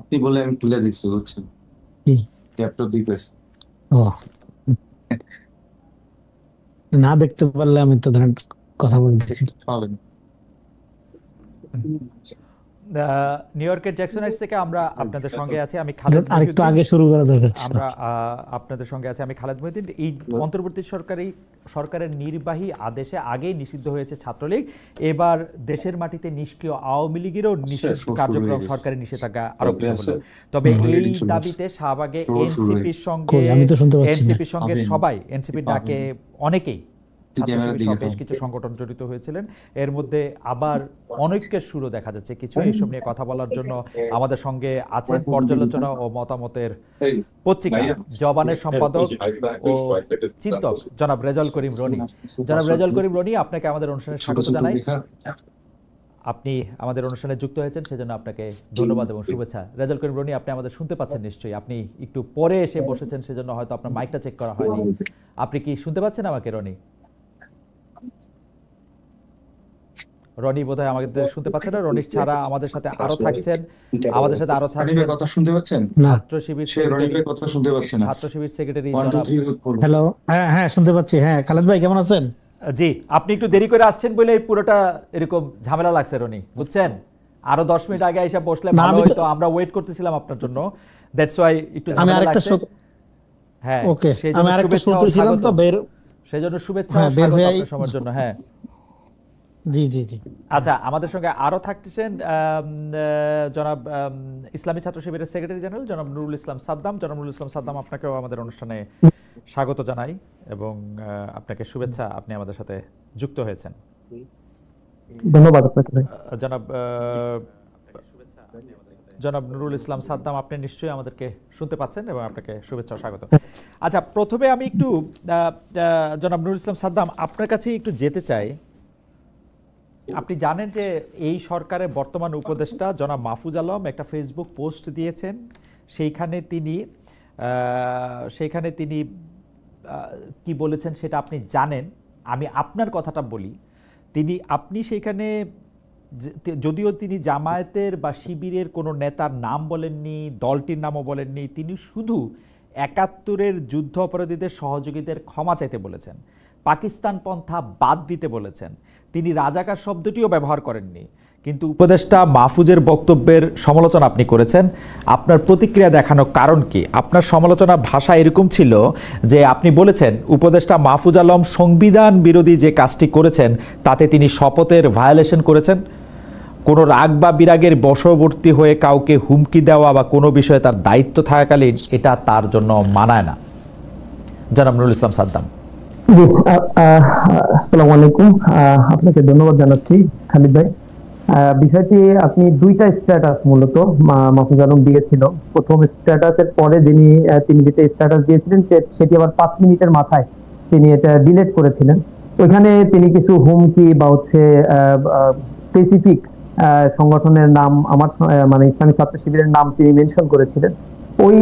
আপনি বলে আমি তুলে দিচ্ছি, বুঝছেন? কি? ল্যাপটপ দিতেছি। ও, না দেখতে পারলে আমি তো ধরেন কথা বলতে। পাবেন। নিউ ইয়র্কের জ্যাকসন হাইটস থেকে আমরা আপনাদের সঙ্গে আছি, আমি খালেদ আরেকটু মহিউদ্দিন। আগে শুরু করা দরকার ছিল। আমরা আপনাদের সঙ্গে আছি, আমি খালেদ মহিউদ্দিন। এই অন্তর্বর্তী সরকারের নির্বাহী আদেশে আগেই নিষিদ্ধ হয়েছে ছাত্রলীগ, এবার দেশের মাটিতে নিষ্ক্রিয় আওয়ামী লীগেরও নিষিদ্ধ কার্যক্রম সরকারি নিষেধাজ্ঞা আরোপিত হলো। তবে এই দাবিতে শাহবাগে এনসিপির সঙ্গে কই, আমি তো শুনতে পাচ্ছি না। সবাই এনসিপির ডাকে অনেকেই ছাত্রশিবির সহ বেশ কিছু সংগঠন জড়িত হয়েছিলেন। এর মধ্যে আবার অনৈক্যের সুরও দেখা যাচ্ছে কিছু। এইসব নিয়ে কথা বলার জন্য আমাদের সঙ্গে আছেন পর্যালোচনা ও মতামতের পত্রিকা জবানের সম্পাদক ও চিন্তক জনাব রেজাউল করিম রনি। জনাব রেজাউল করিম রনি, আপনাকে আমাদের অনুষ্ঠানে স্বাগত জানাই। আপনি আমাদের অনুষ্ঠানে যুক্ত হয়েছেন, সেজন্য আপনাকে ধন্যবাদ এবং শুভেচ্ছা। রেজাউল করিম রনি, আপনি আমাদের শুনতে পাচ্ছেন নিশ্চয়ই? আপনি একটু পরে এসে বসেছেন, সেজন্য হয়তো আপনার মাইকটা চেক করা হয়নি। আপনি কি শুনতে পাচ্ছেন আমাকে রনি? রনি বোধহয় আমাদের শুনতে পাচ্ছেন না। রনি ছাড়া আমাদের সাথে আরো থাকছেন, কথা শুনতে পাচ্ছেন? ছাত্র শিবির কথা শুনতে পাচ্ছেন? ছাত্র শিবির সেক্রেটারি। হ্যালো, হ্যাঁ হ্যাঁ শুনতে পাচ্ছি। হ্যাঁ, খালেদ ভাই কেমন আছেন? জি, আপনি একটু দেরি করে আসছেন বলে পুরোটা এরকম ঝামেলা লাগছে রনি, বুঝছেন? আরো 10 মিনিট আগে এসে বসলে ভালো হতো, আমরা ওয়েট করতেছিলাম আপনার জন্য। দ্যাটস ওয়াই একটু ঝামেলা লাগছে। হ্যাঁ, ওকে, আমি আরেকটা সূত্র ছিলাম তো বের, সেজন্য শুভেচ্ছা ও স্বাগত আপনার সবার জন্য। হ্যাঁ জি জি জি। আচ্ছা, আমাদের সঙ্গে আরো থাকতেছেন জনাব ইসলামী ছাত্র শিবিরের সেক্রেটারি জেনারেল জনাব নুরুল ইসলাম সাদ্দাম। জনাব নুরুল ইসলাম সাদ্দাম, আপনাকেও আমাদের অনুষ্ঠানে স্বাগত জানাই এবং আপনাকে শুভেচ্ছা, আপনি আমাদের সাথে যুক্ত হয়েছেন। ধন্যবাদ আপনাকে। জনাব নুরুল ইসলাম সাদ্দাম, আপনি নিশ্চয়ই আমাদেরকে শুনতে পাচ্ছেন এবং আপনাকে শুভেচ্ছা ও স্বাগত। আচ্ছা, প্রথমে আমি একটু জনাব নুরুল ইসলাম সাদ্দাম আপনার কাছে একটু যেতে চাই। আপনি জানেন যে এই সরকারের বর্তমান উপদেষ্টা জনাব মাহফুজ আলম একটা ফেসবুক পোস্ট দিয়েছেন, সেইখানে তিনি কি বলেছেন সেটা আপনি জানেন। আমি আপনার কথাটা বলি। আপনি সেইখানে, যদিও তিনি জামায়াতের বা শিবিরের কোনো নেতার নাম বলেননি, দলটির নামও বলেননি, তিনি শুধু ৭১-এর যুদ্ধ অপরাধীদের সহযোগীদের ক্ষমা চাইতে বলেছেন, পাকিস্তান পন্থা বাদ দিতে বলেছেন। তিনি রাজাকার শব্দটিও ব্যবহার করেননি। কিন্তু উপদেষ্টা মাহফুজের বক্তব্যের সমালোচনা আপনি করেছেন। আপনার প্রতিক্রিয়া দেখানোর কারণ কি? আপনার সমালোচনার ভাষা এরকম ছিল যে আপনি বলেছেন উপদেষ্টা মাহফুজ আলম সংবিধান বিরোধী যে কাজটি করেছেন তাতে তিনি শপথের ভায়োলেশন করেছেন। কোনো রাগ বা বিরাগের বশবর্তী হয়ে কাউকে হুমকি দেওয়া বা কোনো বিষয়ে তার দায়িত্ব থাকাকালীন এটা তার জন্য মানায় না। জনাব নুরুল ইসলাম সাদ্দাম। আসসালামু আলাইকুম, আপনাকে ধন্যবাদ জানাচ্ছি খালিদ ভাই। বিষয়টি আপনি দুইটা স্ট্যাটাস মূলত মাহফুজ আলম দিয়েছিল। প্রথম স্ট্যাটাসের পরে তিনি যেটা স্ট্যাটাস দিয়েছিলেন সেটি আবার 5 মিনিটের মাথায় তিনি এটা ডিলিট করেছিলেন। ওইখানে তিনি কিছু হুমকি বা স্পেসিফিক সংগঠনের নাম, আমার মানে ইসলামী ছাত্র শিবিরের নাম তিনি মেনশন করেছিলেন। ওই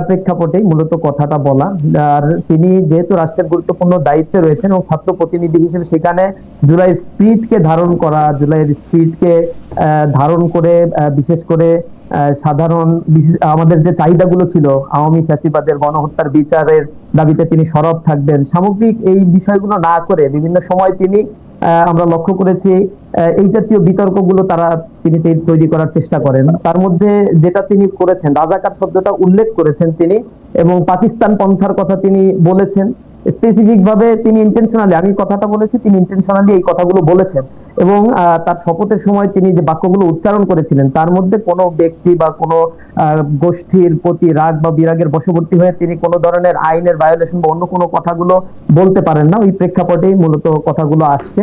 প্রেক্ষাপটেই মূলত কথাটা বলা। আর তিনি যেহেতু রাষ্ট্রের গুরুত্বপূর্ণ দায়িত্বে রয়েছেন এবং ছাত্র প্রতিনিধি হিসেবে সেখানে জুলাইয়ের স্পিরিটকে ধারণ করে বিশেষ করে সাধারণ আমাদের যে চাহিদাগুলো ছিল, আওয়ামী ফ্যাসিবাদের গণহত্যার বিচারের দাবিতে তিনি সরব থাকবেন, সামগ্রিক এই বিষয়গুলো না করে বিভিন্ন সময় তিনি আমরা লক্ষ্য করেছি এই জাতীয় বিতর্কগুলো তিনি তৈরি করার চেষ্টা করেন। তার মধ্যে যেটা তিনি করেছেন, রাজাকার শব্দটা উল্লেখ করেছেন তিনি, এবং পাকিস্তান পন্থার কথা তিনি বলেছেন স্পেসিফিক ভাবে। তিনি ইন্টেনশনালি, আমি কথাটা বলেছি, তিনি ইন্টেনশনালি এই কথাগুলো বলেছেন। এবং তার শপথের সময় তিনি যে বাক্যগুলো উচ্চারণ করেছিলেন তার মধ্যে কোনো ব্যক্তি বা কোনো গোষ্ঠীর প্রতি রাগ বা বিরাগের বশবর্তী হয়ে তিনি কোনো ধরনের আইনের ভায়োলেশন বা অন্য কোনো কথাগুলো বলতে পারেন না। ওই প্রেক্ষাপটেই মূলত কথাগুলো আসছে।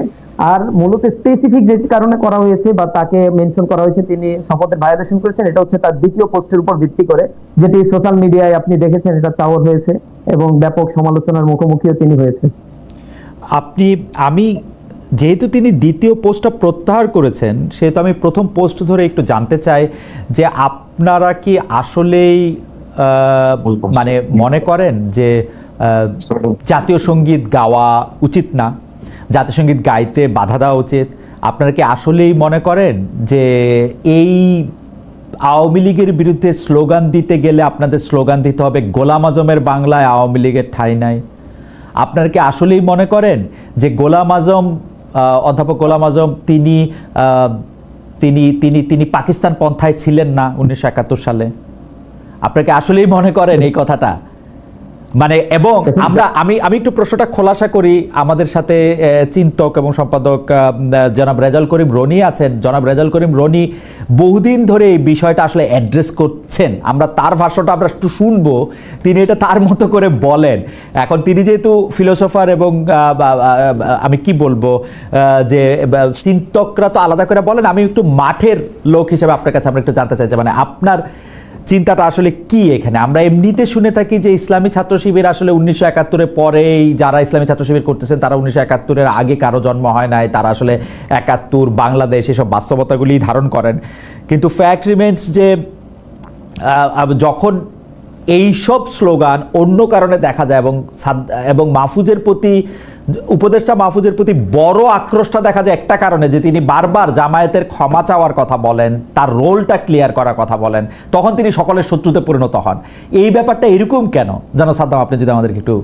আর মূলত স্পেসিফিক যে কারণে করা হয়েছে বা তাকে মেনশন করা হয়েছে তিনি শপথের ভায়োলেশন করেছেন, এটা হচ্ছে তার দ্বিতীয় পোস্টের উপর ভিত্তি করে, যেটি সোশ্যাল মিডিয়ায় আপনি দেখেছেন এটা চাওয়ার হয়েছে এবং ব্যাপক সমালোচনার মুখোমুখিও তিনি হয়েছে। আমি যেহেতু তিনি দ্বিতীয় পোস্টটা প্রত্যাহার করেছেন, সেহেতু আমি প্রথম পোস্ট ধরে একটু জানতে চাই যে আপনারা কি আসলেই মানে মনে করেন যে জাতীয় সঙ্গীত গাওয়া উচিত না, জাতীয় সঙ্গীত গাইতে বাধা দেওয়া উচিত? আপনারা কি আসলেই মনে করেন যে এই আওয়ামী লীগের বিরুদ্ধে স্লোগান দিতে গেলে আপনাদের স্লোগান দিতে হবে গোলাম আজমের বাংলায় আওয়ামী লীগের ঠাঁই নাই? আপনারা কি আসলেই মনে করেন যে গোলাম আজম, অধ্যাপক গোলাম আজম তিনি তিনি তিনি তিনি পাকিস্তান পন্থায় ছিলেন না 1971 সালে? আপনারা কি আসলেই মনে করেন এই কথাটা? মানে এবং আমি একটু প্রশ্নটা খোলাসা করি। আমাদের সাথে চিন্তক এবং সম্পাদক জনাব রেজাউল করিম রনি আছেন। জনাব রেজাউল করিম রনি বহুদিন ধরে এই বিষয়টা আসলে অ্যাড্রেস করছেন। আমরা তার ভাষ্যটা আমরা একটু শুনবো, তিনি এটা তার মতো করে বলেন। এখন তিনি যেহেতু ফিলোসোফার এবং আমি কি বলবো যে চিন্তকরা তো আলাদা করে বলেন, আমি একটু মাঠের লোক হিসেবে আপনার কাছে আমরা একটু জানতে চাইছি, মানে আপনার চিন্তাটা আসলে কি এখানে? আমরা এমনিতে শুনে থাকি যে ইসলামী ছাত্র শিবির আসলে 1971-এর পরেই যারা ইসলামী ছাত্র শিবির করতেছেন তারা 1971-এর আগে কারো জন্ম হয় নাই, তারা আসলে 71 বাংলাদেশ এসব বাস্তবতাগুলি ধারণ করেন। কিন্তু ফ্যাক্ট রিমেন্স যে যখন এইসব স্লোগান অন্য কারণে দেখা যায় এবং মাহফুজের প্রতি, উপদেষ্টা মাহফুজের প্রতি বড় আক্রোশটা দেখা যায় একটা কারণে, যে তিনি বারবার জামায়াতের ক্ষমা চাওয়ার কথা বলেন, তার রোলটা ক্লিয়ার করার কথা বলেন, তখন তিনি সকলের শত্রুতে পরিণত হন। এই ব্যাপারটা এরকম কেন জানো সাদ্দাম, আপনি যদি আমাদেরকে একটু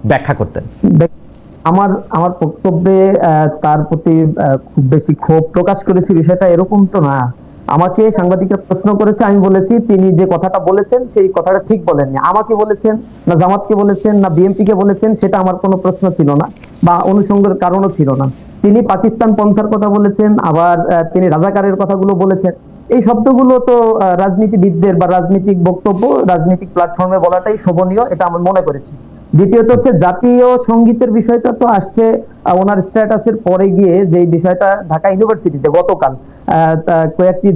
ব্যাখ্যা করতেন। আমার বক্তব্যে তার প্রতি খুব বেশি ক্ষোভ প্রকাশ করেছি বিষয়টা এরকম তো না। আমাকে সাংবাদিকরা প্রশ্ন করেছে, আমি বলেছি তিনি যে কথাটা বলেছেন সেই কথাটা ঠিক বলেননি। আমাকে বলেছেন না জামাতকে বলেছেন না বিএনপি কে বলেছেন সেটা আমার কোনো প্রশ্ন ছিল না বা অনুষঙ্গের কারণও ছিল না। তিনি পাকিস্তান পন্থার কথা বলেছেন, আবার তিনি রাজাকারের কথাগুলো বলেছেন। এই শব্দগুলো তো রাজনীতিবিদদের বা রাজনৈতিক বক্তব্য রাজনৈতিক প্ল্যাটফর্মে বলাটাই শোভনীয়, এটা আমি মনে করেছি। দ্বিতীয়ত হচ্ছে জাতীয় সঙ্গীতের বিষয়টা তো আসছে ওনার স্ট্যাটাসের পরে গিয়ে, যে বিষয়টা ঢাকা ইউনিভার্সিটিতে গতকাল কয়েকটি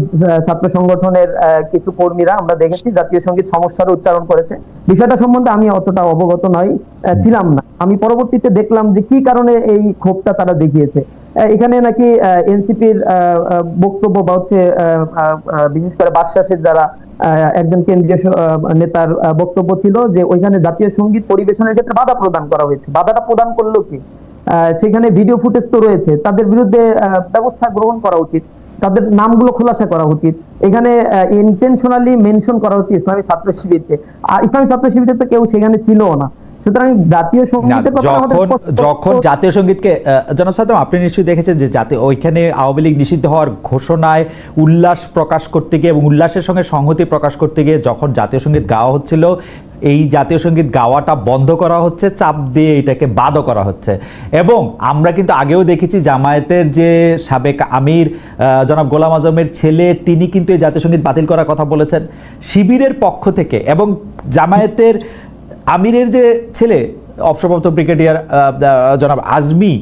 ছাত্র সংগঠনের কিছু কর্মীরা আমরা দেখেছি জাতীয় সঙ্গীত সমস্যার উচ্চারণ করেছে। বিষয়টা সম্বন্ধে আমি অতটা অবগত ছিলাম না। আমি পরবর্তীতে দেখলাম যে কি কারণে এই ক্ষোভটা তারা দেখিয়েছে। এখানে নাকি এনসিপির বক্তব্য বা হচ্ছে বিশেষ করে বাকশাসের যারা একজন কেন্দ্রীয় নেতার বক্তব্য ছিল যে ওইখানে জাতীয় সঙ্গীত পরিবেশনের ক্ষেত্রে বাধা প্রদান করা হয়েছে। বাধাটা প্রদান করলো কি? সেখানে ভিডিও ফুটেজ তো রয়েছে, তাদের বিরুদ্ধে ব্যবস্থা গ্রহণ করা উচিত, তাদের নামগুলো খোলাসা করা উচিত। এখানে ইন্টেনশনালি মেনশন করা হচ্ছে ইসলামী ছাত্র শিবিরকে, আর ইসলামী ছাত্র শিবিরে তো কেউ সেখানে ছিল না। সুতরাং জাতীয় সঙ্গীতের যখন জাতীয় সঙ্গীতকে জনাব সাদ্দাম, আপনি নিশ্চয়ই দেখেছেন যে ওইখানে আওয়ামী লীগ নিষিদ্ধ হওয়ার ঘোষণায় উল্লাস প্রকাশ করতে গিয়ে এবং উল্লাসের সঙ্গে সংহতি প্রকাশ করতে গিয়ে যখন জাতীয় সঙ্গীত গাওয়া হচ্ছিল, এই জাতীয় সঙ্গীত গাওয়াটা বন্ধ করা হচ্ছে, চাপ দিয়ে এটাকে বাদও করা হচ্ছে। এবং আমরা কিন্তু আগেও দেখেছি জামায়াতের যে সাবেক আমির জনাব গোলাম আজমের ছেলে, তিনি কিন্তু এই জাতীয় সঙ্গীত বাতিল করার কথা বলেছেন শিবিরের পক্ষ থেকে। এবং জামায়াতের আমিরের যে ছেলে অবসরপ্রাপ্ত ব্রিগেডিয়ার জনাব আজমি,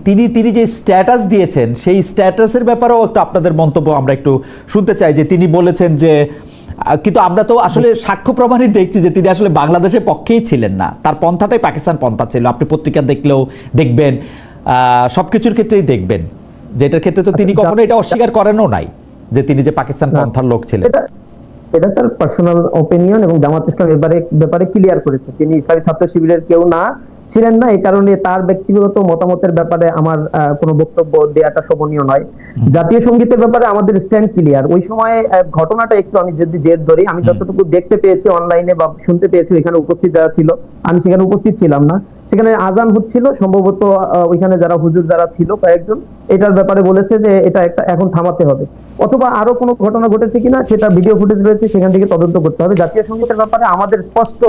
তিনি যে স্ট্যাটাস দিয়েছেন সেই স্ট্যাটাসের ব্যাপারেও একটু আপনাদের মন্তব্য আমরা একটু শুনতে চাই। যে তিনি বলেছেন যে, কিন্তু আমরা তো আসলে সাক্ষ্য প্রমাণই দেখছি যে তিনি আসলে বাংলাদেশের পক্ষেই ছিলেন না, তার পন্থাটাই পাকিস্তান পন্থা ছিল। আপনি পত্রিকা দেখলেও দেখবেন, সবকিছুর ক্ষেত্রেই দেখবেন, যেটার ক্ষেত্রে তো তিনি কখনো এটা অস্বীকার করেনও নাই যে তিনি যে পাকিস্তান পন্থার লোক ছিলেন। এটা তার পার্সোনাল ওপিনিয়ন এবং জামাত ইসলাম ব্যাপারে ক্লিয়ার করেছে তিনি ইসলামী ছাত্র শিবিরের কেউ ছিলেন না। এই কারণে তার ব্যক্তিগত মতামতের ব্যাপারে আমার কোনো বক্তব্য দেওয়াটা শোভনীয় নয়। জাতীয় সঙ্গীতের ব্যাপারে আমাদের স্ট্যান্ড ক্লিয়ার। ওই সময় ঘটনাটা একটু আমি যদি জেদ ধরি, আমি যতটুকু দেখতে পেয়েছি অনলাইনে বা শুনতে পেয়েছি, এখানে উপস্থিত যারা ছিল, আমি সেখানে উপস্থিত ছিলাম না, সেখানে আজান হচ্ছিল, সম্ভবত ওইখানে যারা হুজুর যারা ছিল কয়েকজন এটার ব্যাপারে বলেছে যে এটা একটা এখন থামাতে হবে, অথবা আরো কোনো ঘটনা ঘটেছে কিনা সেটা ভিডিও ফুটেজ রয়েছে, সেখান থেকে তদন্ত করতে হবে। জাতীয় সঙ্গীতের ব্যাপারে আমাদের স্পষ্ট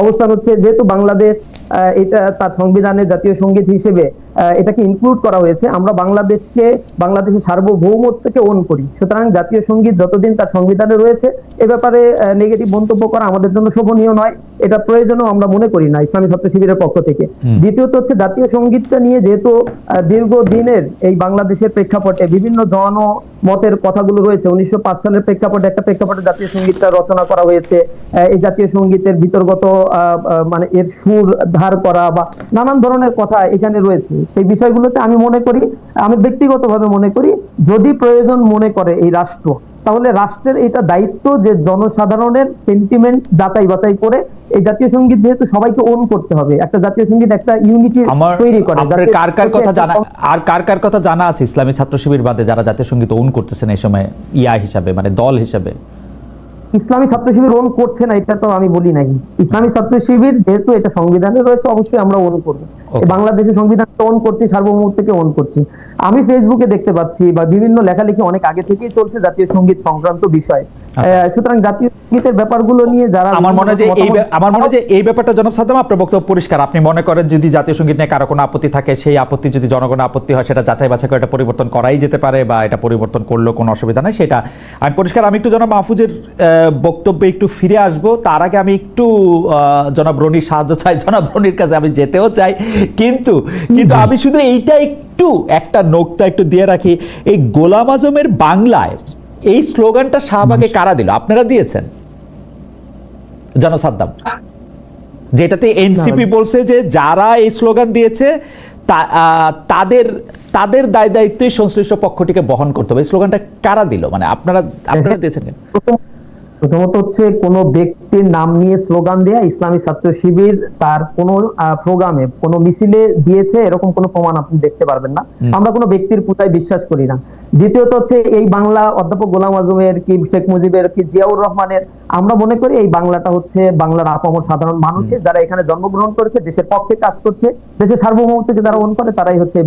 অবস্থান হচ্ছে, যেহেতু বাংলাদেশ এটা তার সংবিধানে জাতীয় সঙ্গীত হিসেবে এটাকে ইনক্লুড করা হয়েছে, আমরা বাংলাদেশের সার্বভৌমত্বকে ওন করি। সুতরাং জাতীয় সঙ্গীত যতদিন তার সংবিধানে রয়েছে এ ব্যাপারে নেগেটিভ মন্তব্য করা আমাদের জন্য শোভনীয় নয়, এটা প্রয়োজনও আমরা মনে করি না ইসলামী ছাত্র শিবিরের পক্ষ থেকে। দ্বিতীয়ত হচ্ছে জাতীয় সঙ্গীতটা নিয়ে যেহেতু দীর্ঘদিনের এই বাংলাদেশের প্রেক্ষাপটে বিভিন্ন জনমতের কথাগুলো রয়েছে, 1905 সালের প্রেক্ষাপটে জাতীয় সঙ্গীতটা রচনা করা হয়েছে। এই জাতীয় সঙ্গীতের ভিতরগত মানে এর সুর ধার করা বা নানান ধরনের কথা এখানে রয়েছে। সেই বিষয়গুলোতে আমি ব্যক্তিগতভাবে মনে করি যদি প্রয়োজন মনে করে এই রাষ্ট্র তাহলে রাষ্ট্রের এটা দায়িত্ব যে জনসাধারণের সেন্টিমেন্ট যাচাই বাছাই করে এই জাতীয় সঙ্গীত যেহেতু সবাইকে ওন করতে হবে, একটা জাতীয় সঙ্গীত একটা ইউনিটি তৈরি করে। আপনার কার কার কথা জানা, আর কার কার কথা জানা আছে ইসলামী ছাত্র শিবির বাদে যারা জাতীয় সঙ্গীত ওন করতেছেন এই সময় ইয়া হিসাবে, মানে দল হিসাবে? ইসলামী ছাত্র শিবির ওন করছে না এটা তো আমি বলি নাই। ইসলামী ছাত্র শিবির যেহেতু এটা সংবিধানে রয়েছে অবশ্যই আমরা ওন করবো। বাংলাদেশের সংবিধানকে ওন করছি, সার্বভৌমত্বকে ওন করছি। আমি ফেসবুকে দেখতে পাচ্ছি বা বিভিন্ন লেখালেখি অনেক আগে থেকেই চলছে জাতীয় সঙ্গীত সংক্রান্ত বিষয়। সুতরাং জাতীয় সঙ্গীতের ব্যাপারগুলো নিয়ে যারা, আমার মনে হয় যে এই ব্যাপারটা জনাব সাদ্দাম আপনার বক্তব্য পরিষ্কার। আপনি মনে করেন যদি জাতীয় সঙ্গীত নিয়ে কারো কোনো আপত্তি থাকে, সেই আপত্তি যদি জনগণের আপত্তি হয় সেটা যাচাই বাছাই করে এটা পরিবর্তন করাই যেতে পারে, বা এটা পরিবর্তন করলেও কোনো অসুবিধা নাই, সেটা আমি পরিষ্কার। আমি একটু জনাব মাহফুজের বক্তব্যে একটু ফিরে আসবো, তার আগে আমি একটু জনাব রনির সাহায্য চাই। জনাব রনির কাছে আমি যেতেও চাই, কিন্তু আমি শুধু এইটা একটু একটা নোকতা একটু দিয়ে রাখি। এই গোলাম আজমের বাংলায় এই স্লোগানটা শাহবাগে কারা দিল? আপনারা দিয়েছেন জনাব সাদ্দাম? যেটাতে এনসিপি বলছে যে যারা এই স্লোগান দিয়েছে তাদের দায় দায়িত্বই সংশ্লিষ্ট পক্ষটিকে বহন করতে হবে। এই স্লোগানটা কারা দিল, মানে আপনারা দিয়েছেন? প্রথমত হচ্ছে কোন ব্যক্তির নাম নিয়ে স্লোগান দেয়া ইসলামী ছাত্র শিবির তার কোন প্রোগ্রামে কোন মিছিলে দিয়েছে এরকম কোন প্রমাণ আপনি দেখতে পারবেন না। আমরা কোন ব্যক্তির পূজায় বিশ্বাস করি না। দ্বিতীয়ত হচ্ছে এই বাংলা অধ্যাপক গোলাম আজমের কি শেখ মুজিবের কি জিয়াউর রহমানের, আমরা মনে করি এই বাংলাটা হচ্ছে বাংলার আপামর সাধারণ মানুষের, যারা এখানে জন্মগ্রহণ করেছে, দেশের পক্ষে কাজ করছে, দেশের সার্বভৌমত্বকে যারা ওন করে, তারাই হচ্ছে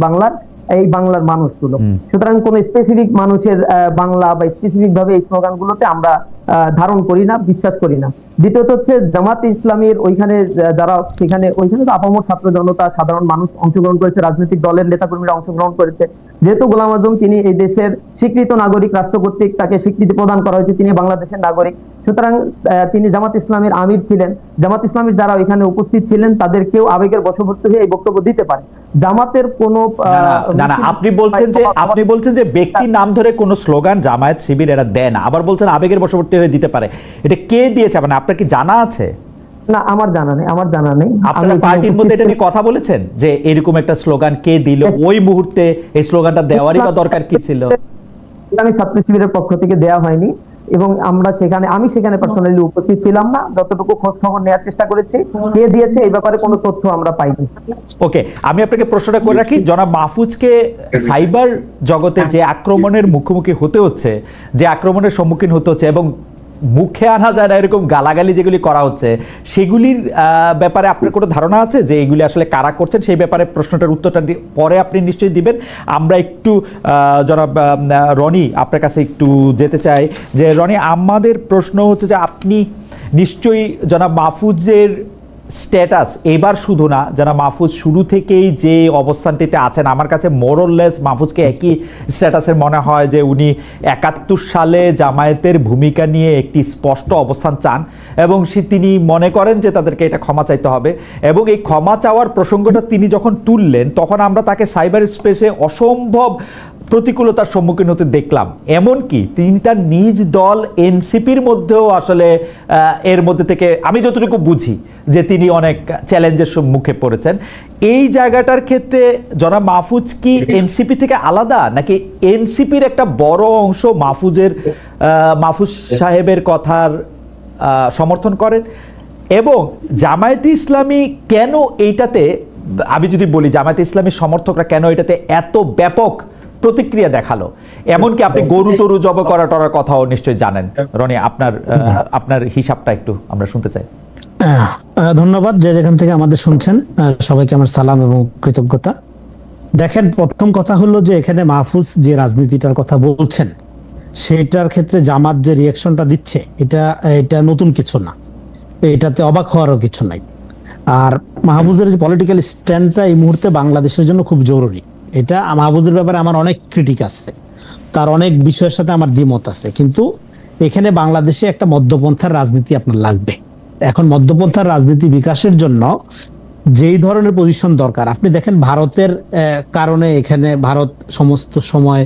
এই বাংলার মানুষগুলো। সুতরাং কোন স্পেসিফিক মানুষের বাংলা বা স্পেসিফিক ভাবে এই স্লোগান গুলোতে আমরা ধারণ করি না, বিশ্বাস করি না। দ্বিতীয়ত হচ্ছে জামাত ইসলামীর ওইখানে যারা ওইখানে তো আপামর ছাত্র জনতা সাধারণ মানুষ অংশগ্রহণ করেছে, রাজনৈতিক দলের নেতাকর্মীরা অংশগ্রহণ করেছে। যেহেতু গোলাম আজম তিনি এই দেশের স্বীকৃত নাগরিক, রাষ্ট্র কর্তৃক তাকে স্বীকৃতি প্রদান করা হয়েছে, তিনি বাংলাদেশের নাগরিক, সুতরাং তিনি জামাত ইসলামের আমির ছিলেন। জামাত ইসলামের যারা ওইখানে উপস্থিত ছিলেন তাদের কেউ আবেগের বশবর্তী হয়ে এই বক্তব্য দিতে পারে। জামাতের কোন আপনি বলছেন যে ব্যক্তির নাম ধরে কোন স্লোগান জামায়াত শিবির এরা দেয় না, আবার বলছেন আবেগের বশবর্তী হয়ে দিতে পারে। এটা কে দিয়েছে, মানে আপনার কি জানা আছে? না, আমার জানা নেই। আপনারা পার্টির মধ্যে এটা নিয়ে কথা বলেছেন যে এরকম একটা স্লোগান কে দিল, ওই মুহূর্তে এই স্লোগানটা দেওয়ারই বা দরকার কি ছিল? আমি ছাত্র শিবিরের পক্ষ থেকে দেওয়া হয়নি, এবং আমি সেখানে পার্সোনালি উপস্থিত ছিলাম না। যতটুকু খোঁজ খবর নেওয়ার চেষ্টা করেছি, কে দিয়েছে এই ব্যাপারে কোনো তথ্য আমরা পাইনি। ওকে, আমি আপনাকে প্রশ্নটা করে রাখি, জনাব মাহফুজকে সাইবার জগতে যে আক্রমণের মুখোমুখি হতে হচ্ছে, যে আক্রমণের সম্মুখীন হতে হচ্ছে, এবং মুখে আনা যায় না এরকম গালাগালি যেগুলি করা হচ্ছে, সেগুলির ব্যাপারে আপনার কোনো ধারণা আছে যে এগুলি আসলে কারা করছেন? সেই ব্যাপারে প্রশ্নটার উত্তরটা পরে আপনি নিশ্চয়ই দিবেন। আমরা একটু জনাব রনি আপনার কাছে একটু যেতে চাই, যে রনি, আমাদের প্রশ্ন হচ্ছে যে আপনি নিশ্চয়ই জনাব মাহফুজের স্ট্যাটাস এবার শুধু না, যারা মাহফুজ শুরু থেকেই যে অবস্থানটিতে আছেন, আমার কাছে মোরলেস মাহফুজকে একই স্ট্যাটাসের মনে হয়, যে উনি ৭১ সালে জামায়াতের ভূমিকা নিয়ে একটি স্পষ্ট অবস্থান চান, এবং তিনি মনে করেন যে তাদেরকে এটা ক্ষমা চাইতে হবে। এবং এই ক্ষমা চাওয়ার প্রসঙ্গটা তিনি যখন তুললেন, তখন আমরা তাকে সাইবার স্পেসে অসম্ভব প্রতিকূলতার সম্মুখীন হতে দেখলাম। এমনকি তিনি তার নিজ দল এনসিপির মধ্যেও আসলে এর মধ্যে থেকে আমি যতটুকু বুঝি যে তিনি অনেক চ্যালেঞ্জের সম্মুখে পড়েছেন। এই জায়গাটার ক্ষেত্রে জনাব মাহফুজ কি এনসিপি থেকে আলাদা, নাকি এনসিপির একটা বড় অংশ মাহফুজ সাহেবের কথার সমর্থন করেন? এবং জামায়াতে ইসলামী কেন এইটাতে, আমি যদি বলি জামায়াতে ইসলামীর সমর্থকরা কেন এটাতে এত ব্যাপক প্রতিক্রিয়া দেখালো? এমনকি আপনি গরু টরু জব করার কথাও নিশ্চয়ই জানেন। রনি, আপনার হিসাবটা একটু আমরা শুনতে চাই। ধন্যবাদ যে যেখান থেকে আমাদের শুনছেন, সবাইকে আমার সালাম এবং কৃতজ্ঞতা। দেখেন, প্রথম কথা হলো যে এখানে মাহফুজ যে রাজনীতিটার কথা বলছেন, সেটার ক্ষেত্রে জামাত যে রিয়াকশনটা দিচ্ছে, এটা নতুন কিছু না, এটাতে অবাক হওয়ারও কিছু নাই। আর মাহফুজের যে পলিটিক্যাল স্ট্যান্ডটা এই মুহূর্তে বাংলাদেশের জন্য খুব জরুরি। এটা মাহফুজের ব্যাপারে আমার অনেক ক্রিটিক আছে, তার অনেক বিষয়ের সাথে আমার দ্বিমত আছে, কিন্তু এখানে বাংলাদেশে একটা মধ্যপন্থার রাজনীতি আপনার লাগবে। এখন মধ্যপন্থার রাজনীতি বিকাশের জন্য যেই ধরনের পজিশন দরকার, আপনি দেখেন ভারতের কারণে এখানে ভারত সমস্ত সময়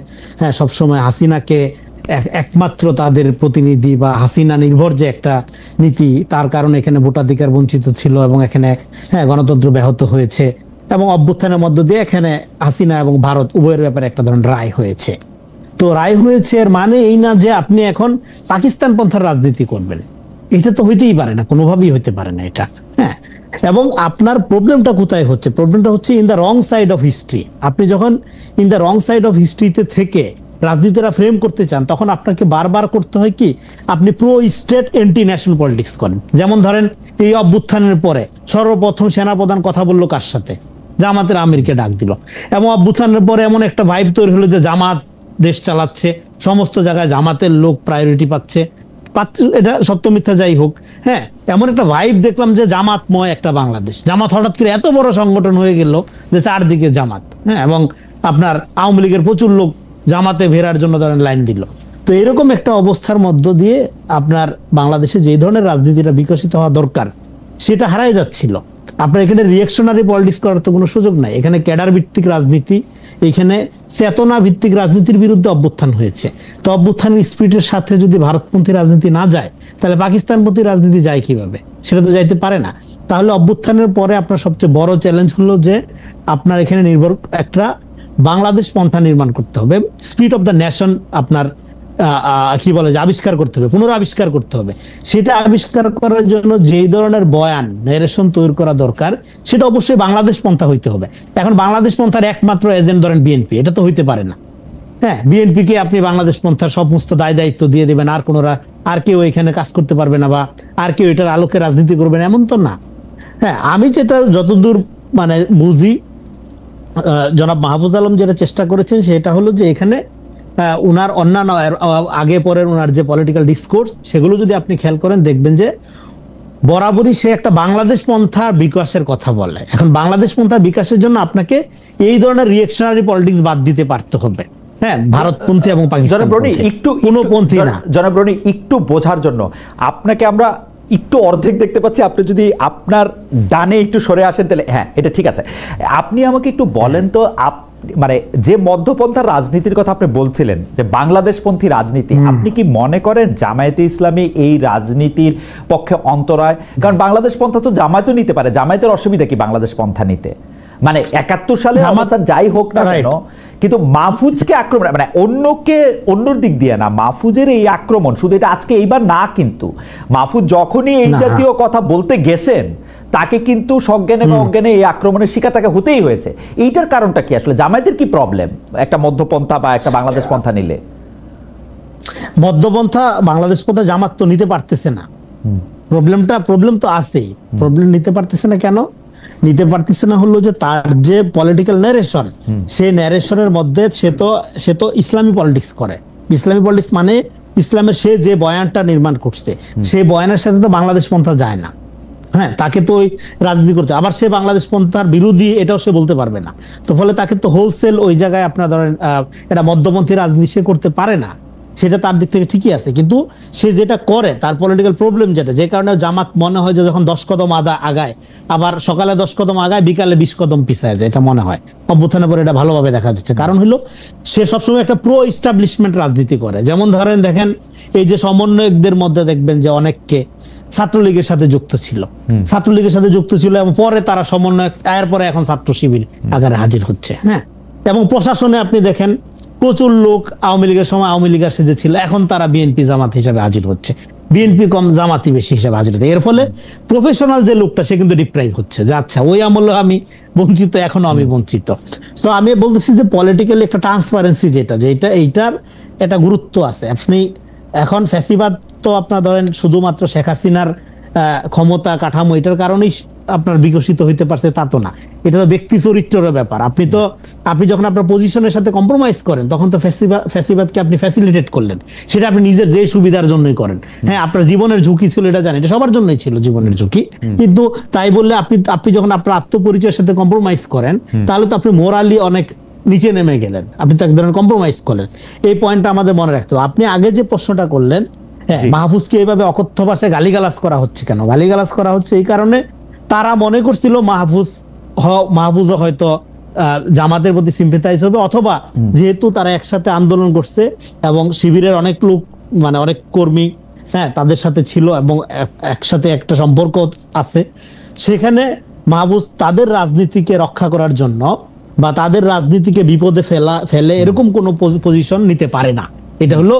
সবসময় হাসিনাকে একমাত্র তাদের প্রতিনিধি বা হাসিনা নির্ভর যে একটা নীতি, তার কারণে এখানে ভোটাধিকার বঞ্চিত ছিল এবং এখানে গণতন্ত্র ব্যাহত হয়েছে, এবং অভ্যুত্থানের মধ্য দিয়ে এখানে হাসিনা এবং ভারত উভয়ের ব্যাপারে একটা ধরনের রায় হয়েছে। তো রায় হয়েছে এর মানে এই না যে আপনি এখন পাকিস্তান পন্থার রাজনীতি করবেন, এটা তো হইতেই পারে না, কোনোভাবেই হইতে পারে না এটা। হ্যাঁ, এবং আপনার প্রবলেমটা কোথায় হচ্ছে? প্রবলেমটা হচ্ছে in the wrong side of history. আপনি যখন in the wrong side of হিস্ট্রিতে থেকে রাজনীতিরা ফ্রেম করতে চান, তখন আপনাকে বারবার করতে হয় কি, আপনি pro state anti national politics করেন। যেমন ধরেন এই অভ্যুত্থানের পরে সর্বপ্রথম সেনাপ্রধান কথা বললো কার সাথে? জামাতের আমিরকে ডাক দিল, এবং অভ্যুত্থানের পরে এমন একটা ভাইব তৈরি হলো যে জামাত দেশ চালাচ্ছে, সমস্ত জায়গায় জামাতের লোক প্রায়োরিটি পাচ্ছে। এটা সত্য মিথ্যা যাই হোক, হ্যাঁ, এমন একটা ভাইব দেখলাম যে জামাতময় একটা বাংলাদেশ। জামাত হঠাৎ করে এত বড় সংগঠন হয়ে গেল যে চারদিকে জামাত, হ্যাঁ, এবং আপনার আওয়ামী লীগের প্রচুর লোক জামাতে ভেরার জন্য ধরেন লাইন দিল। তো এরকম একটা অবস্থার মধ্য দিয়ে আপনার বাংলাদেশে যে ধরনের রাজনীতিটা বিকশিত হওয়া দরকার সেটা হারাই যাচ্ছিল। আপনার এখানে রিঅ্যাকশনারি পলিটিক্স করার তো কোনো সুযোগ নাই। এখানে ক্যাডার ভিত্তিক রাজনীতি, এখানে চেতনা ভিত্তিক রাজনীতির বিরুদ্ধে অভ্যুত্থান হয়েছে। তো অভ্যুত্থানের স্পিরিটের সাথে যদি ভারতপন্থী রাজনীতি না যায়, তাহলে পাকিস্তানপন্থী রাজনীতি যায় কিভাবে? সেটা তো যাইতে পারে না। তাহলে অভ্যুত্থানের পরে আপনার সবচেয়ে বড় চ্যালেঞ্জ হলো যে আপনার এখানে একটা বাংলাদেশ পন্থা নির্মাণ করতে হবে, স্পিরিট অফ দ্য নেশন আপনার কি বলে যে আবিষ্কার করতে হবে, পুনরাবিষ্কার করতে হবে। সেটা আবিষ্কার করার জন্য যেই ধরনের বয়ান ন্যারেশন তৈরি করা দরকার, সেটা অবশ্যই বাংলাদেশ পন্থা হইতে হবে। এখন বাংলাদেশ পন্থার একমাত্র এজেন্ট ধরেন বিএনপি, এটা তো হইতে পারে না। হ্যাঁ, বিএনপি কে আপনি বাংলাদেশ পন্থার সমস্ত দায় দায়িত্ব দিয়ে দেবেন, আর কেউ এখানে কাজ করতে পারবে না, বা আর কেউ এটার আলোকে রাজনীতি করবেন, এমন তো না। হ্যাঁ, আমি যেটা যতদূর মানে বুঝি, জনাব মাহফুজ আলম যেটা চেষ্টা করেছেন সেটা হলো যে এখানে উনার অন্যান্য আগে পরের উনার যে পলিটিক্যাল ডিসকোর্স, সেগুলো যদি আপনি খেয়াল করেন দেখবেন যে বরাবরই সে একটা বাংলাদেশ পন্থা বিকাশের কথা বলে। এখন বাংলাদেশ পন্থা বিকাশের জন্য আপনাকে এই ধরনের রিঅ্যাকশনারি পলিটিক্স বাদ দিতে পারতে হবে। হ্যাঁ, ভারতপন্থী এবং পাকিস্তানপন্থী, কোনো পন্থী না। জনাব রনি, একটু বোঝার জন্য আপনাকে আমরা একটু অর্ধেক দেখতে পাচ্ছি, আপনি যদি আপনার ডানে একটু সরে আসেন তাহলে হ্যাঁ, এটা ঠিক আছে। আপনি আমাকে একটু বলেন তো, মানে যে মধ্যপন্থার রাজনীতির কথা আপনি বলছিলেন, যে বাংলাদেশপন্থী রাজনীতি, আপনি কি মনে করেন জামায়াতে ইসলামী এই রাজনীতির পক্ষে অন্তরায়? কারণ বাংলাদেশ পন্থা তো জামায়াতও নিতে পারে, জামায়াতের অসুবিধা কি বাংলাদেশ পন্থা নিতে? মানে ৭১ সালে অবস্থান যাই হোক না কেন, কিন্তু মাহফুজকে আক্রমণ, মানে অন্যর দিক দিয়ে না, মাহফুজের এই আক্রমণ শুধু এটা আজকে এইবার না, কিন্তু মাহফুজ যখনই এই জাতীয় কথা বলতে গেছেন তাকে কিন্তু সজ্ঞানে বা অজ্ঞানে এই আক্রমণের শিকার তাকে হতেই হয়েছে। এইটার কারণটা কি আসলে? জামায়াতের কি প্রবলেম একটা মধ্যপন্থা বা একটা বাংলাদেশ পন্থা নিলে? মধ্যপন্থা বাংলাদেশ পন্থা জামাত তো নিতে পারতেছে না। প্রবলেম তো আছেই। প্রবলেম নিতে পারতেছে না কেন? নিতে পারতেছে না হলো যে তার যে পলিটিক্যাল ন্যারেশন, সেই ন্যারেশনের মধ্যে সে তো ইসলামী পলিটিক্স করে। ইসলামী পলিটিক্স মানে ইসলামের সে যে বয়ানটা নির্মাণ করছে, সেই বয়ানের সাথে তো বাংলাদেশ পন্থা যায় না। হ্যাঁ, তাকে তো ওই রাজনীতি করতে, আবার সে বাংলাদেশ পন্থার বিরোধী এটাও সে বলতে পারবে না। তো ফলে তাকে তো হোলসেল ওই জায়গায় আপনার ধরেন এটা মধ্যপন্থী রাজনীতি সে করতে পারে না। সেটা তার দিক থেকে ঠিকই আছে, কিন্তু সে যেটা করে তার পলিটিক্যাল প্রবলেম যেটা, যে কারণে জামাত মনে হয় যে যখন 10 কদম আগায়, আবার সকালে 10 কদম আগায়, বিকালে 20 কদম পিছায় যায়, এটা মনে হয়। অভ্যুত্থানের পরে এটা ভালোভাবে দেখা যাচ্ছে। কারণ হলো সে সবসময় একটা প্রো এস্টাবলিশমেন্ট রাজনীতি করে। যেমন ধরেন দেখেন, এই যে সমন্বয়কদের মধ্যে দেখবেন যে অনেককে ছাত্রলীগের সাথে যুক্ত ছিল, এবং পরে তারা সমন্বয়ক, এরপরে এখন ছাত্র শিবির আকারে হাজির হচ্ছে। হ্যাঁ, এবং প্রশাসনে আপনি দেখেন প্রচুর লোক আওয়ামী লীগের সময় আওয়ামী লীগের সাথে ছিল, এখন তারা বিএনপি জামাত হিসাবে হাজির হচ্ছে, বিএনপি কম জামাতি বেশি হিসাবে হাজির হচ্ছে। এর ফলে প্রফেশনাল যে লোকটা সে কিন্তু ডিপ্রাইভ হচ্ছে, যে আচ্ছা ওই আমলে আমি বঞ্চিত, এখনো আমি বঞ্চিত। তো আমি বলতেছি যে পলিটিক্যালি একটা ট্রান্সপারেন্সি এইটার একটা গুরুত্ব আছে। আপনি এখন ফ্যাসিবাদ তো আপনার ধরেন শুধুমাত্র শেখ হাসিনার ক্ষমতা কাঠামো এটার কারণেই আপনার বিকশিত হইতে পারছে তা তো না। এটা তো ব্যক্তি চরিত্রের ব্যাপার। আপনি যখন আপনার পজিশনের সাথে কম্প্রোমাইজ করেন, তখন তো ফ্যাসিবাদকে আপনি ফ্যাসিলিটেট করলেন। সেটা আপনি নিজের যে সুবিধার জন্যই করেন। হ্যাঁ, আপনার জীবনের ঝুঁকি ছিল, এটা জানেন, এটা সবার জন্যই ছিল জীবনের ঝুঁকি। কিন্তু তাই বললে আপনি যখন আপনার আত্মপরিচয়ের সাথে কম্প্রোমাইজ করেন, তাহলে তো আপনি মোরালি অনেক নিচে নেমে গেলেন, আপনি তো এক ধরনের কম্প্রোমাইজ করলেন। এই পয়েন্টটা আমাদের মনে রাখতে হবে। আপনি আগে যে প্রশ্নটা করলেন, হ্যাঁ, মাহফুজকে এইভাবে অকথ্য ভাষায় গালিগালাজ করা হচ্ছে কেন? গালিগালাজ করা হচ্ছে এই কারণে, তারা মনে করছিল মাহফুজ হয়তো জামাতের প্রতি সিম্পেথাইজ হবে, অথবা যেহেতু তারা একসাথে আন্দোলন করছে এবং শিবিরের অনেক লোক, মানে অনেক কর্মী, হ্যাঁ, তাদের সাথে ছিল এবং একসাথে একটা সম্পর্ক আছে, সেখানে মাহফুজ তাদের রাজনীতিকে রক্ষা করার জন্য বা তাদের রাজনীতিকে বিপদে ফেলে এরকম কোনো পজিশন নিতে পারে না। এটা হলো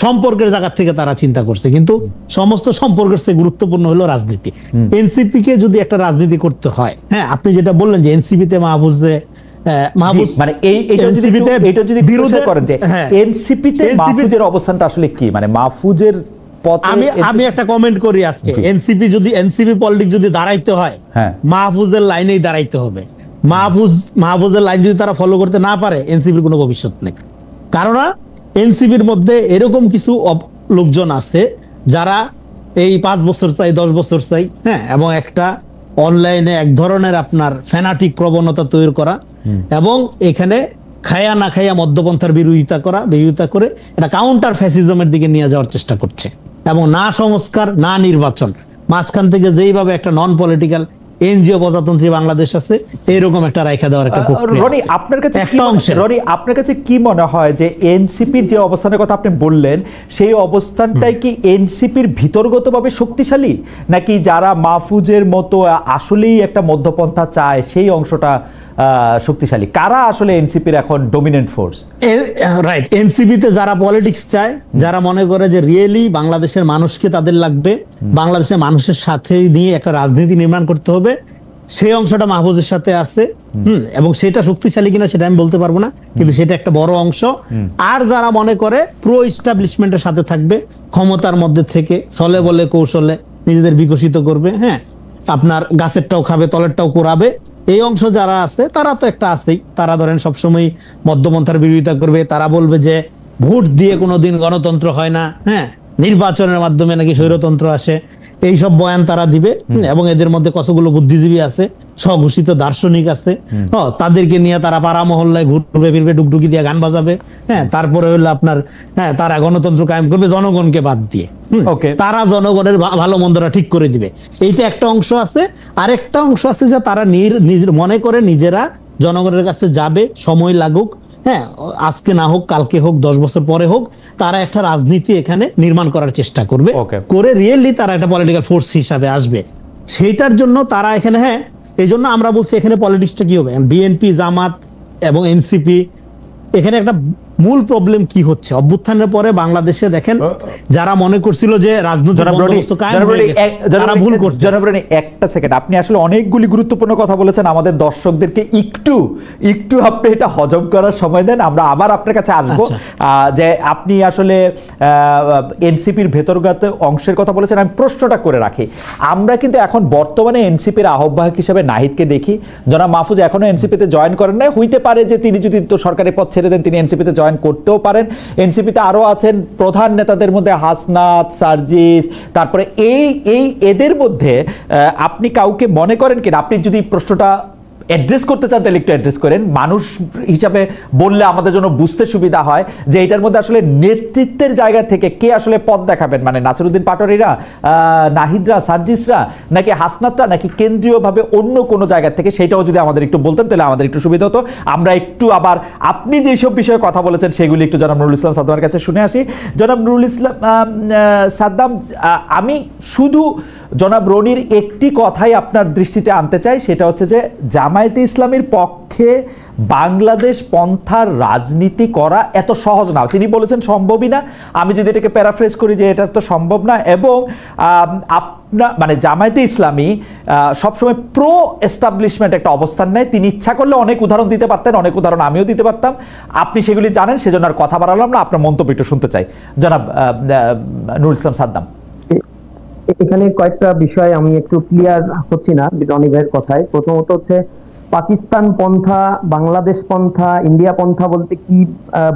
সম্পর্কের জায়গা থেকে তারা চিন্তা করছে, কিন্তু সমস্ত সম্পর্কের চেয়ে গুরুত্বপূর্ণ হলো রাজনীতি। এনসিপি কে যদি একটা রাজনীতি করতে হয়, হ্যাঁ আপনি যেটা বললেন যে এনসিপি তে মাহফুজ মানে এটা যদি বিরোধ করেন যে এনসিপি তে মাহফুজের অবস্থানটা আসলে কি, মানে মাহফুজের আমি একটা কমেন্ট করি আজকে, এনসিপি পলিটিক্স যদি দাঁড়াইতে হয় মাহফুজের লাইনেই দাঁড়াইতে হবে। মাহফুজের লাইন যদি তারা ফলো করতে না পারে এনসিপির কোনো ভবিষ্যৎ নেই। কারণ এনসিপির মধ্যে এরকম কিছু লোকজন আছে যারা এই 5 বছর চাই 10 বছর চাই, হ্যাঁ, এবং একটা অনলাইনে এক ধরনের আপনার ফ্যানাটিক প্রবণতা তৈরি করা এবং এখানে খায়া না খায়া মধ্যপন্থার বিরোধিতা করে এটা কাউন্টার ফ্যাসিজমের দিকে নিয়ে যাওয়ার চেষ্টা করছে। এবং না সংস্কার না নির্বাচন, মাঝখান থেকে যেইভাবে একটা নন পলিটিক্যাল এনজিও প্রজাতন্ত্রী বাংলাদেশ আছে এরকম একটা রাইখা দেওয়ার একটা প্রক্রিয়া। রনি আপনার কাছে কি মনে হয় যে এনসিপির যে অবস্থানের কথা আপনি বললেন সেই অবস্থানটাই কি এনসিপির ভিতরগতভাবে শক্তিশালী, নাকি যারা মাহফুজের মতো আসলেই একটা মধ্যপন্থা চায় সেই অংশটা শক্তিশালী? কারা আসলে এনসিপির এখন ডমিনেন্ট ফোর্স? রাইট, এনসিপিতে যারা পলিটিক্স চায়, যারা মনে করে যে রিয়েলি বাংলাদেশের মানুষকে তাদের লাগবে, বাংলাদেশের মানুষের সাথে নিয়ে একটা রাজনীতি নির্মাণ করতে হবে, সেই অংশটা মাহফুজের সাথে আছে। এবং সেটা শক্তিশালী কিনা সেটা আমি বলতে পারবো না, কিন্তু সেটা একটা বড় অংশ। আর যারা মনে করে প্রো এস্টাবলিশমেন্টের সাথে থাকবে, ক্ষমতার মধ্যে থেকে ছলে বলে কৌশলে নিজেদের বিকশিত করবে, হ্যাঁ, আপনার গাছেরটাও খাবে তলেরটাও কোরাবে, এই অংশ যারা আছে তারা তো একটা আছেই। তারা ধরেন সবসময় মধ্যপন্থার বিরোধিতা করবে, তারা বলবে যে ভোট দিয়ে কোনোদিন গণতন্ত্র হয় না, হ্যাঁ, নির্বাচনের মাধ্যমে নাকি স্বৈরতন্ত্র আসে, এইসব বয়ান তারা দিবে। এবং এদের মধ্যে কতগুলো বুদ্ধিজীবী আছে, স্বঘোষিত দার্শনিক আছে, তাদেরকে নিয়ে তারা পাড়া মহল্লায় ঘুরবে ফিরবে, ডুকডুকি দিয়ে গান বাজাবে, হ্যাঁ, তারপরে হলো আপনার তারা গণতন্ত্র কায়েম করবে জনগণকে বাদ দিয়ে। তারা জনগণের ভালো মন্দটা ঠিক করে দিবে, এইটা একটা অংশ আছে। আরেকটা অংশ আছে যে তারা মনে করে নিজেরা জনগণের কাছে যাবে, সময় লাগুক, হ্যাঁ, আজকে না হোক কালকে হোক 10 বছর পরে হোক, তারা একটা রাজনীতি এখানে নির্মাণ করার চেষ্টা করবে, করে রিয়েলি তারা একটা পলিটিক্যাল ফোর্স হিসাবে আসবে। সেইটার জন্য তারা এখানে, হ্যাঁ, এই জন্য আমরা বলছি এখানে পলিটিক্সটা কি হবে, বিএনপি জামাত এবং এনসিপি, এখানে একটা মূল প্রবলেম কি হচ্ছে, অভ্যুত্থানের পরে বাংলাদেশে দেখেন যারা মনে করছিল যে রাজনৈতিক বন্দোবস্ত কায়েম হয়ে গেছে, তারা ভুল করছে। জনাব রনি, একটা সেকেন্ড, আপনি আসলে অনেকগুলি গুরুত্বপূর্ণ কথা বলেছেন, আমাদের দর্শকদেরকে একটু আপনি এটা হজম করার সময় দেন, আমরা আবার আপনার কাছে আসবো। যে আপনি আসলে এনসিপির ভেতরগত অংশের কথা বলেছেন, আমি প্রশ্নটা করে রাখি। আমরা কিন্তু এখন বর্তমানে এনসিপির আহ্বায়ক হিসেবে নাহিদকে দেখি। জনাব মাহফুজ এখনো এনসিপিতে জয়েন করেন নাই, হইতে পারে যে তিনি যদি তো সরকারি পদ ছেড়ে দেন তিনি এনসিপিতে জয়েন করতেও পারেন। এনসিপিতে আরো আছেন প্রধান নেতাদের মধ্যে হাসনাত, সার্জিস, তারপরে এদের মধ্যে আপনি কাউকে মনে করেন কিনা, আপনি যদি প্রশ্নটা অ্যাড্রেস করতে চান তাহলে একটু অ্যাড্রেস করেন, মানুষ হিসাবে বললে আমাদের জন্য বুঝতে সুবিধা হয় যে এটার মধ্যে আসলে নেতৃত্বের জায়গা থেকে কে আসলে পথ দেখাবেন, মানে নাসিরউদ্দিন পাটোয়ারিরা, নাহিদরা, সার্জিসরা, নাকি হাসনাতরা, নাকি কেন্দ্রীয়ভাবে অন্য কোনো জায়গা থেকে, সেটাও যদি আমাদের একটু বলতেন তাহলে আমাদের একটু সুবিধা হতো। আমরা একটু আবার আপনি যেসব বিষয়ে কথা বলেছেন সেগুলি একটু জনাব নুরুল ইসলাম সাদ্দামের কাছে শুনে আসি। জনাব নুরুল ইসলাম সাদ্দাম, আমি শুধু জনাব রনির একটি কথাই আপনার দৃষ্টিতে আনতে চাই, সেটা হচ্ছে যে জামায়াতে ইসলামীর পক্ষে বাংলাদেশ পন্থার রাজনীতি করা এত সহজ না। তিনি বলেছেন সম্ভবই না, আমি যদি এটাকে প্যারাফ্রেজ করি যে এটা তো সম্ভব না। এবং আপনার মানে জামায়াতে ইসলামী সবসময় প্রো এস্টাবলিশমেন্ট একটা অবস্থান নেয়। তিনি ইচ্ছা করলে অনেক উদাহরণ দিতে পারতেন, অনেক উদাহরণ আমিও দিতে পারতাম, আপনি সেগুলি জানেন, সেজন্য আর কথা বাড়ালাম না, আপনার মন্তব্য একটু শুনতে চাই জনাব নুরুল ইসলাম সাদ্দাম। এখানে কয়েকটা বিষয় আমি একটু ক্লিয়ার হচ্ছি না রনি ভাইয়ের কথায়। প্রথমত হচ্ছে পাকিস্তান পন্থা, বাংলাদেশ পন্থা, ইন্ডিয়া পন্থা বলতে কি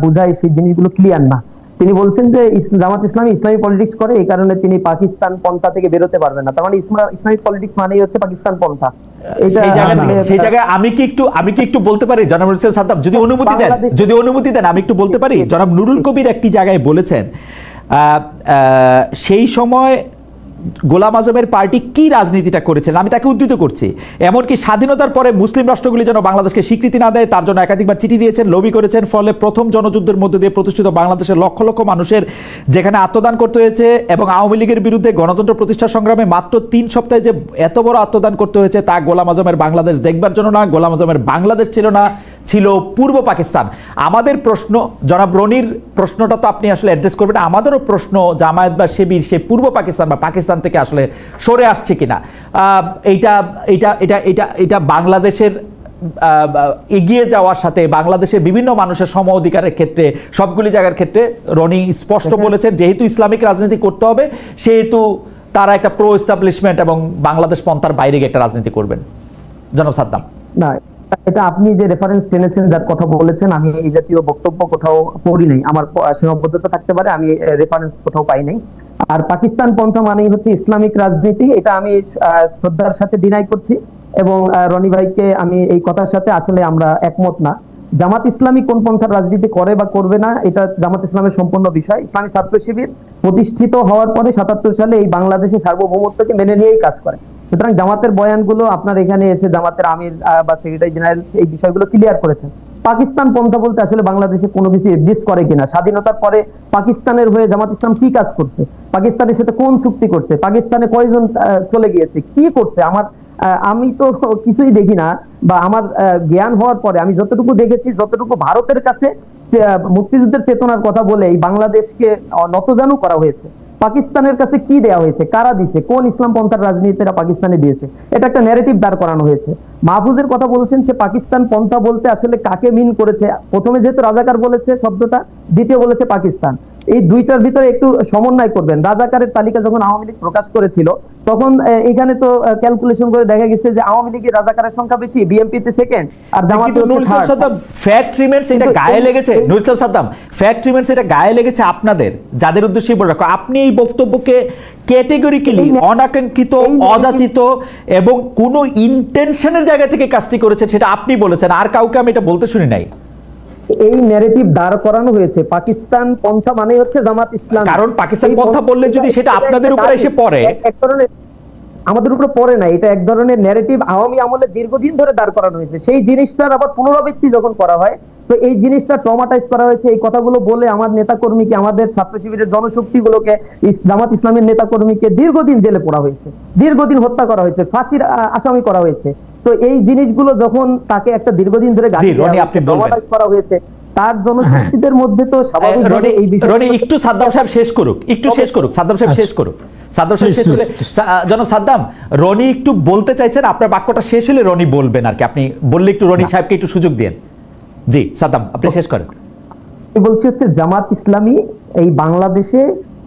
বোঝায় সেই জিনিসগুলো ক্লিয়ার না। তিনি বলছেন যে জামাত ইসলামী ইসলামী পলিটিক্স করে, এই কারণে তিনি পাকিস্তান পন্থা থেকে বেরোতে পারবেন না, তার মানে ইসলামিক পলিটিক্স মানেই হচ্ছে পাকিস্তান পন্থা। সেই জায়গায় আমি কি একটু বলতে পারি জনাব নুরুল ইসলাম সাদ্দাম, যদি অনুমতি দেন আমি একটু বলতে পারি। জনাব নুরুল কবির একটি জায়গায় বলেছেন সেই সময় গোলাম আজমের পার্টি কি রাজনীতিটা করেছেন আমি তাকে উদ্ধৃত করছি। এমনকি স্বাধীনতার পরে মুসলিম রাষ্ট্রগুলি যেন বাংলাদেশকে স্বীকৃতি না দেয় তার জন্য একাধিকবার চিঠি দিয়েছেন, লবি করেছেন। ফলে প্রথম জনযুদ্ধের মধ্যে দিয়ে প্রতিষ্ঠিত বাংলাদেশের লক্ষ লক্ষ মানুষের যেখানে আত্মদান করতে হয়েছে, এবং আওয়ামী লীগের বিরুদ্ধে গণতন্ত্র প্রতিষ্ঠা সংগ্রামে মাত্র 3 সপ্তাহে যে এত বড় আত্মদান করতে হয়েছে তা গোলাম আজমের বাংলাদেশ দেখবার জন্য না, গোলাম আজমের বাংলাদেশ ছিল না, ছিল পূর্ব পাকিস্তান। আমাদের প্রশ্ন, জনাব রনির প্রশ্নটা তো আপনি আসলে অ্যাড্রেস করবেন, আমাদেরও প্রশ্ন জামায়াত বা শিবির সে পূর্ব পাকিস্তান বা পাকিস্তান থেকে আসলে সরে আসছে কিনা। এইটা এটা এটা এটা এটা বাংলাদেশের এগিয়ে যাওয়ার সাথে বাংলাদেশের বিভিন্ন মানুষের সম অধিকারের ক্ষেত্রে সবগুলি জায়গার ক্ষেত্রে রনি স্পষ্ট বলেছেন যেহেতু ইসলামিক রাজনীতি করতে হবে সেহেতু তারা একটা প্রো এস্টাবলিশমেন্ট এবং বাংলাদেশ পন্থার বাইরে গিয়ে একটা রাজনীতি করবেন। জনাব সাদ্দাম। না, এটা আপনি যে রেফারেন্স টেনেছেন, যার কথা বলেছেন, আমি এই জাতীয় বক্তব্য কোথাও পড়ি নাই। আমার সীমাবদ্ধতা থাকতে পারে, আমি রেফারেন্স কোথাও পাই নাই। আর পাকিস্তান পন্থা মানেই হচ্ছে ইসলামিক রাজনীতি, এটা আমি শ্রদ্ধার সাথে ডিনাই করছি। এবং রনি ভাইকে আমি এই কথার সাথে আসলে আমরা একমত না। জামাত ইসলামী কোন পন্থার রাজনীতি করে বা করবে না এটা জামাত ইসলামের সম্পূর্ণ বিষয়। ইসলামী ছাত্র শিবির প্রতিষ্ঠিত হওয়ার পরে ৭৭ সালে এই বাংলাদেশের সার্বভৌমত্বকে মেনে নিয়েই কাজ করে। সুতরাং জামাতের বয়ানগুলো আপনার এখানে এসে জামাতের আমির বা সেক্রেটারি জেনারেল এই বিষয়গুলো ক্লিয়ার করেছেন। পাকিস্তান পন্থা বলতে আসলে বাংলাদেশে কোনো কিছু এক্সিস্ট করে কিনা, স্বাধীনতার পরে পাকিস্তানের হয়ে জামাত ইসলাম কি কাজ করছে, পাকিস্তানের সাথে কোন চুক্তি করছে, পাকিস্তানে কয়জন চলে গিয়েছে, কি করছে, আমি তো কিছুই দেখি না। বা আমার জ্ঞান হওয়ার পরে আমি যতটুকু দেখেছি, যতটুকু ভারতের কাছে মুক্তিযুদ্ধের চেতনার কথা বলে এই বাংলাদেশকে নতজানু করা হয়েছে, পাকিস্তানের কাছে কি দেওয়া হয়েছে, কারা দিছে, কোন ইসলাম পন্থার রাজনীতিরা পাকিস্তানে দিয়েছে, এটা একটা ন্যারেটিভ দাঁড় করানো হয়েছে। মাহফুজের কথা বলছেন, সে পাকিস্তান পন্থা বলতে আসলে কাকে মিন করেছে? প্রথমে যেহেতু রাজাকার বলেছে শব্দটা, দ্বিতীয় বলেছে পাকিস্তান, এই দুইটার ভিতরে একটু সমন্বয় করবেন। রাজাকারের তালিকা যখন আওয়ামী লীগ প্রকাশ করেছিল তখন এখানে তো ক্যালকুলেশন করে দেখা গেছে যে আওয়ামী লীগের রাজাকারের সংখ্যা বেশি, বিএনপিতে সেকেন্ড, আর জামাতে ফ্যাক্ট রিমেন্স এটা গায়ে লেগেছে। নুরুল ইসলাম সাদ্দাম, ফ্যাক্ট রিমেন্স এটা গায়ে লেগেছে আপনাদের, যাদের উদ্দেশ্যে বলে রাখো। আপনি এই বক্তব্যকে ক্যাটেগরিক্যালি অনাকাঙ্ক্ষিত, অযাচিত এবং কোনো ইন্টেনশনের জায়গা থেকে কাজটি করেছেন সেটা আপনি বলেছেন, আর কাউকে আমি এটা বলতে শুনি নাই। এই ন্যারেটিভ দাঁড় করানো হয়েছে পাকিস্তান পন্থা মানে হচ্ছে জামাত ইসলাম। কারণ পাকিস্তান পন্থা বললে যদি সেটা আপনাদের উপরে এসে পড়ে, এক ধরনের আমাদের উপরে পড়ে না, এটা এক ধরনের ন্যারেটিভ আওয়ামী আমলে দীর্ঘদিন ধরে দাঁড় করানো হয়েছে। সেই জিনিসটার আবার পুনরাবৃত্তি যখন করা হয়, তো এই জিনিসটা ট্রমাটাইজ করা হয়েছে। এই কথাগুলো বলে আমার নেতাকর্মীকে, আমাদের ছাত্র শিবিরের জনশক্তিগুলোকে, জামাত ইসলামের নেতাকর্মীকে দীর্ঘদিন জেলে পোড়া হয়েছে, দীর্ঘদিন হত্যা করা হয়েছে, ফাঁসির আসামি করা হয়েছে। তো এই জিনিসগুলো যখন তাকে একটা দীর্ঘদিন ধরে ট্রমাটাইজ করা হয়েছে, তার জনশক্তিদের মধ্যে তো স্বাভাবিকভাবে এই বিষয়। একটু সাদ্দাম সাহেব শেষ করুক, একটু শেষ করুক, সাদ্দাম সাহেব শেষ করুক, সাদ্দাম সাহেব শেষ করে। জনাব সাদ্দাম, রনি একটু বলতে চাইছেন, আপনার বাক্যটা শেষ হলে রনি বলবেন আর কি, আপনি বললে একটু রনি সাহেবকে একটু সুযোগ দেন। জি সাদ্দাম, আপনি শেষ করেন। বলছি হচ্ছে জামাত ইসলামী এই বাংলাদেশে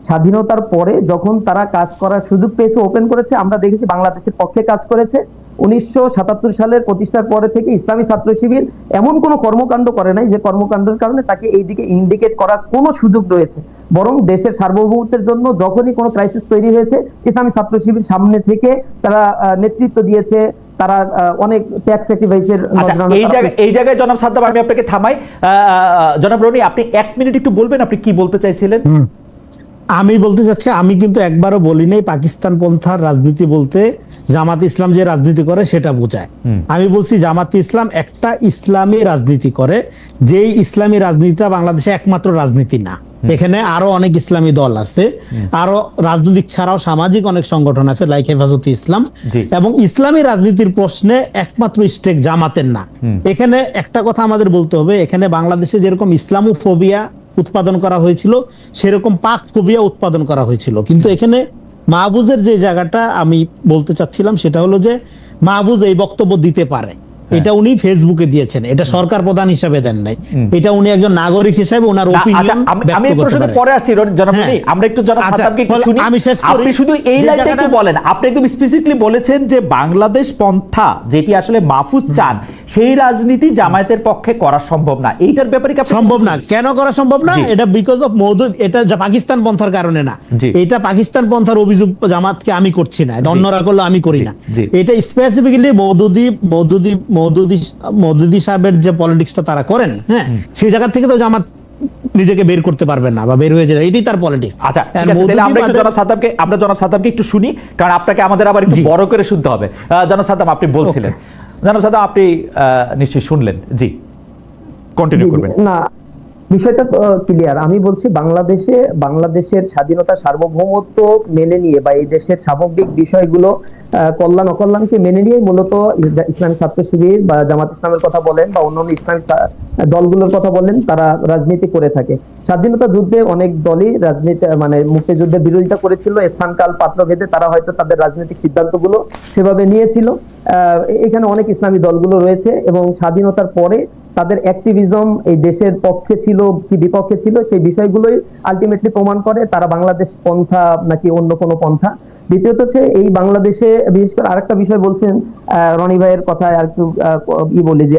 স্বাধীনতার পরে যখন তারা কাজ করার সুযোগ পেয়েছে, ওপেন করেছে, আমরা দেখেছি বাংলাদেশের পক্ষে কাজ করেছে। 1977 সালের প্রতিষ্ঠার পরে থেকে ইসলামী ছাত্র শিবির এমন কোনো কর্মকাণ্ড করে নাই যে কর্মকাণ্ডের কারণে তাকে এই দিকে ইন্ডিকেট করার কোনো সুযোগ রয়েছে। বরং দেশের সার্বভৌমত্বের জন্য যখনই কোনো ক্রাইসিস তৈরি হয়েছে, ইসলামী ছাত্র শিবির সামনে থেকে তারা নেতৃত্ব দিয়েছে, তারা অনেক ট্যাক্স স্যাক্রিফাইসের। এই জায়গায় জনাব সাদ্দাম আমি আপনাকে থামাই। জনাব রনি, আপনি 1 মিনিট একটু বলবেন আপনি কি বলতে চাইছিলেন? আমি বলতে চাচ্ছি, আমি কিন্তু একবারও বলি নাই পাকিস্তান পন্থার রাজনীতি বলতে জামাত ইসলাম যে রাজনীতি করে সেটা বোঝায়। আমি বলছি জামাত ইসলাম একটা ইসলামী রাজনীতি করে, যেই ইসলামী রাজনীতিটা বাংলাদেশে একমাত্র রাজনীতি না, এখানে আরো অনেক ইসলামী দল আছে, আরো রাজনৈতিক ছাড়াও সামাজিক অনেক সংগঠন আছে লাইক হেফাজতে ইসলাম, এবং ইসলামী রাজনীতির প্রশ্নে একমাত্র স্টেক জামাতের না। এখানে একটা কথা আমাদের বলতে হবে, এখানে বাংলাদেশে যেরকম ইসলামোফোবিয়া উৎপাদন করা হয়েছিল সেরকম পাক ফোবিয়া উৎপাদন করা হয়েছিল। কিন্তু এখানে মাহফুজের যে জায়গাটা আমি বলতে চাচ্ছিলাম সেটা হলো যে মাহফুজ এই বক্তব্য দিতে পারে, এটা উনি ফেসবুকে দিয়েছেন, এটা সরকার প্রধান হিসেবে দেন নাই, এটা উনি একজন নাগরিক হিসেবে ওনার অপিনিয়ন আমি এই প্রশ্নে পরে আসছি। জনাব রনি, আমরা একটু জনাব সাদ্দামকে একটু শুনি। আপনি শুধু এই লাইনটা একটু বলেন। আপনি একদম স্পেসিফিকলি বলেছেন যে বাংলাদেশ পন্থা যেটি আসলে মাহফুজ চান সেই রাজনীতি জামায়াতের পক্ষে করা সম্ভব না, এইটার ব্যাপারে কি সম্ভব না? কেন করা সম্ভব না? এটা বিকজ অফ মওদুদ, এটা পাকিস্তান পন্থার কারণে না, এটা পাকিস্তান পন্থার অভিযোগ জামাতকে আমি করছি না, অন্যরা করলে আমি করি না। এটা স্পেসিফিক্যালি মওদুদি সাহেবের যে পলিটিক্সটা তারা করেন, হ্যাঁ, সেই জায়গা থেকে তো জামাত নিজেকে বের করতে পারবেন না বা বের হয়ে যেতে, এটাই তার পলিটিক্স। আচ্ছা ঠিক আছে, তাহলে আমরা একটু জনাব সাদ্দামকে একটু শুনি, কারণ আপনাকে আমাদের আবার একটু বড় করে শুনতে হবে। জনাব সাদ্দাম আপনি বলছিলেন, জনাব সাদ্দাম আপনি নিশ্চয়ই শুনলেন, জি কন্টিনিউ করবেন। না, বিষয়টা ক্লিয়ার। আমি বলছি বাংলাদেশের স্বাধীনতা সার্বভৌমত্ব মেনে নিয়ে বা এই দেশের সামগ্রিক বিষয়গুলো কল্যাণ অকল্যাণকে মেনে নিয়ে মূলত ইসলামী ছাত্র শিবির বা জামাত ইসলামের কথা বলেন বা অন্যান্য ইসলামী দলগুলোর কথা বলেন, তারা রাজনীতি করে থাকে। স্বাধীনতা যুদ্ধে অনেক দলই রাজনীতি মানে মুক্তিযুদ্ধের বিরোধিতা করেছিল, স্থানকাল পাত্র ভেদে তারা হয়তো তাদের রাজনৈতিক সিদ্ধান্তগুলো সেভাবে নিয়েছিল। এখানে অনেক ইসলামী দলগুলো রয়েছে এবং স্বাধীনতার পরে তাদের অ্যাক্টিভিজম এই দেশের পক্ষে ছিল কি বিপক্ষে ছিল সেই বিষয়গুলোই আলটিমেটলি প্রমাণ করে তারা বাংলাদেশ পন্থা নাকি অন্য কোনো পন্থা। দ্বিতীয়ত হচ্ছে এই বাংলাদেশে বিশেষ করে আরেকটা বিষয় বলছেন রনি ভাইয়ের কথায় আর একটু বলি যে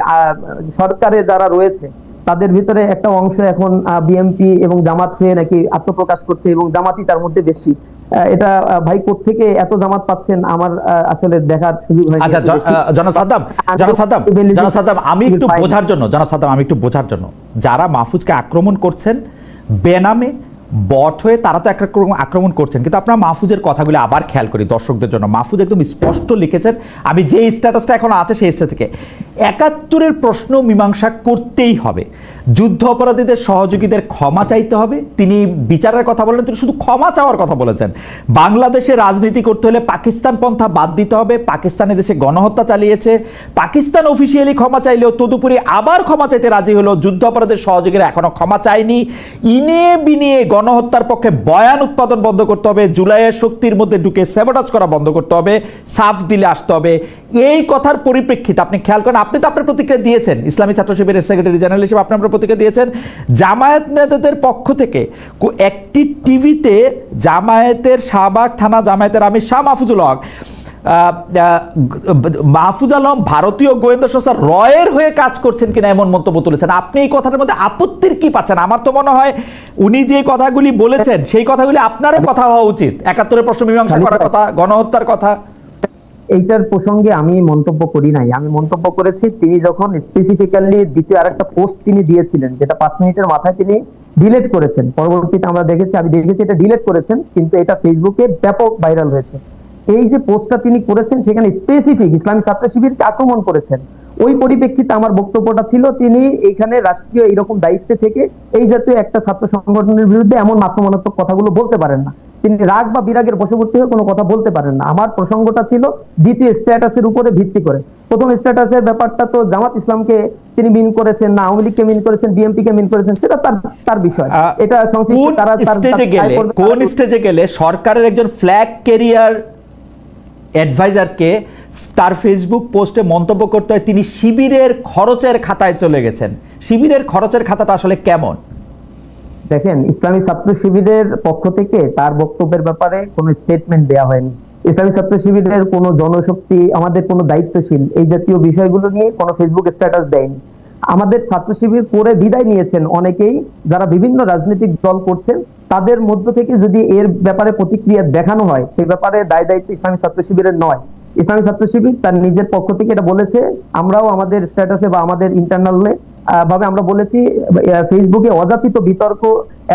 সরকারে যারা রয়েছে তাদের ভিতরে একটা অংশ এখন বিএনপি এবং জামাত হয়ে নাকি আত্মপ্রকাশ করছে এবং জামাতই তার মধ্যে বেশি। এটা ভাই কোত্থেকে এত জামাত পাচ্ছেন আমার আসলে দেখার সুযোগ হয়নি। আচ্ছা জনাব সাদ্দাম আমি একটু বোঝার জন্য যারা মাহফুজকে আক্রমণ করছেন বেনামে বট হয়ে, তারা তো আক্রমণ করছেন, কিন্তু আপনারা মাহফুজের কথাগুলো আবার খেয়াল করি দর্শকদের জন্য। মাহফুজ একদম স্পষ্ট লিখেছেন, আমি যে স্ট্যাটাসটা এখন আছে সেই স্ট্যাটাস থেকে ৭১-এর প্রশ্ন মীমাংসা করতেই হবে, যুদ্ধ অপরাধীদের সহযোগীদের ক্ষমা চাইতে হবে। তিনি বিচারের কথা বলেন, তিনি শুধু ক্ষমা চাওয়ার কথা বলেছেন। বাংলাদেশে রাজনীতি করতে হলে পাকিস্তান পন্থা বাদ দিতে হবে, পাকিস্তানে দেশে গণহত্যা চালিয়েছে, পাকিস্তান অফিসিয়ালি ক্ষমা চাইলেও তদুপরি আবার ক্ষমা চাইতে রাজি হলো, যুদ্ধ অপরাধের সহযোগীরা এখনো ক্ষমা চায়নি। ইনিয়ে বিনিয়ে গণহত্যার পক্ষে বয়ান উৎপাদন বন্ধ করতে হবে, জুলাইয়ের শক্তির মধ্যে ঢুকে স্যাবোটাজ করা বন্ধ করতে হবে, সাফ দিলে আসতে হবে। এই কথার পরিপ্রেক্ষিতে আপনি খেয়াল করেন, আপনি তো আপনার প্রতিক্রিয়া দিয়েছেন, ইসলামী ছাত্র শিবিরের সেক্রেটারি জেনারেল হিসেবে আপনি আপনার প্রতিক্রিয়া দিয়েছেন। জামায়াত নেতাদের পক্ষ থেকে একটি টিভিতে জামায়াতের শাহবাগ থানা জামায়াতের আমির শাহ মাহফুজ আলম ভারতীয় গোয়েন্দা সংস্থা রয়ের হয়ে কাজ করছেন কিনা এমন মন্তব্য তুলেছেন। আপনি এই কথাটার মধ্যে আপত্তির কি পাচ্ছেন? আমার তো মনে হয় উনি যে কথাগুলি বলেছেন সেই কথাগুলি আপনারও কথা হওয়া উচিত, ৭১-এর প্রশ্ন মীমাংসা করার কথা, গণহত্যার কথা। এইটার প্রসঙ্গে আমি মন্তব্য করি নাই। আমি মন্তব্য করেছি তিনি যখন স্পেসিফিক্যালি দ্বিতীয় আরেকটা পোস্ট তিনি দিয়েছিলেন যেটা 5 মিনিটের মাথায় তিনি ডিলিট করেছেন, পরবর্তীতে আমি দেখেছি এটা ডিলিট করেছেন, কিন্তু এটা ফেসবুকে ব্যাপক ভাইরাল হয়েছে। এই যে পোস্টটা তিনি করেছেন সেখানে স্পেসিফিক ইসলামী ছাত্র শিবিরকে আক্রমণ করেছেন। ওই পরিপ্রেক্ষিতে আমার বক্তব্যটা ছিল তিনি এইখানে রাষ্ট্রীয় এইরকম দায়িত্বে থেকে এই জাতীয় একটা ছাত্র সংগঠনের বিরুদ্ধে এমন আক্রমণাত্মক কথাগুলো বলতে পারেন না, তিনি রাগ বা বিরাগের বশবর্তী হয়ে কোনো কথা বলতে পারেন না। আমার প্রসঙ্গটা ছিল দ্বিতীয় স্ট্যাটাসের উপরে ভিত্তি করে। প্রথম স্ট্যাটাসের ব্যাপারটা তো জামাত ইসলামকে তিনি মিন করেছেন না আওয়ামী লীগকে মিন করেছেন, বিএনপি কে মিন করেছেন, সেটা তার বিষয়। এটা সংশ্লিষ্ট তারা কোন স্টেজে গেলে সরকারের একজন ফ্ল্যাগ ক্যারিয়ার অ্যাডভাইজারকে তার ফেসবুক পোস্টে মন্তব্য করতে হয় তিনি শিবিরের খরচের খাতায় চলে গেছেন। শিবিরের খরচের খাতাটা আসলে কেমন? দেখেন, ইসলামী ছাত্র শিবিরের পক্ষ থেকে তার বক্তব্যের ব্যাপারে কোনো স্টেটমেন্ট দেওয়া হয়নি। ইসলামী ছাত্র শিবিরের কোনো জনশক্তি, আমাদের কোনো দায়িত্বশীল এই জাতীয় বিষয়গুলো নিয়ে কোনো ফেসবুক স্ট্যাটাস দেয়নি। আমাদের ছাত্র শিবির করে বিদায় নিয়েছেন অনেকেই যারা বিভিন্ন রাজনৈতিক দল করছেন, তাদের মধ্য থেকে যদি এর ব্যাপারে প্রতিক্রিয়া দেখানো হয় সেই ব্যাপারে দায় দায়িত্ব ইসলামী ছাত্র শিবিরের নয়। ইসলামী ছাত্র শিবির তার নিজের পক্ষ থেকে এটা বলেছে, আমরাও আমাদের স্ট্যাটাসে বা আমাদের ইন্টারনালে ভাবে আমরা বলেছি ফেসবুকে অযাচিত বিতর্ক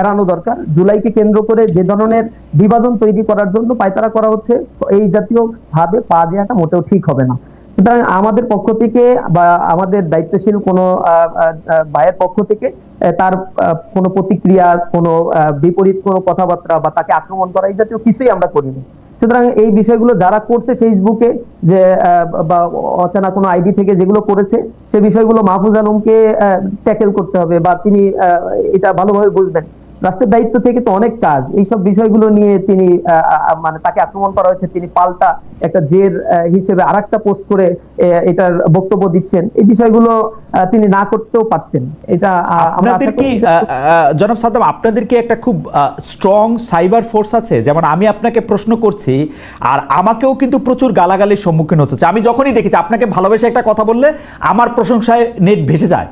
এড়ানো দরকার। জুলাইকে কেন্দ্র করে যে ধরনের বিভাজন তৈরি করার জন্য পায়তারা করা হচ্ছে এই জাতীয় ভাবে পা দেওয়াটা মোটেও ঠিক হবে না। সুতরাং আমাদের পক্ষ থেকে বা আমাদের দায়িত্বশীল কোনো ভাইয়ের পক্ষ থেকে তার কোনো প্রতিক্রিয়া, কোনো বিপরীত কোনো কথাবার্তা বা তাকে আক্রমণ করা এই জাতীয় কিছুই আমরা করিনি। সুতরাং এই বিষয়গুলো যারা করছে ফেসবুকে যে বা অচেনা কোনো আইডি থেকে যেগুলো করেছে সে বিষয়গুলো মাহফুজ আলমকে ট্যাকেল করতে হবে বা তিনি এটা ভালোভাবে বুঝবেন। রাষ্ট্রের দায়িত্ব থেকে তো অনেক কাজ, এইসব বিষয়গুলো নিয়ে তিনি মানে তাকে আক্রমণ করা হয়েছে, তিনি পাল্টা একটা জের হিসেবে আরেকটা পোস্ট করে এটার বক্তব্য দিচ্ছেন, এই বিষয়গুলো তিনি না করতেও পারতেন। এটা আপনাদের কি জনাব সাদ্দাম, আপনাদের কি একটা খুব স্ট্রং সাইবার ফোর্স আছে? যেমন আমি আপনাকে প্রশ্ন করছি আর আমাকেও কিন্তু প্রচুর গালাগালির সম্মুখীন হতে হচ্ছে। আমি যখনই দেখেছি আপনাকে ভালোবেসে একটা কথা বললে আমার প্রশংসায় নেট ভেসে যায়।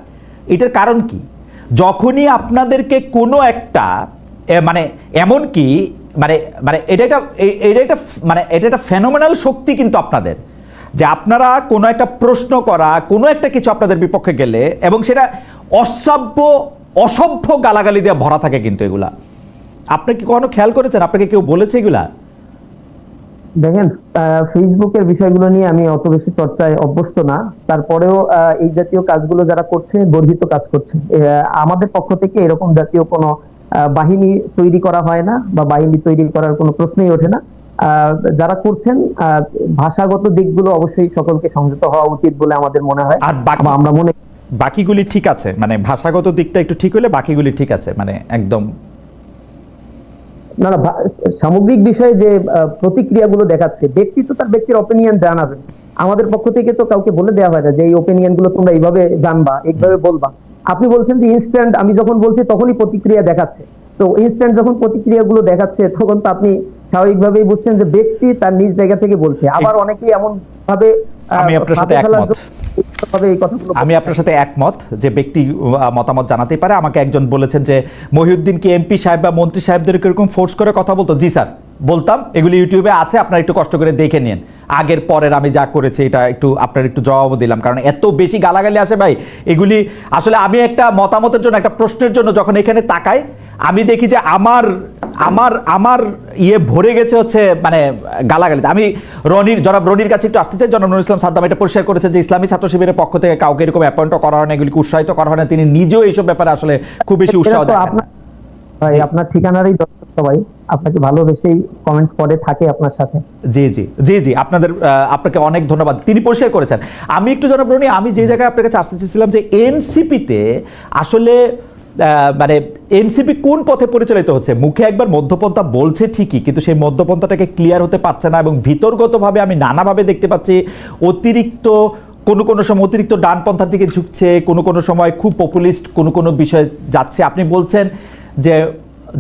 এটার কারণ কি? যখনই আপনাদেরকে কোনো একটা মানে এমনকি মানে মানে এটা একটা ফেনোমেনাল শক্তি কিন্তু আপনাদের, যে আপনারা কোনো একটা প্রশ্ন করা, কোনো একটা কিছু আপনাদের বিপক্ষে গেলে এবং সেটা অশ্রাব্য অসভ্য গালাগালি দিয়ে ভরা থাকে কিন্তু এগুলা। আপনি কি কখনো খেয়াল করেছেন, আপনাকে কেউ বলেছে এগুলা? দেখেন, ফেসবুকের বিষয়গুলো নিয়ে আমি অত বেশি চর্চায় অভ্যস্ত না, তারপরেও এই জাতীয় কাজগুলো যারা করছে গর্হিত কাজ করছে। আমাদের পক্ষ থেকে এরকম জাতীয় কোনো বাহিনী তৈরি করা হয় না, বা বাহিনী তৈরি করার কোনো প্রশ্নই ওঠে না। যারা করছেন ভাষাগত দিকগুলো অবশ্যই সকলকে সংযত হওয়া উচিত বলে আমাদের মনে হয়। আর আমরা মনে বাকিগুলি ঠিক আছে, মানে ভাষাগত দিকটা একটু ঠিক হলে বাকিগুলি ঠিক আছে, মানে একদম না না, সামগ্রিক বিষয়ে যে প্রতিক্রিয়াগুলো দেখাচ্ছে, ব্যক্তি তো তার ব্যক্তির অপিনিয়ন জানাবে। আমাদের পক্ষ থেকে তো কাউকে বলে দেওয়া হয় না যে এই অপিনিয়ন গুলো তোমরা এইভাবে জানবা, এইভাবে বলবা। আপনি বলছেন যে ইনস্ট্যান্ট, আমি যখন বলছি তখনই প্রতিক্রিয়া দেখাচ্ছে। তো ইনস্ট্যান্ট যখন প্রতিক্রিয়াগুলো দেখাচ্ছে তখন তো আপনি স্বাভাবিকভাবেই বুঝছেন যে ব্যক্তি তার নিজ জায়গা থেকে বলছে। আবার অনেকেই এমন ভাবে আমি আপনার সাথে একমত, এই কথাগুলো আমি আপনার সাথে একমত যে ব্যক্তি মতামত জানাতেই পারে। আমাকে একজন বলেছেন যে মহিউদ্দিন কি এমপি সাহেব বা মন্ত্রী সাহেবদের এরকম ফোর্স করে কথা বলতো? জি স্যার, বলতাম। এগুলি ইউটিউবে আছে, আপনারা একটু কষ্ট করে দেখে নিন। আগের পরের আমি যা করেছি এটা একটু আপনার একটু জবাবও দিলাম, কারণ এত বেশি গালাগালি আসে ভাই। এগুলি আসলে আমি একটা মতামতের জন্য, একটা প্রশ্নের জন্য যখন এখানে তাকাই, আমি দেখি যে আমার আমার আমার ইয়ে ভরে গেছে হচ্ছে মানে গালাগালিতে। আমি জনাব রনির কাছে একটু আসতে চাই। জনাব নুরুল ইসলাম সাদ্দাম এটা পরিষ্কার করেছে যে ইসলামী ছাত্র শিবিরের পক্ষ থেকে কাউকে এরকম অ্যাপয়েন্ট করা হয় না, এগুলিকে উৎসাহিত করা হয় না। তিনি নিজেও এইসব ব্যাপারে আসলে খুব বেশি উৎসাহ দেন। ভাই আপনার ঠিকানারই দর্শক সবাই আপনাকে ভালোবেসেই কমেন্টস করে থাকে আপনার সাথে। জি জি জি জি, আপনাকে অনেক ধন্যবাদ, তিনি পরিষ্কার করেছেন। আমি একটু জনাব রনি, আমি যে জায়গায় আপনার কাছে আসতে চেয়েছিলাম যে এনসিপিতে আসলে মানে এনসিপি কোন পথে পরিচালিত হচ্ছে? মুখে একবার মধ্যপন্থা বলছে ঠিকই, কিন্তু সেই মধ্যপন্থাটাকে ক্লিয়ার হতে পারছে না, এবং ভিতরগতভাবে আমি নানাভাবে দেখতে পাচ্ছি অতিরিক্ত কোনো সময় অতিরিক্ত ডানপন্থার দিকে ঝুঁকছে, কোনো সময় খুব পপুলিস্ট কোনো বিষয়ে যাচ্ছে। আপনি বলছেন যে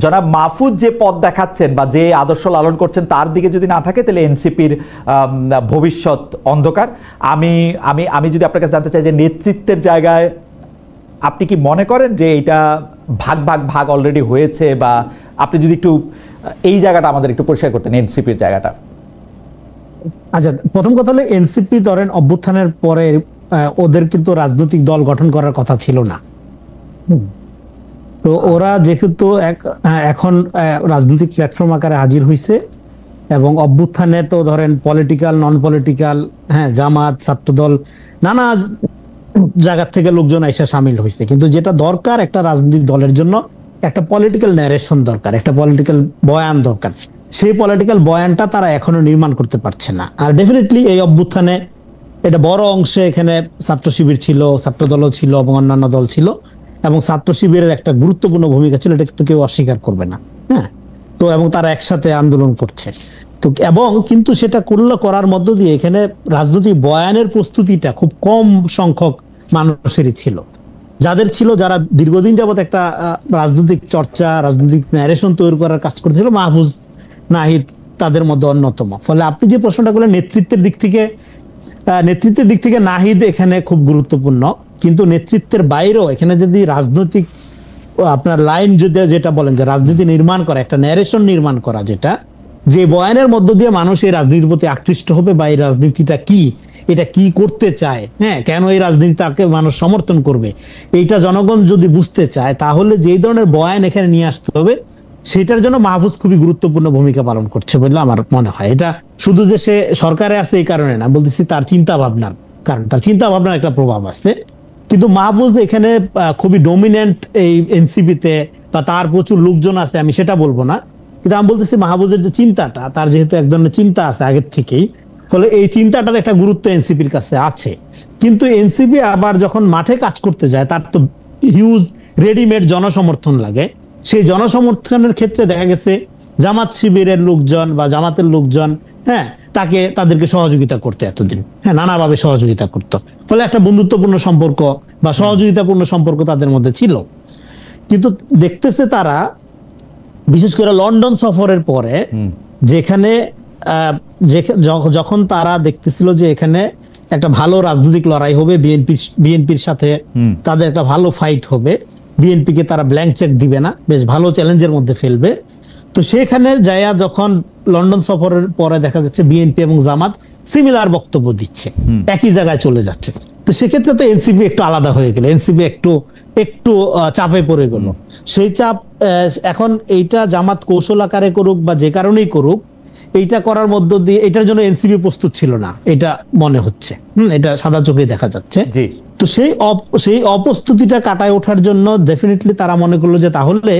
জনাব মাহফুজ যে পথ দেখাচ্ছেন বা যে আদর্শ লালন করছেন তার দিকে যদি না থাকে তাহলে এনসিপির ভবিষ্যৎ অন্ধকার। আমি যদি আপনার কাছে জানতে চাই যে নেতৃত্বের জায়গায় আপনি কি মনে করেন যে এটা ভাগ অলরেডি হয়েছে, বা আপনি যদি একটু এই জায়গাটা আমাদের একটু পরিষ্কার করতেন, এনসিপির জায়গাটা। আচ্ছা, প্রথম কথা হলো এনসিপি ধরেন অভ্যুত্থানের পরে ওদের কিন্তু রাজনৈতিক দল গঠন করার কথা ছিল না। তো ওরা যেহেতু এখন রাজনৈতিক প্ল্যাটফর্ম আকারে হাজির হয়েছে, এবং অভ্যুত্থানে তো ধরেন পলিটিক্যাল নন পলিটিক্যাল, জামাত ছাত্রদল নানা জায়গা থেকে লোকজন এসে সামিল হয়েছে। কিন্তু যেটা দরকার একটা রাজনৈতিক দলের জন্য, একটা পলিটিক্যাল ন্যারেশন দরকার, একটা পলিটিক্যাল বয়ান দরকার। সেই পলিটিক্যাল বয়ানটা তারা এখনো নির্মাণ করতে পারছে না। আর ডেফিনেটলি এই অভ্যুত্থানে এটা বড় অংশে এখানে ছাত্র শিবির ছিল, ছাত্রদলও ছিল এবং অন্যান্য দল ছিল, এবং ছাত্র শিবিরের একটা গুরুত্বপূর্ণ ভূমিকা ছিল, এটা কিন্তু কেউ অস্বীকার করবে না। হ্যাঁ, তো এবং তারা একসাথে আন্দোলন করছে তো, এবং কিন্তু সেটা করার মধ্য দিয়ে এখানে রাজনৈতিক বয়ানের প্রস্তুতিটা খুব কম সংখ্যক মানুষেরই ছিল। যাদের ছিল, যারা দীর্ঘদিন যাবত একটা রাজনৈতিক চর্চা, রাজনৈতিক ন্যারেশন তৈরি করার কাজ করেছিল, মাহফুজ, নাহিদ তাদের মধ্যে অন্যতম। ফলে আপনি যে প্রশ্নটা করলেন নেতৃত্বের দিক থেকে নাহিদ এখানে খুব গুরুত্বপূর্ণ, কিন্তু নেতৃত্বের বাইরেও এখানে যদি রাজনৈতিক আপনার লাইন যদি যেটা বলেন যে রাজনীতি নির্মাণ করা, একটা ন্যারেশন নির্মাণ করা, যেটা যে বয়ানের মধ্য দিয়ে মানুষ এই রাজনীতির প্রতি আকৃষ্ট হবে, বা এই রাজনীতিটা কি, এটা কি করতে চায়, কেন এই রাজনীতিটাকে মানুষ সমর্থন করবে, এইটা জনগণ যদি বুঝতে চায়, তাহলে যেই ধরনের বয়ান এখানে নিয়ে আসতে হবে, সেটার জন্য মাহফুজ খুবই গুরুত্বপূর্ণ ভূমিকা পালন করছে বলে আমার মনে হয়। এটা শুধু যে সে সরকারে আছে এই কারণে না, বলতেছি তার চিন্তা ভাবনার কারণ, তার চিন্তা ভাবনার একটা প্রভাব আছে। কিন্তু মাহফুজ এখানে খুবই ডমিনেন্ট এই এনসিপিতে, বা তার প্রচুর লোকজন আছে আমি সেটা বলবো না, কিন্তু আমি বলতেছি মাহফুজের যে চিন্তাটা, তার যেহেতু এক ধরনের চিন্তা আছে আগের থেকেই, ফলে এই চিন্তাটার একটা গুরুত্ব এনসিপির কাছে আছে। কিন্তু এনসিপি আবার যখন মাঠে কাজ করতে যায়, তার তো হিউজ রেডিমেড জনসমর্থন লাগে। সেই জনসমর্থনের ক্ষেত্রে দেখা গেছে জামাত শিবিরের লোকজন বা জামাতের লোকজন তাদেরকে সহযোগিতা করতে এতদিন নানাভাবে সহযোগিতা করতো, ফলে একটা বন্ধুত্বপূর্ণ সম্পর্ক বা সহযোগিতাপূর্ণ সম্পর্ক তাদের মধ্যে ছিল। কিন্তু দেখতেছে তারা, বিশেষ করে লন্ডন সফরের পরে, যেখানে যখন তারা দেখতেছিল যে এখানে একটা ভালো রাজনৈতিক লড়াই হবে, বিএনপির সাথে তাদের একটা ভালো ফাইট হবে, বিএনপিকে তারা ব্ল্যাঙ্ক চেক দিবে না, বেশ ভালো চ্যালেঞ্জের মধ্যে ফেলবে। তো সেখানে যাইয়া যখন লন্ডন সফরের পরে দেখা যাচ্ছে বিএনপি এবং জামাত সিমিলার বক্তব্য দিচ্ছে, একই জায়গায় চলে যাচ্ছে। তো সেক্ষেত্রে তো এনসিপি একটু আলাদা হয়ে গেল, এনসিপি একটু একটু চাপে পড়ে গেল। সেই চাপ এখন এইটা জামাত কৌশল আকারে করুক বা যে কারণেই করুক, এইটা করার মধ্য দিয়ে এটার জন্য এনসিপি প্রস্তুত ছিল না, এটা মনে হচ্ছে। এটা সাদা চোখে দেখা যাচ্ছে। তো সেই অপ্রস্তুতিটা কাটায় ওঠার জন্য ডেফিনেটলি তারা মনে করলো যে তাহলে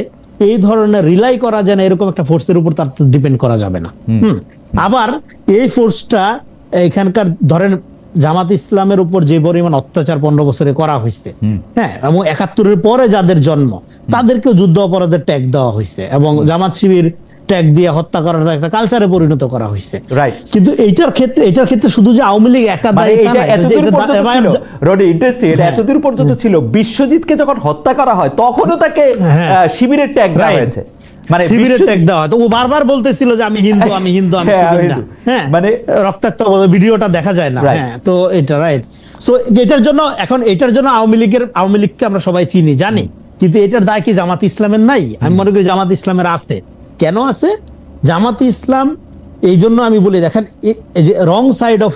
এই ধরনের রিলাই করা যায় না, এরকম একটা ফোর্সের উপর তার ডিপেন্ড করা যাবে না। আবার এই ফোর্সটা এখানকার ধরেন জামাত ইসলামের উপর যে পরিমাণ অত্যাচার 15 বছরে করা হয়েছে, হ্যাঁ, এবং 71-এর পরে যাদের জন্ম তাদেরকে যুদ্ধ অপরাধের ট্যাগ দেওয়া হয়েছে এবং জামাত শিবির ট্যাগ দিয়ে হত্যা করার একটা কালচারে পরিণত করা হয়েছে। কিন্তু এইটার ক্ষেত্রে শুধু যে আওয়ামী লীগ একা দায়ী তা না। এতদূর পর্যন্ত ছিল বিশ্বজিৎকে যখন হত্যা করা হয় তখনও তাকে শিবিরের ট্যাগ দেওয়া হয়েছে, মানে শিবিরের ট্যাগ দেওয়া হয়। তো ও বারবার বলতেছিল যে আমি হিন্দু, আমি হিন্দু, আমি শিবির না। হ্যাঁ, মানে রক্তাক্ত ভিডিওটা দেখা যায় না। হ্যাঁ, তো এটা রাইট। সো এটার জন্য আওয়ামী লীগকে আমরা সবাই চিনি জানি, কিন্তু এটার দায় কি জামাত ইসলামের নাই? আমি মনে করি জামাত ইসলামের আছে। কেন আছে? জামাত ইসলাম এই জন্য আমি বলি, দেখেন এই যে রং সাইড অফ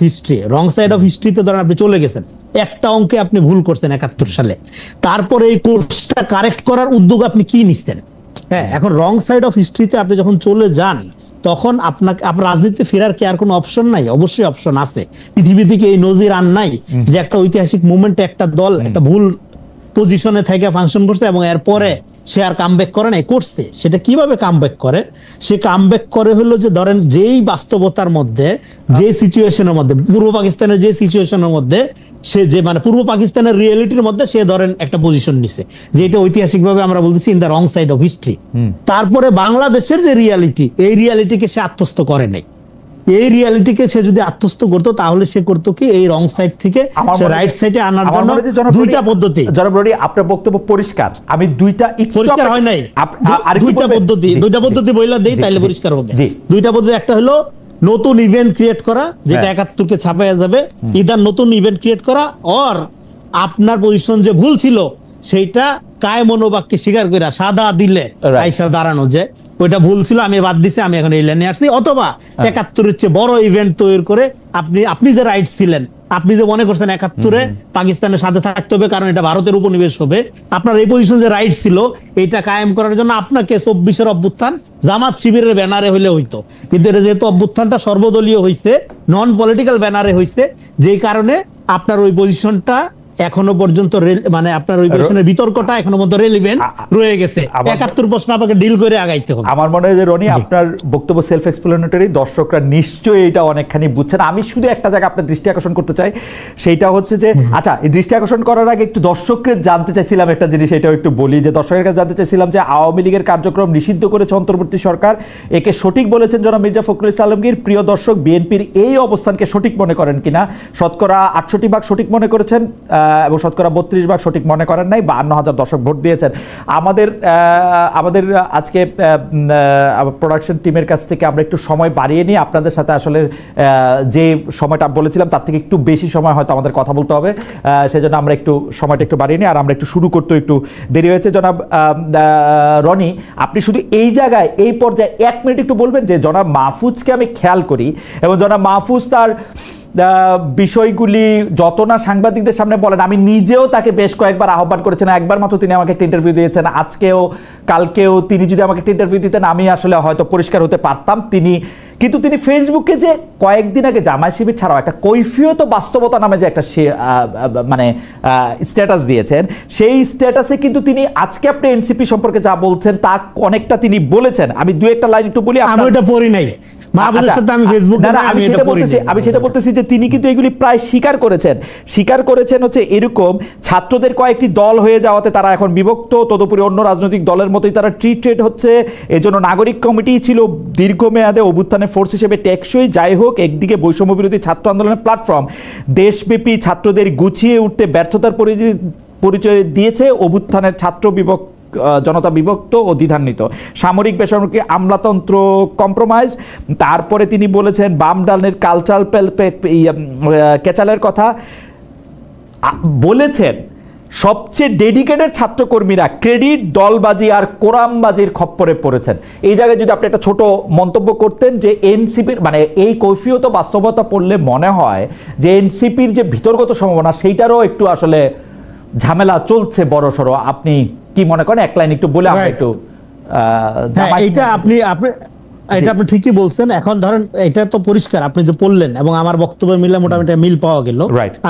হিস্ট্রিতে ধরেন আপনি চলে গেছেন, একটা অঙ্কে আপনি ভুল করছেন 71 সালে, তারপরে এই কোর্সটা কারেক্ট করার উদ্যোগ আপনি কি নিচ্ছেন? হ্যাঁ, এখন রং সাইড অফ হিস্ট্রিতে আপনি যখন চলে যান তখন আপনার রাজনীতিতে ফেরার কি আর কোনো অপশন নাই? অবশ্যই অপশন আছে। পৃথিবী থেকে এই নজির আর নাই যে একটা ঐতিহাসিক মুভমেন্টে একটা দল একটা ভুল পজিশনে থেকে ফাংশন করছে এবং এরপরে সে আর কামব্যাক করে নাই, করছে। সেটা কিভাবে কামব্যাক করে? সে কামব্যাক করে হলো যে ধরেন যেই বাস্তবতার মধ্যে, যে সিচুয়েশনের মধ্যে, পূর্ব পাকিস্তানের যে সিচুয়েশনের মধ্যে সে যে মানে পূর্ব পাকিস্তানের রিয়েলিটির মধ্যে সে ধরেন একটা পজিশন নিছে, যে এটা ঐতিহাসিকভাবে আমরা বলতেছি in the wrong side of history. তারপরে বাংলাদেশের যে রিয়ালিটি, এই রিয়ালিটিকে সে আত্মস্থ করে নাই। এই রিয়ালিটিকে সে যদি আত্মস্থ করতো তাহলে সে করতো কি, এই রং সাইড থেকে রাইট সাইডে আনার জন্য দুইটা পদ্ধতি। জনাব রনি, আপনার বক্তব্য পরিষ্কার। আমি পরিষ্কার হয় নাই, দুইটা পদ্ধতি বইলা দেই তাইলে পরিষ্কার হবে। দুইটা পদ্ধতি, একটা হলো নতুন ইভেন্ট ক্রিয়েট করা, যেটা 71-কে ছাপাইয়া যাবে, ইদার নতুন ইভেন্ট ক্রিয়েট করা, অর আপনার পজিশন যে ভুল ছিল সেইটা কায় মনোবাক্যে স্বীকার করে সাদা দিলে আইসা দাঁড়ানো যে ওইটা ভুল ছিল, আমি বাদ দিছি, আমি এখন এই লাইনে আসছি। অথবা 71-এর চেয়ে বড় ইভেন্ট তৈরি করে আপনি যে রাইট ছিলেন, আপনি যে মনে করছেন 71-এ পাকিস্তানের সাথে থাকতে হবে কারণ এটা ভারতের উপনিবেশ হবে, আপনার এই পজিশন যে রাইট ছিল এইটা কায়েম করার জন্য আপনাকে 24-এর অভ্যুত্থান জামাত শিবিরের ব্যানারে হইলে হইতো। কিন্তু এটা যেহেতু অভ্যুত্থানটা সর্বদলীয় হইছে, নন পলিটিক্যাল ব্যানারে হইছে, যেই কারণে আপনার ওই পজিশনটা এখনো পর্যন্ত মানে আপনার ওই পজিশনের বিতর্কটা এখনো পর্যন্ত রেলিভেন্ট রয়ে গেছে। 71 প্রশ্ন আপনাকে ডিল করে আগাইতে হবে। আমার মনে হয় যে রনি, আপনার বক্তব্য সেলফ এক্সপ্লেনেটরি, দর্শকরা নিশ্চয়ই এটা অনেকখানি বুঝছেন। আমি শুধু একটা জায়গা আপনার দৃষ্টি আকর্ষণ করতে চাই, সেইটা হচ্ছে যে আচ্ছা, এই দৃষ্টি আকর্ষণ করার আগে একটু দর্শককে জানতে চাইছিলাম একটা জিনিস, এটাও একটু বলি যে দর্শকের কাছে জানতে চাইছিলাম যে আওয়ামী লীগের কার্যক্রম নিষিদ্ধ করেছে অন্তর্বর্তী সরকার, একে সঠিক বলেছেন জনাব মির্জা ফখরুল ইসলাম আলমগীর। প্রিয় দর্শক, বিএনপির এই অবস্থানকে সঠিক মনে করেন কিনা? শতকরা 68% সঠিক মনে করেছেন এবং শতকরা 32% সঠিক মনে করেন নাই। 52,000 দর্শক ভোট দিয়েছেন। আমাদের আজকে প্রোডাকশন টিমের কাছ থেকে আমরা একটু সময় বাড়িয়ে নিই, আপনাদের সাথে আসলে যে সময়টা বলেছিলাম তার থেকে একটু বেশি সময় হয়তো আমাদের কথা বলতে হবে, সেজন্য আমরা একটু সময়টা একটু বাড়িয়ে নিই। আর আমরা একটু শুরু করতে একটু দেরি হয়েছে। জনাব রনি, আপনি শুধু এই জায়গায় এই পর্যায়ে 1 মিনিট একটু বলবেন যে জনাব মাহফুজকে আমি খেয়াল করি এবং জনাব মাহফুজ তার বিষয়গুলি যত না সাংবাদিকদের সামনে বলেন, আমি নিজেও তাকে বেশ কয়েকবার আহ্বান করেছেন, একবার মাত্র তিনি আমাকে একটা ইন্টারভিউ দিয়েছেন, আজকেও কালকেও তিনি যদি আমাকে একটা ইন্টারভিউ দিতেন আমি আসলে হয়তো পরিষ্কার হতে পারতাম। কিন্তু তিনি ফেসবুকে যে কয়েকদিন আগে জামায়াত শিবির ছাড়াও একটা কৈফিয়ত বাস্তবতা নামে যে একটা মানে স্ট্যাটাস দিয়েছেন, সেই স্ট্যাটাসে কিন্তু তিনি আজকে আপনি এনসিপি সম্পর্কে যা বলছেন তা অনেকটা তিনি বলেছেন। আমি দু একটা লাইন একটু বলি। আমি এটা পড়ি নাই, আমি সেটা বলতেছি যে তিনি কিন্তু এগুলি প্রায় স্বীকার করেছেন হচ্ছে এরকম ছাত্রদের কয়েকটি দল হয়ে যাওয়াতে তারা এখন বিভক্ত, তদুপরি অন্য রাজনৈতিক দলের মতোই তারা ট্রিটেড হচ্ছে। এজন্য নাগরিক কমিটি ছিল দীর্ঘমেয়াদে অভ্যুত্থানের ফোর্স হিসেবে টেকসই। যাই হোক, একদিকে বৈষম্য বিরোধী ছাত্র আন্দোলনের প্ল্যাটফর্ম দেশব্যাপী ছাত্রদের গুছিয়ে উঠতে ব্যর্থতার পরিচয় দিয়েছে। অভ্যুত্থানের ছাত্র জনতা বিভক্ত ও দ্বিধান্বিত, সামরিক বেসামরিক আমলাতন্ত্র কম্প্রোমাইজ। তারপরে তিনি বলেছেন বাম ডালের কালচারাল কেচালের কথা বলেছেন। সবচেয়ে ডেডিকেটেড ছাত্রকর্মীরা ক্রেডিট দলবাজি আর কোরামবাজির খপ্পরে পড়েছেন। এই জায়গায় যদি আপনি একটা ছোট মন্তব্য করতেন যে এনসিপির মানে এই কৈফিয়ত বাস্তবতা পড়লে মনে হয় যে এনসিপির যে ভিতরগত সম্ভাবনা সেইটারও একটু আসলে ঝামেলা চলছে বড় সড়ো। আপনি কি মনে করেন, এক লাইন একটু বলে আমরা একটু এটা আপনি ঠিকই বলছেন। এখন ধরেন এটা তো পরিষ্কার আপনি যে পড়লেন এবং আমার বক্তব্য মিলে মোটামুটি মিল পাওয়া গেল।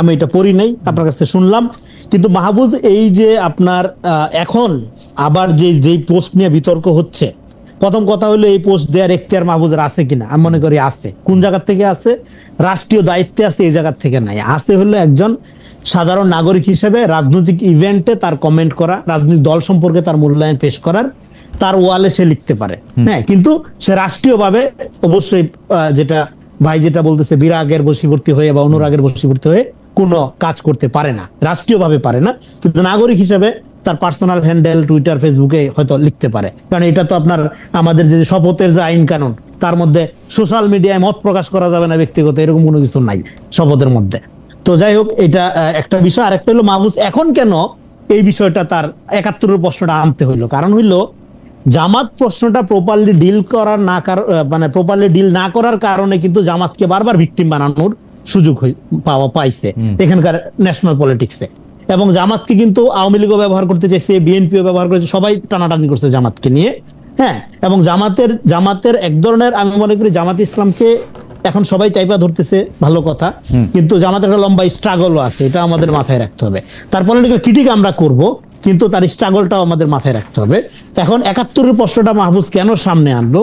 আমি এটা পড়ি নাই, আপনার কাছ থেকে শুনলাম। কিন্তু মাহফুজ, এই যে আপনার এখন আবার যে পোস্ট নিয়ে বিতর্ক হচ্ছে, প্রথম কথা হলো এই পোস্ট দেওয়ার এখতিয়ার মাহফুজের আছে কিনা। আমি মনে করি আছে। কোন জায়গা থেকে আছে? রাষ্ট্রীয় দায়িত্বে আছে, এই জায়গা থেকে নাই। আছে হলো একজন সাধারণ নাগরিক হিসেবে রাজনৈতিক ইভেন্টে তার কমেন্ট করা, রাজনৈতিক দল সম্পর্কে তার মূল্যায়ন পেশ করার, তার ওয়ালে সে লিখতে পারে। হ্যাঁ, কিন্তু সে রাষ্ট্রীয়ভাবে অবশ্যই যেটা ভাই যেটা বলতেছে বিরাগের বশীবর্তী হয়ে বা অনুরাগের বশীবর্তী হয়ে কোনো কাজ করতে পারে না, রাষ্ট্রীয়ভাবে পারে না। কিন্তু নাগরিক হিসেবে তার পার্সোনাল হ্যান্ডেল টুইটার ফেসবুকে হয়তো লিখতে পারে। কারণ এটা তো আপনার আমাদের যে শপথের যে আইন কানুন, তার মধ্যে সোশ্যাল মিডিয়ায় মত প্রকাশ করা যাবে না ব্যক্তিগত, এরকম কোনো কিছু নাই শপথের মধ্যে। তো যাই হোক, এটা একটা বিষয়। আরেকটা হলো মাহফুজ এখন কেন এই বিষয়টা তার ৭১-এর প্রশ্নটা আনতে হইলো, কারণ হইলো জামাত প্রশ্নটা প্রপারলি ডিল করার না মানে প্রপারলি ডিল না করার কারণে কিন্তু জামাতকে বারবার ভিকটিম বানানোর সুযোগ পাইছে এখানকার ন্যাশনাল পলিটিক্সে। এবং জামাতকে কিন্তু আওয়ামী লীগও ব্যবহার করতে চাইছে, বিএনপিও ব্যবহার করেছে, সবাই টানাটানি করছে জামাতকে নিয়ে। হ্যাঁ, এবং জামাতের এক ধরনের, আমি মনে করি জামাত ইসলামকে এখন সবাই চাইপা ধরতেছে, ভালো কথা, কিন্তু জামাতের একটা লম্বা স্ট্রাগলও আছে, এটা আমাদের মাথায় রাখতে হবে। তার পলিটিক্যাল ক্রিটিক আমরা করব, কিন্তু তার স্ট্রাগলটাও আমাদের মাথায় রাখতে হবে। এখন ৭১-এর প্রশ্নটা মাহফুজ কেন সামনে আনলো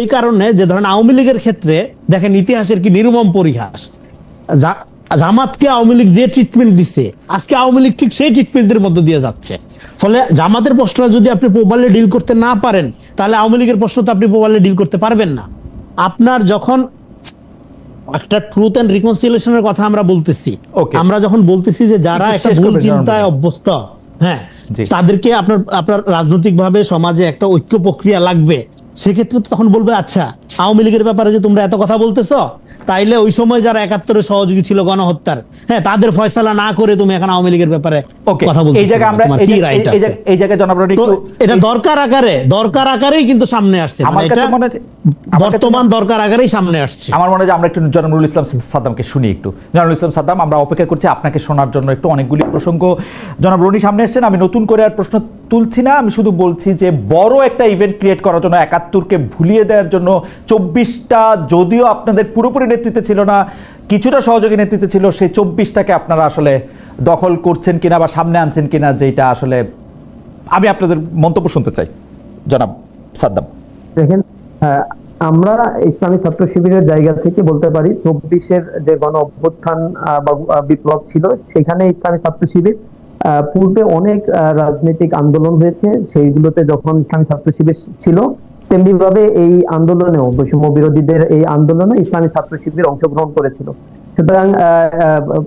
এই কারণে যে ধরেন আওয়ামী লীগের ক্ষেত্রে দেখেন ইতিহাসের কি নির্মম পরিহাস। জামাতকে আওয়ামী লীগ যে ট্রিটমেন্ট দিচ্ছে, আজকে আওয়ামী লীগ ঠিক সেই ট্রিটমেন্টের মধ্যে দিয়ে যাচ্ছে। ফলে জামাতের প্রশ্নটা যদি আপনি প্রপারলি ডিল করতে না পারেন, তাহলে আওয়ামী লীগের প্রশ্ন তো আপনি প্রপারলি ডিল করতে পারবেন না। আপনার যখন একটা ট্রুথ এন্ড রিকনসিলিয়েশনের কথা আমরা বলতেছি, আমরা যখন বলতেছি যে যারা একটা ভুল চিন্তায় অভ্যস্ত, হ্যাঁ, তাদেরকে আপনার রাজনৈতিক ভাবে সমাজে একটা ঐক্য প্রক্রিয়া লাগবে, সেক্ষেত্রে তখন বলবে আচ্ছা আওয়ামী লীগের ব্যাপারে যে তোমরা এত কথা বলতেছো, তাইলে ওই সময় যারা ৭১-এর সহযোগী ছিল গণহত্যার, হ্যাঁ, তাদের ফয়সালা না করে তুমি এখন আওয়ামী লীগের ব্যাপারে কথা বলছো। এই জায়গায় জনাব রনি এটা দরকার আকারেই কিন্তু সামনে আসছে, বর্তমান দরকার আকারেই সামনে আসছে। আমার মনে হয় আমরা একটু জনাব নুরুল ইসলাম সাদ্দামকে শুনি একটু। জনাব নুরুল ইসলাম সাদ্দাম, আমরা অপেক্ষা করছি আপনাকে শোনার জন্য। একটু অনেকগুলি প্রসঙ্গ জনাব রনি সামনে আসছেন, আমি নতুন করে আর প্রশ্ন তুলছি না, আমি শুধু বলছি যে বড় একটা ইভেন্ট ক্রিয়েট করার জন্য, ৭১-কে ভুলিয়ে দেওয়ার জন্য ২৪টা, যদিও আপনাদের পুরোপুরি নেতৃত্বে ছিল না, কিছুটা সহযোগী নেতৃত্বে ছিল, সেই ২৪টাকে আপনারা আসলে দখল করছেন কিনা বা সামনে আনছেন কিনা, যেটা আসলে আমি আপনাদের মন্তব্য শুনতে চাই। জনাব সাদ্দাম। দেখেন, আমরা ইসলামী ছাত্র শিবিরের জায়গা থেকে বলতে পারি ২৪-এর যে গণ অভ্যুত্থান বা বিপ্লব ছিল, সেখানে ইসলামী ছাত্র শিবির পূর্বে অনেক রাজনৈতিক আন্দোলন হয়েছে, সেইগুলোতে যখন ইসলামী ছাত্র শিবির ছিল, তেমনি ভাবে এই আন্দোলনেও, বৈষম্য বিরোধীদের এই আন্দোলনে ইসলামী ছাত্র শিবির অংশগ্রহণ করেছিল। সুতরাং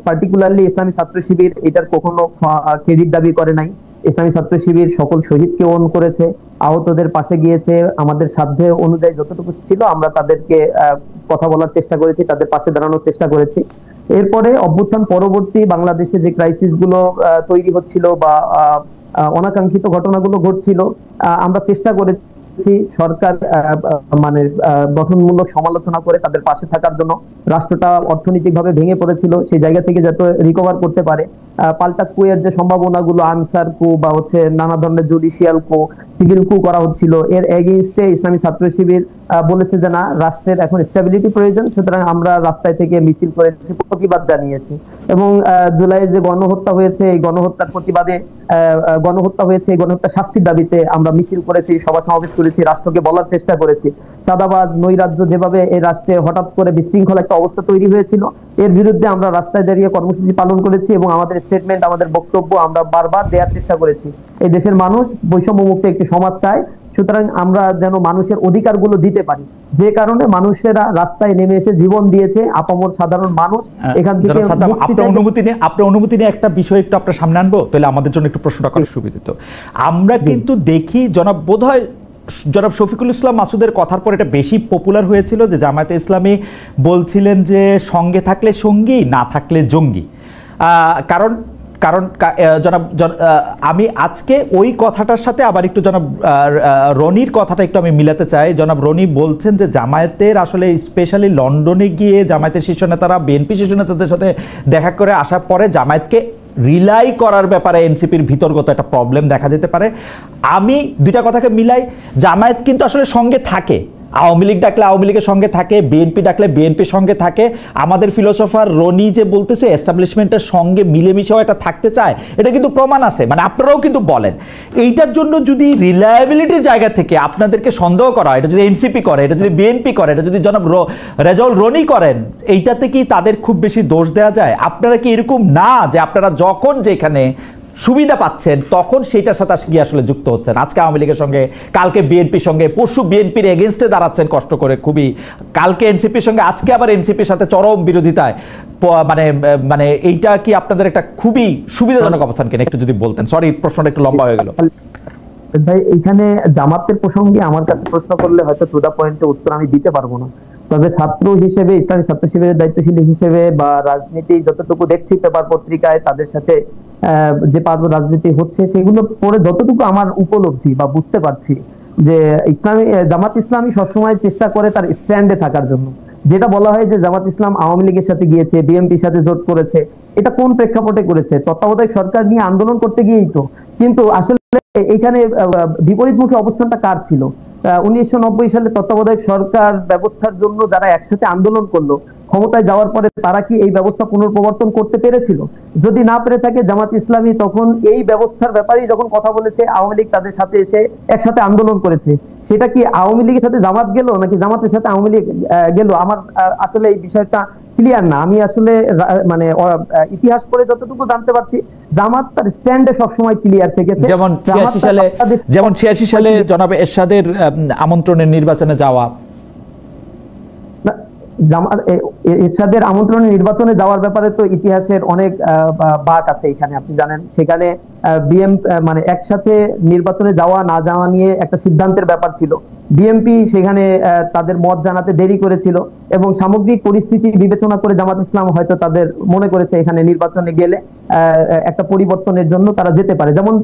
পার্টিকুলারলি ইসলামী ছাত্র শিবির এটার কখনো ক্রেডিট দাবি করে নাই। ইসলামী ছাত্র শিবির সকল শহীদকে ওন করেছে, আহতদের পাশে গিয়েছে, আমাদের সাধ্য অনুযায়ী যতটুকু ছিল আমরা তাদেরকে কথা বলার চেষ্টা করেছি, তাদের পাশে দাঁড়ানোর চেষ্টা করেছি। এরপরে অভ্যুত্থান পরবর্তী বাংলাদেশে যে ক্রাইসিস গুলো তৈরি হচ্ছিল বা অনাকাঙ্ক্ষিত ঘটনাগুলো ঘটছিল, আমরা চেষ্টা করেছি সরকার মানে গঠনমূলক সমালোচনা করে তাদের পাশে থাকার জন্য। রাষ্ট্রটা অর্থনৈতিকভাবে ভেঙে পড়েছিল, সেই জায়গা থেকে যাতে রিকভার করতে পারে, পাল্টা কুয়ের যে সম্ভাবনাগুলো, আনসার কু বা নানা ধরনের জুডিশিয়াল কু, সিভিল কু করা হচ্ছিল, এর এগেইনস্টে ইসলামী ছাত্র শিবির বলেছে যে না, রাষ্ট্রের এখন স্টেবিলিটি প্রয়োজন, সুতরাং আমরা রাস্তায় থেকে মিছিল করেছি, প্রতিবাদ জানিয়েছি। এবং জুলাইয়ে যে গণহত্যা হয়েছে, এই গণহত্যার প্রতিবাদে এই গণহত্যা শাস্তির দাবিতে আমরা মিছিল করেছি, সভা সমাবেশ করেছি, রাষ্ট্রকে বলার চেষ্টা করেছি। চাঁদাবাজ, নৈরাজ্য যেভাবে এই রাষ্ট্রে হঠাৎ করে বিশৃঙ্খল একটা অবস্থা তৈরি হয়েছিল, এর বিরুদ্ধে আমরা রাস্তায় দাঁড়িয়ে কর্মসূচি পালন করেছি এবং আমাদের স্টেটমেন্ট, আমাদের বক্তব্য আমরা বারবার দেওয়ার চেষ্টা করেছি। এই দেশের মানুষ বৈষম্যমুক্ত একটি সমাজ চায়, সুতরাং আমরা যেন মানুষের অধিকারগুলো দিতে পারি, যে কারণে মানুষেরা রাস্তায় নেমে এসে জীবন দিয়েছে, আপামর সাধারণ মানুষ এখান থেকে। আপনার অনুমতি নিয়ে একটা বিষয় একটু আপনার সামনে আনবো, তাহলে আমাদের জন্য একটু প্রশ্নটা করার সুবিধা হতো। আমরা কিন্তু দেখি বোধহয় জনাব শফিকুল ইসলাম মাসুদের কথার পর এটা বেশি পপুলার হয়েছিল যে জামায়াতে ইসলামী বলছিলেন যে সঙ্গে থাকলে সঙ্গী, না থাকলে জঙ্গি। কারণ আমি আজকে ওই কথাটার সাথে আবার একটু জনাব রনির কথাটা একটু আমি মিলাতে চাই। জনাব রনি বলছেন যে জামায়াতের আসলে স্পেশালি লন্ডনে গিয়ে জামায়াতের শীর্ষ নেতারা বিএনপি শীর্ষ নেতাদের সাথে দেখা করে আসার পরে জামায়াতকে রিলাই করার ব্যাপারে এনসিপির ভিতরগত একটা প্রবলেম দেখা যেতে পারে। আমি দুইটা কথাকে মিলাই, জামায়াত কিন্তু আসলে সঙ্গে থাকে, আওয়ামী লীগ ডাকলে আওয়ামী লীগের সঙ্গে থাকে, বিএনপি ডাকলে বিএনপির সঙ্গে থাকে। আমাদের ফিলোসফার রনি যে বলতেছে এস্টাবলিশমেন্টের সঙ্গে মিলেমিশেও এটা থাকতে চায়, এটা কিন্তু প্রমাণ আছে, মানে আপনারাও কিন্তু বলেন। এইটার জন্য যদি রিলায়েবিলিটির জায়গা থেকে আপনাদেরকে সন্দেহ করা হয়, এটা যদি এনসিপি করে, এটা যদি বিএনপি করে, এটা যদি জনাব রেজাউল রনি করেন, এইটাতে কি তাদের খুব বেশি দোষ দেওয়া যায়? আপনারা কি এরকম না যে আপনারা যখন যেখানে সুবিধা পাচ্ছেন তখন সেইটার সাথে গিয়ে আসলে যুক্ত হচ্ছেন? আজকে আওয়ামী লীগের সঙ্গে, কালকে বিএনপির সঙ্গে, পরশু বিএনপির এগেনস্টে দাঁড়াচ্ছেন কষ্ট করে খুবই, কালকে এনসিপির সঙ্গে, আজকে আবার এনসিপির সাথে চরম বিরোধিতায়। মানে মানে এইটা কি আপনাদের একটা খুবই সুবিধাজনক অবস্থান কিনা একটু যদি বলতেন। সরি, প্রশ্নটা একটু লম্বা হয়ে গেল ভাই। এখানে জামাতের প্রসঙ্গে আমার কাছে প্রশ্ন করলে হয়তো টু দা পয়েন্টে উত্তর আমি দিতে পারবো না, তবে ছাত্র হিসেবে, ইসলামী ছাত্র শিবিরের দায়িত্বশীল হিসেবে বা রাজনীতি যতটুকু দেখছি পেপার পত্রিকায় তাদের সাথে যে রাজনীতি হচ্ছে সেগুলো পরে যতটুকু আমার উপলব্ধি বা বুঝতে পারছি যে জামাত ইসলামী সবসময় চেষ্টা করে তার স্ট্যান্ডে থাকার জন্য। যেটা বলা হয় যে জামাত ইসলাম আওয়ামী লীগের সাথে গিয়েছে, বিএনপির সাথে জোট করেছে, এটা কোন প্রেক্ষাপটে করেছে? তত্ত্বাবধায়ক সরকার নিয়ে আন্দোলন করতে গিয়েই তো। কিন্তু আসলে এখানে বিপরীতমুখী অবস্থানটা কার ছিল? 1990 সালে তত্ত্বাবধায়ক সরকার ব্যবস্থার জন্য যারা একসাথে আন্দোলন করলো, ক্ষমতায় যাওয়ার পরে তারা কি এই ব্যবস্থা পুনর্প্রবর্তন করতে পেরেছিল? যদি না পেরে থাকে, জামাত ইসলামী তখন এই ব্যবস্থার ব্যাপারেই যখন কথা বলেছে, আওয়ামী লীগ তাদের সাথে এসে একসাথে আন্দোলন করেছে। সেটা কি আওয়ামী লীগের সাথে জামাত গেল নাকি জামাতের সাথে আওয়ামী লীগ গেল? আমার আসলে এই বিষয়টা ক্লিয়ার না। আমি আসলে মানে ইতিহাস পড়ে যতটুকু জানতে পারছি, জামাত তার স্ট্যান্ডে সবসময় ক্লিয়ার থেকেছে। যেমন 86 সালে জনাব এরশাদের আমন্ত্রণের নির্বাচনে যাওয়া, এরশাদের আমন্ত্রণে নির্বাচনে যাওয়ার ব্যাপারে তো ইতিহাসের অনেক বাঁক আছে এখানে, আপনি জানেন। সেখানে মানে একসাথে নির্বাচনে যাওয়া না যাওয়া নিয়ে একটা সিদ্ধান্তের ব্যাপার ছিল। বিএনপি সেখানে তাদের মত জানাতে দেরি করেছিল এবং সামগ্রিক পরিস্থিতি বিবেচনা করে জামাত ইসলাম হয়তো তাদের মনে করেছে এখানে নির্বাচনে গেলে একটা পরিবর্তনের জন্য তারা যেতে পারে। যেমন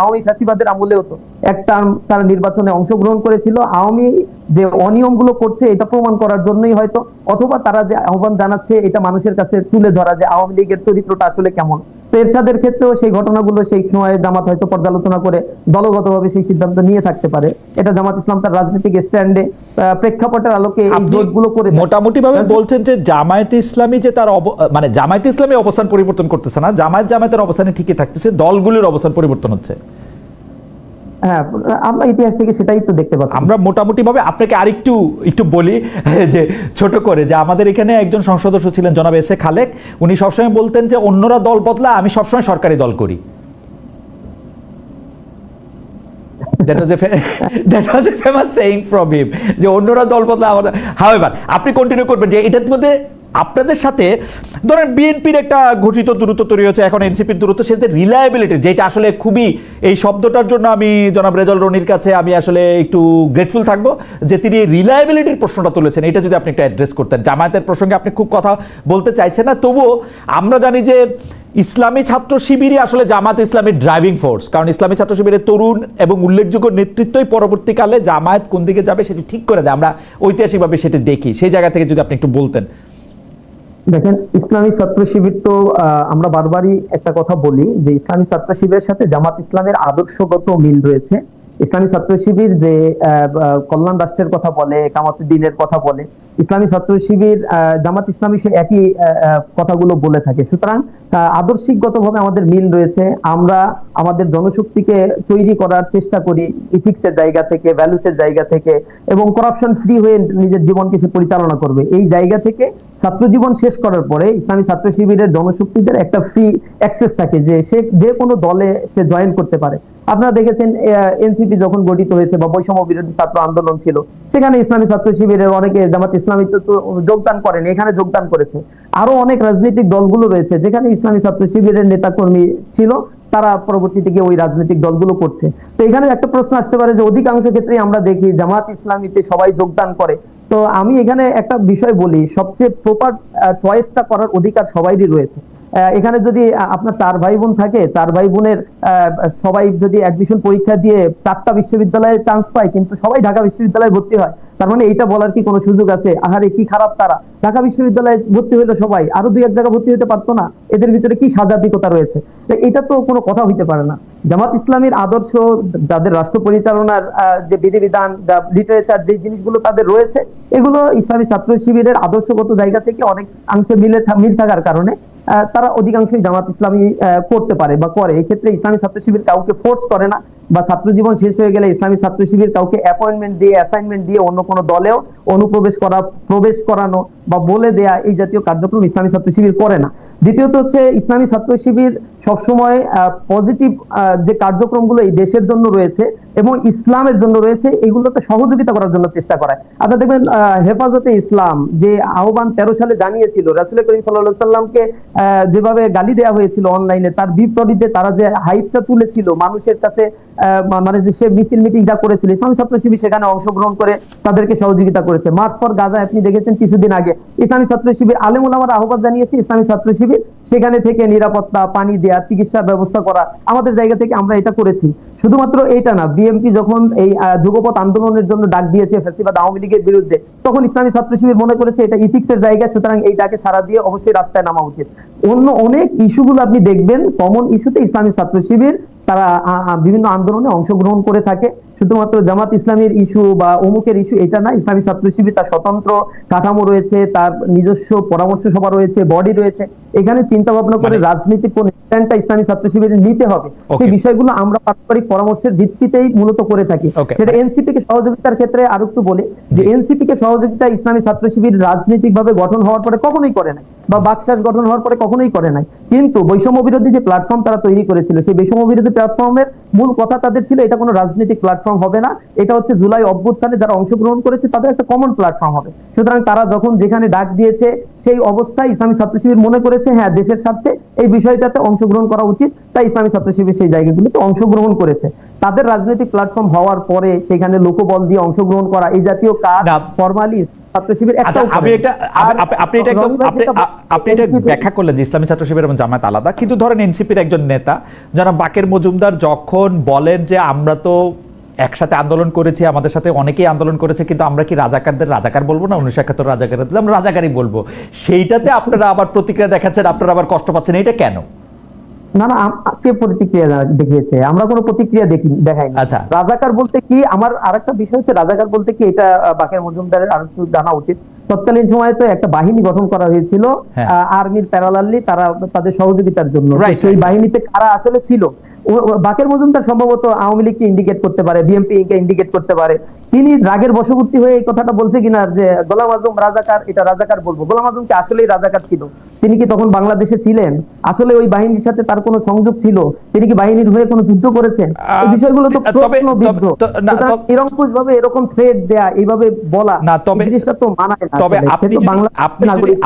আওয়ামী ফ্যাসিবাদের আমলেও তো একটা তারা নির্বাচনে অংশগ্রহণ করেছিল, আওয়ামী যে অনিয়মগুলো করছে এটা প্রমাণ করার জন্যই হয়তো, অথবা তারা যে আহ্বান জানাচ্ছে এটা মানুষের কাছে তুলে ধরা যে আওয়ামী লীগের চরিত্রটা আসলে কেমন। এরশাদের ক্ষেত্রেও সেই ঘটনাগুলো সেই সময় জামাত হয়তো পর্যালোচনা করে দলগতভাবে সেই সিদ্ধান্ত নিয়ে থাকতে পারে। এটা জামাত ইসলাম তার রাজনৈতিক স্ট্যান্ডে প্রেক্ষাপটের আলোকে এই জোটগুলো করে মোটামুটি ভাবে বলছেন যে জামায়াতে ইসলামী যে তার মানে জামায়াতে ইসলামী অবস্থান পরিবর্তন করতেছে না, জামায়াতের অবস্থানে ঠিকই থাকতেছে, দলগুলোর অবস্থান পরিবর্তন হচ্ছে। হ্যাঁ, আমরা ইতিহাস থেকে সেটাই তো দেখতে পাচ্ছি। আমরা মোটামুটি ভাবে আপনাকে আরেকটু বলি যে ছোট করে, যে আমাদের এখানে একজন সংসদ সদস্য ছিলেন জনাব এস এ খালেক, উনি সবসময় বলতেন যে অন্যরা দল বদলায়, আমি সবসময় সরকারি দল করি। That was a famous saying from him, যে অন্যরা দল বদলায় আমাদের। However, আপনি কন্টিনিউ করবেন যে এটার মধ্যে আপনাদের সাথে ধরেন বিএনপির একটা ঘোষিত দূরত্ব তৈরি হচ্ছে, এখন এনসিপির দূরত্ব, সেটা রিলায়েবিলিটি, যেটা আসলে খুবই, এই শব্দটার জন্য আমি জনাব রেজাউল রনির কাছে আমি আসলে একটু গ্রেটফুল থাকবো যে তিনি রিলায়েবিলিটির প্রশ্নটা তুলেছেন। এটা যদি আপনি একটু অ্যাড্রেস করতেন। জামায়াতের প্রসঙ্গে আপনি খুব কথা বলতে চাইছেন না, তবুও আমরা জানি যে ইসলামী ছাত্র শিবিরই আসলে জামাত ইসলামের ড্রাইভিং ফোর্স, কারণ ইসলামী ছাত্র শিবিরের তরুণ এবং উল্লেখযোগ্য নেতৃত্বই পরবর্তীকালে জামায়াত কোন দিকে যাবে সেটি ঠিক করে দেয়। আমরা ঐতিহাসিকভাবে সেটি দেখি। সেই জায়গা থেকে যদি আপনি একটু বলতেন। দেখেন, ইসলামী ছাত্র শিবির তো আমরা বারবারই একটা কথা বলি যে ইসলামী ছাত্র শিবিরের সাথে জামাত ইসলামের আদর্শগত মিল রয়েছে। ইসলামী ছাত্র শিবির যে কল্যাণ রাষ্ট্রের কথা বলে, একামতে দ্বীনের কথা বলে, ইসলামী ছাত্র শিবির জামাত ইসলামী সে একই কথাগুলো বলে থাকে। সুতরাং আদর্শিকগতভাবে আমাদের মিল রয়েছে। আমরা আমাদের জনশক্তিকে তৈরি করার চেষ্টা করি ইথিক্সের জায়গা থেকে, ভ্যালুসের জায়গা থেকে, এবং করাপশন ফ্রি হয়ে নিজের জীবনকে সে পরিচালনা করবে। এই জায়গা থেকে ছাত্র জীবন শেষ করার পরে ইসলামী ছাত্র শিবিরের জনশক্তিদের একটা ফ্রি অ্যাক্সেস থাকে যে সে যে কোনো দলে সে জয়েন করতে পারে। আপনারা দেখেছেন এনসিপি যখন গঠিত হয়েছে বা বৈষম্য বিরোধী ছাত্র আন্দোলন ছিল, সেখানে ইসলামী ছাত্র শিবিরের অনেকে জামাত ইসলামী তো যোগদান করেন, এখানে যোগদান করেছে। আরো অনেক রাজনৈতিক দলগুলো রয়েছে যেখানে ইসলামী ছাত্র শিবিরের নেতাকর্মী ছিল, তারা পরবর্তীতে গিয়ে ওই রাজনৈতিক দলগুলো করছে। তো এখানে একটা প্রশ্ন আসতে পারে যে অধিকাংশ ক্ষেত্রে আমরা দেখি জামাত ইসলামীতে সবাই যোগদান করে। তো আমি এখানে একটা বিষয় বলি, সবচেয়ে প্রপার চয়েসটা করার অধিকার সবাইরই রয়েছে। এখানে যদি আপনার 4 ভাই বোন থাকে, 4 ভাই বোনের সবাই যদি অ্যাডমিশন পরীক্ষা দিয়ে 4টা বিশ্ববিদ্যালয়ে চান্স পায়, কিন্তু সবাই ঢাকা বিশ্ববিদ্যালয়ে ভর্তি হয়, তার মানে এইটা বলার কি কোনো সুযোগ আছে আহারে কি খারাপ তারা? ঢাকা বিশ্ববিদ্যালয়ে ভর্তি হইলো সবাই, আরো 2-1 জায়গা ভর্তি হতে পারতো না? এদের ভিতরে কি সাজাতিকতা রয়েছে? এটা তো কোনো কথা হইতে পারে না। জামাত ইসলামীর আদর্শ, যাদের রাষ্ট্র পরিচালনার যে বিধিবিধান, লিটারেচার, যে জিনিসগুলো তাদের রয়েছে, এগুলো ইসলামী ছাত্র শিবিরের আদর্শগত জায়গা থেকে অনেক অংশে মিল থাকার কারণে তারা অধিকাংশই জামাত ইসলামী করতে পারে বা করে। এই ক্ষেত্রে ইসলামী ছাত্র শিবির কাউকে ফোর্স করে না, বা ছাত্র জীবন শেষ হয়ে গেলে ইসলামী ছাত্র শিবির কাউকে অ্যাপয়েন্টমেন্ট দিয়ে, অ্যাসাইনমেন্ট দিয়ে অন্য কোনো দলেও প্রবেশ করানো বা বলে দেয়া, এই জাতীয় কার্যক্রম ইসলামী ছাত্র শিবির করে না। দ্বিতীয়ত হচ্ছে, ইসলামী ছাত্র শিবির সবসময় পজিটিভ যে কার্যক্রমগুলো এই দেশের জন্য রয়েছে এবং ইসলামের জন্য রয়েছে, এগুলোতে সহযোগিতা করার জন্য চেষ্টা করে। আপনারা দেখবেন হেফাজতে ইসলাম যে আহ্বান 13 সালে জানিয়েছিল, রাসূল করিম সাল্লাল্লাহু আলাইহি সাল্লামকে যেভাবে গালি দেওয়া হয়েছিল অনলাইনে, তার বিপরীতে তারা যে হাইপটা তুলেছিল মানুষের কাছে, মানে যে সে মিছিল মিটিংটা করেছিল, ইসলামী ছাত্র শিবির সেখানে অংশগ্রহণ করে তাদেরকে সহযোগিতা করেছে। মার্চ ফর গাজা আপনি দেখেছেন কিছুদিন আগে, ইসলামী ছাত্র শিবির আলেম ওলামারা আহ্বান জানিয়েছে, ইসলামী ছাত্র শিবির সেখানে থেকে নিরাপত্তা, পানি দেয়া, চিকিৎসার ব্যবস্থা করা, আমাদের জায়গা থেকে আমরা এটা করেছি। শুধুমাত্র এইটা না, বিএনপি যখন এই যুগপৎ আন্দোলনের জন্য ডাক দিয়েছে ফ্যাসিবাদ আওয়ামী লীগের বিরুদ্ধে, তখন ইসলামী ছাত্র শিবির মনে করেছে এটা ইথিক্সের জায়গা, সুতরাং এই ডাকে সাড়া দিয়ে অবশ্যই রাস্তায় নামা উচিত। অন্য অনেক ইস্যুগুলো আপনি দেখবেন, কমন ইস্যুতে ইসলামী ছাত্র শিবির তারা বিভিন্ন আন্দোলনে অংশগ্রহণ করে থাকে। শুধুমাত্র জামাত ইসলামীর ইস্যু বা অমুকের ইস্যু এটা না, ইসলামী ছাত্র শিবির তার স্বতন্ত্র কাঠামো রয়েছে, তার নিজস্ব পরামর্শ সভা রয়েছে, বডি রয়েছে। এখানে চিন্তা ভাবনা করে রাজনীতিক কোন স্ট্যান্ডটা ইসলামী ছাত্র শিবিরের নিতে হবে, সেই বিষয়গুলো আমরা পারস্পরিক পরামর্শের ভিত্তিতেই মূলত করে থাকি। সেটা এনসিপি কে সহযোগিতার ক্ষেত্রে আরো একটু বলি যে, এনসিপি কে সহযোগিতা ইসলামী ছাত্র শিবির রাজনৈতিকভাবে গঠন হওয়ার পরে কখনোই করে নাই, বা বাকশাস গঠন হওয়ার পরে কখনোই করে নাই। কিন্তু বৈষম্য বিরোধী যে প্ল্যাটফর্ম তারা তৈরি করেছিল, সেই বৈষম্য বিরোধী প্ল্যাটফর্মের মূল কথা তাদের ছিল এটা কোনো রাজনৈতিক প্ল্যাটফর্ম হবে না, এটা হচ্ছে জুলাই অভ্যুত্থানে যারা অংশগ্রহণ করেছে তাদের একটা কমন প্ল্যাটফর্ম হবে। সুতরাং তারা যখন যেখানে ডাক দিয়েছে, সেই অবস্থায় ইসলামী ছাত্র শিবির মনে করেছে হ্যাঁ দেশের স্বার্থে এই বিষয়টাতে অংশগ্রহণ করা উচিত, তাই ইসলামী ছাত্র শিবির সেই জায়গাগুলোতে অংশগ্রহণ করেছে। তাদের রাজনৈতিক প্লাটফর্ম হওয়ার পরে সেখানে লোকবল দিয়ে অংশগ্রহণ করা, এই জাতীয় কাজ ফরমালি ছাত্র শিবির আপনি এটা ব্যাখ্যা করলেন যে ইসলামী ছাত্র শিবির এবং জামায়াত আলাদা, কিন্তু ধরেন এনসিপির একজন নেতা জনাব বাকের মজুমদার যখন বলেন যে আমরা তো একসাথে আন্দোলন করেছি, আমাদের সাথে অনেকেই আন্দোলন করেছে, কিন্তু আমরা কি রাজাকারদের রাজাকার বলবো না, 1971 রাজাকারদের আমরা রাজাকারই বলবো, সেইটাতে আপনারা আবার প্রতিক্রিয়া দেখাচ্ছেন, আপনারা আবার কষ্ট পাচ্ছেন, এটা কেন? না না, কে প্রতিক্রিয়া দেখিয়েছে? আমরা কোনো প্রতিক্রিয়া দেখাইনি। আচ্ছা, রাজাকার বলতে কি, আমার আরেকটা বিষয় হচ্ছে রাজাকার বলতে কি, এটা বাকের মজুমদারের আর একটু জানা উচিত। তৎকালীন সময়ে তো একটা বাহিনী গঠন করা হয়েছিল আর্মির প্যারালালি, তারা তাদের সহযোগিতার জন্য। সেই বাহিনীতে কারা আসলে ছিল, বাকের মজুমদার সম্ভবত আওয়ামী লীগকে ইন্ডিকেট করতে পারে, বিএনপি কে ইন্ডিকেট করতে পারে। তিনি রাগের বশবর্তী হয়ে এই কথাটা বলছে কিনা যে গোলাম আজম রাজাকার, এটা রাজাকার বলবো। গোলাম আজম কি আসলেই রাজাকার ছিল? তিনি কি তখন বাংলাদেশে ছিলেন? আসলে ওই বাহিনীর সাথে তার কোনো সংযোগ ছিল? তিনি কি বাহিনীর হয়ে কোনো যুদ্ধ করেছেন? এই বিষয়গুলো তো প্রশ্নবিদ্ধ। নিরঙ্কুশ ভাবে এরকম থ্রেট দেয়া, এইভাবে বলা, এই জিনিসটা তো মানায় না। তবে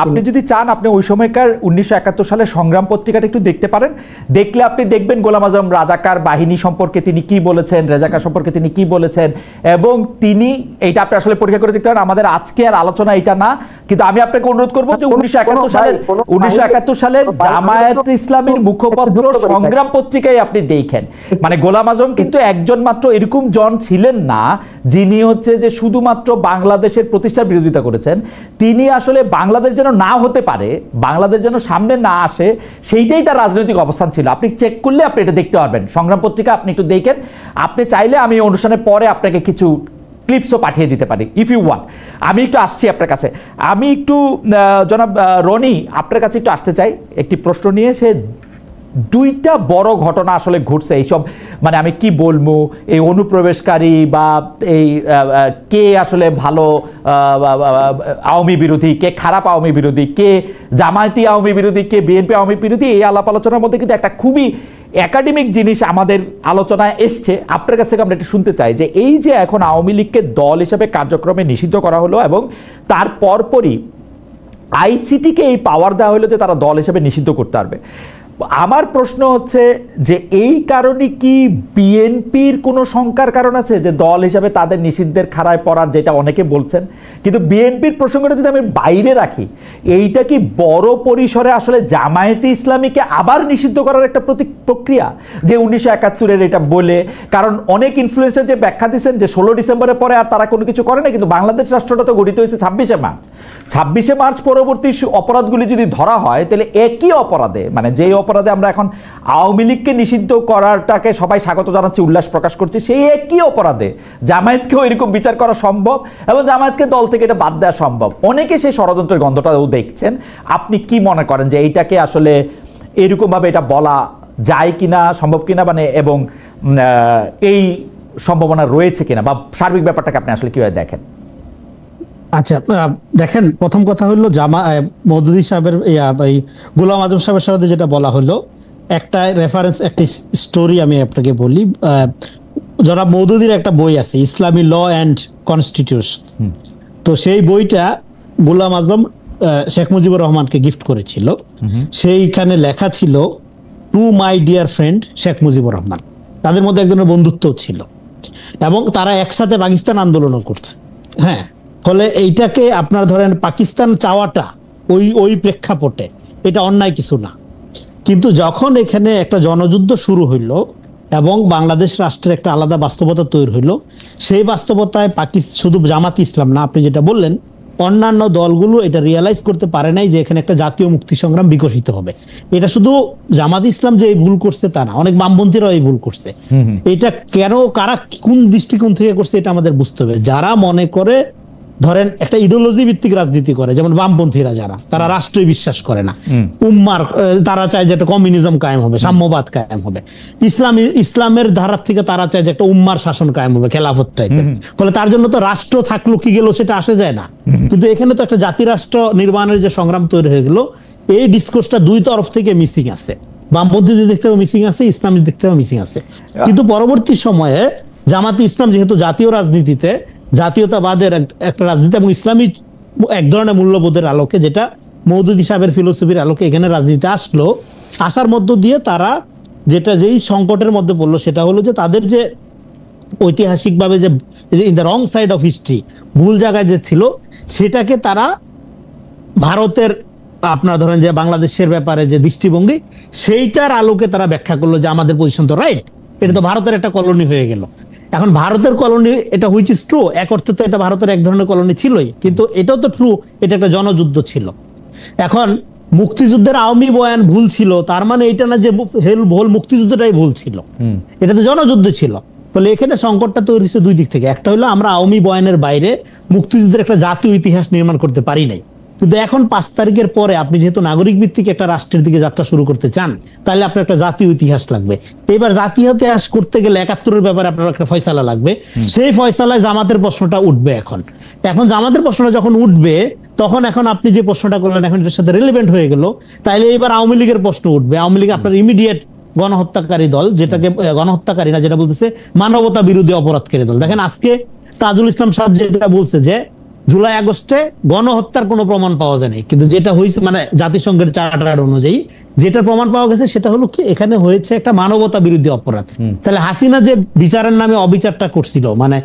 আপনি যদি চান, আপনি ওই সময়কার 1971 সালের সংগ্রাম পত্রিকাটা একটু দেখতে পারেন, দেখলে আপনি দেখবেন গোলাম আজম রাজাকার বাহিনী সম্পর্কে তিনি কি বলেছেন, রাজাকার সম্পর্কে তিনি কি বলেছেন, এবং তিনি এইটা আপনি আসলে পরীক্ষা করে দেখতে পারেন। আমাদের আজকে আর আলোচনা এটা না, কিন্তু আমি আপনাকে অনুরোধ করবো যে 1971 সালের জামায়াত ইসলামীর মুখপত্র সংগ্রাম পত্রিকায় আপনি দেখেন, মানে গোলাম আজম কিন্তু একজন মাত্র এরকম জন ছিলেন না যিনি হচ্ছে যে শুধুমাত্র বাংলাদেশের প্রতিষ্ঠার বিরোধিতা করেছেন। তিনি আসলে বাংলাদেশ যেন না হতে পারে, বাংলাদেশ যেন সামনে না আসে, সেইটাই তার রাজনৈতিক অবস্থান ছিল। আপনি চেক করলে আপনি এটা দেখতে পারবেন, সংগ্রাম পত্রিকা আপনি একটু দেখেন। আপনি চাইলে আমি অনুষ্ঠানের পরে আপনাকে কিছু ক্লিপসও পাঠিয়ে দিতে পারি, ইফ ইউ ওয়ান্ট। আমি একটু আসছি আপনার কাছে, আমি একটু জনাব রনি আপনার কাছে একটু আসতে চাই একটি প্রশ্ন নিয়ে। সে দুইটা বড় ঘটনা আসলে ঘটছে এইসব, মানে আমি কি বলবো, এই অনুপ্রবেশকারী বা এই কে আসলে ভালো আওয়ামী বিরোধী, কে খারাপ আওয়ামী বিরোধী, কে জামায়াতি আওয়ামী বিরোধী, কে বিএনপি আওয়ামী বিরোধী, এই আলাপ আলোচনার মধ্যে কিন্তু একটা খুবই একাডেমিক জিনিস আমাদের আলোচনায় এসছে। আপনার কাছ থেকে আমরা একটু শুনতে চাই যে এই যে এখন আওয়ামী লীগকে দল হিসেবে কার্যক্রমে নিষিদ্ধ করা হলো এবং তার পরপরই আইসিটিকে এই পাওয়ার দেওয়া হলো যে তারা দল হিসেবে নিষিদ্ধ করতে পারবে, আমার প্রশ্ন হচ্ছে যে এই কারণে কি বিএনপির কোনো শঙ্কার কারণ আছে যে দল হিসাবে তাদের নিষিদ্ধের খাড়ায় পড়ার, যেটা অনেকে বলছেন, কিন্তু বিএনপির প্রসঙ্গটা যদি আমি বাইরে রাখি, এইটা কি বড় পরিসরে আসলে জামায়াতে ইসলামীকে আবার নিষিদ্ধ করার একটা প্রক্রিয়া, যে 1971-এর এটা বলে? কারণ অনেক ইনফ্লুয়েন্সার যে ব্যাখ্যা দিচ্ছেন যে 16 ডিসেম্বরের পরে আর তারা কোনো কিছু করে না, কিন্তু বাংলাদেশ রাষ্ট্রটা তো গঠিত হয়েছে 26শে মার্চ। 26শে মার্চ পরবর্তী অপরাধগুলি যদি ধরা হয়, তাহলে একই অপরাধে, মানে যেই অপরাধে আমরা এখন আওয়ামী লীগকে নিষিদ্ধ করাটাকে সবাই স্বাগত জানাচ্ছি, উল্লাস প্রকাশ করছি, সেই একই অপরাধে জামায়াতকেও এরকম বিচার করা সম্ভব এবং জামায়াতকে দল থেকে এটা বাদ দেওয়া সম্ভব। অনেকে সেই ষড়যন্ত্রের গন্ধটাও দেখছেন। আপনি কি মনে করেন যে এইটাকে আসলে এরকমভাবে এটা বলা যায় কিনা, সম্ভব কিনা, মানে এবং এই সম্ভাবনা রয়েছে কিনা, বা সার্বিক ব্যাপারটাকে আপনি আসলে কিভাবে দেখেন? আচ্ছা, দেখেন, প্রথম কথা হলো মওদুদী সাহেবের গোলাম আজম সাহেবের সাথে যেটা বলা হলো, একটা রেফারেন্স, একটা স্টোরি আমি আপনাকে বলি। জনাব মওদুদীর একটা বই আছে, ইসলামী ল অ্যান্ড কনস্টিটিউশন। তো সেই বইটা গোলাম আজম শেখ মুজিবুর রহমানকে গিফট করেছিল। সেইখানে লেখা ছিল, to my dear friend Sheikh Mujibur Rahman. তাদের মধ্যে একজনের বন্ধুত্ব ছিল এবং তারা একসাথে পাকিস্তান আন্দোলনও করছে। হ্যাঁ, ফলে এইটাকে আপনার ধরেন পাকিস্তান চাওয়াটা ওই প্রেক্ষাপটে এটা অন্যায় কিছু না। কিন্তু যখন এখানে একটা জনযুদ্ধ শুরু হইলো এবং বাংলাদেশ রাষ্ট্রের একটা আলাদা বাস্তবতা তৈরি হইলো, সেই বাস্তবতায় শুধু জামাত ইসলাম না, আপনি যেটা বললেন, অন্যান্য দলগুলো এটা রিয়েলাইজ করতে পারে নাই যে এখানে একটা জাতীয় মুক্তি সংগ্রাম বিকশিত হবে। এটা শুধু জামাত ইসলাম যে এই ভুল করছে তা না, অনেক বামপন্থীরাও এই ভুল করছে। এটা কেন, কারা, কোন দৃষ্টিকোণ থেকে করছে এটা আমাদের বুঝতে হবে। যারা মনে করে ধরেন একটা ইডিওলজি ভিত্তিক রাজনীতি করে, যেমন বামপন্থীরা, যারা তারা রাষ্ট্রই বিশ্বাস করে না, উম্মার, তারা চায় যে একটা কমিউনিজম কায়েম হবে, সাম্যবাদ কায়েম হবে। ইসলামের ধারার থেকে তারা চায় যে একটা উম্মার শাসন কায়েম হবে, খেলাফত টাইপের। ফলে তার জন্য তো রাষ্ট্র থাকলো কি গেল সেটা আসে যায় না। কিন্তু এখানে তো একটা জাতি রাষ্ট্র নির্মাণের যে সংগ্রাম তৈরি হয়ে গেল, এই ডিসকোর্সটা দুই তরফ থেকে মিসিং আছে। বামপন্থীদের দিক থেকেও মিসিং আছে, ইসলামের দিক থেকেও মিসিং আছে। কিন্তু পরবর্তী সময়ে জামাতে ইসলাম যেহেতু জাতীয় রাজনীতিতে, জাতীয়তাবাদের একটা রাজনীতি এবং ইসলামী এক ধরনের মূল্যবোধের আলোকে, যেটা মওদুদী সাহেবের ফিলোসফির আলোকে এখানে রাজনীতি আসলো, আসার মধ্য দিয়ে তারা যেই সংকটের মধ্যে পড়লো, সেটা হলো যে তাদের যে ঐতিহাসিকভাবে যে in the wrong side of history, ভুল জায়গায় যে ছিল, সেটাকে তারা ভারতের, আপনার ধরেন যে বাংলাদেশের ব্যাপারে যে দৃষ্টিভঙ্গি, সেইটার আলোকে তারা ব্যাখ্যা করলো যে আমাদের পজিশন তো রাইট, এটা তো ভারতের একটা কলোনি হয়ে গেল। এখন ভারতের কলোনি এটা হুইচ ইজ ট্রু, এক অর্থে তো এটা ভারতের এক ধরনের কলোনি ছিলই, কিন্তু এটাও তো ট্রু, এটা একটা জনযুদ্ধ ছিল। এখন মুক্তিযুদ্ধের আওয়ামী বয়ান ভুল ছিল, তার মানে এটা না যে হোল মুক্তিযুদ্ধটাই ভুল ছিল, এটা তো জনযুদ্ধ ছিল। ফলে এখানে সংকটটা তৈরি হচ্ছে দুই দিক থেকে। একটা হলো আমরা আওয়ামী বয়ানের বাইরে মুক্তিযুদ্ধের একটা জাতীয় ইতিহাস নির্মাণ করতে পারি নাই। কিন্তু এখন 5 তারিখের পরে আপনি যেহেতু নাগরিক ভিত্তিক একটা রাষ্ট্রের দিকে যাত্রা শুরু করতে চান, তাহলে আপনার একটা জাতীয় ইতিহাস লাগবে। এবার জাতীয় ইতিহাস করতে গেলে 71-এর ব্যাপারে আপনার একটা ফয়সালা লাগবে। সেই ফয়সালায় জামাতের প্রশ্নটা উঠবে। এখন জামাতের প্রশ্নটা যখন উঠবে, তখন এখন আপনি যে প্রশ্নটা করলেন এখন এটার সাথে রিলেভেন্ট হয়ে গেল। তাইলে এবার আওয়ামী লীগের প্রশ্ন উঠবে। আওয়ামী লীগ আপনার ইমিডিয়েট গণহত্যাকারী দল, যেটাকে গণহত্যাকারী না, যেটা বলতেছে মানবতা বিরোধী অপরাধকারী দল। দেখেন আজকে তাজুল ইসলাম সাহেব যেটা বলছে যে জুলাই আগস্টে গণহত্যার কোনো প্রমাণ পাওয়া যায়নি, কিন্তু যেটা হয়েছে মানে জাতিসংঘের চার্টার অনুযায়ী যেটা প্রমাণ পাওয়া গেছে সেটা হলো কি, এখানে হয়েছে একটা মানবতা বিরোধী অপরাধ। তাহলে হাসিনা যে বিচারের নামে অবিচারটা করছিল, মানে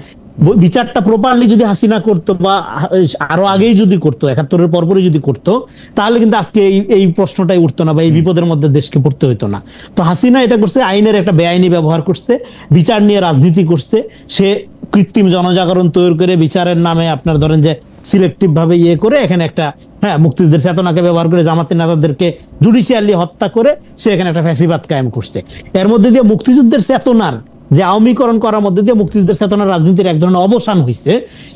বিচারটা প্রপারলি যদি হাসিনা করতো বা আরো আগেই যদি করতো, 71-এর পরপরই যদি করতো, তাহলে কিন্তু আজকে এই প্রশ্নটাই উঠতো না বা এই বিপদের মধ্যে দেশকে পড়তে হইতো না। তো হাসিনা এটা করছে, আইনের একটা বেআইনি ব্যবহার করছে, বিচার নিয়ে রাজনীতি করছে। সে কৃত্রিম জনজাগরণ তৈরি করে বিচারের নামে আপনার ধরেন যে সিলেক্টিভ ভাবে করে এখানে একটা মুক্তিযুদ্ধের চেতনাকে ব্যবহার করে জামাতের নেতাদেরকে জুডিশিয়ালি হত্যা করে সে এখানে একটা ফ্যাসিবাদ কায়েম করছে। এর মধ্যে দিয়ে মুক্তিযুদ্ধের চেতনার যে আওয়ামীকরণ করার মধ্যে দিয়ে মুক্তিযুদ্ধের চেতনার রাজনীতির এক ধরনের অবসান হয়েছে।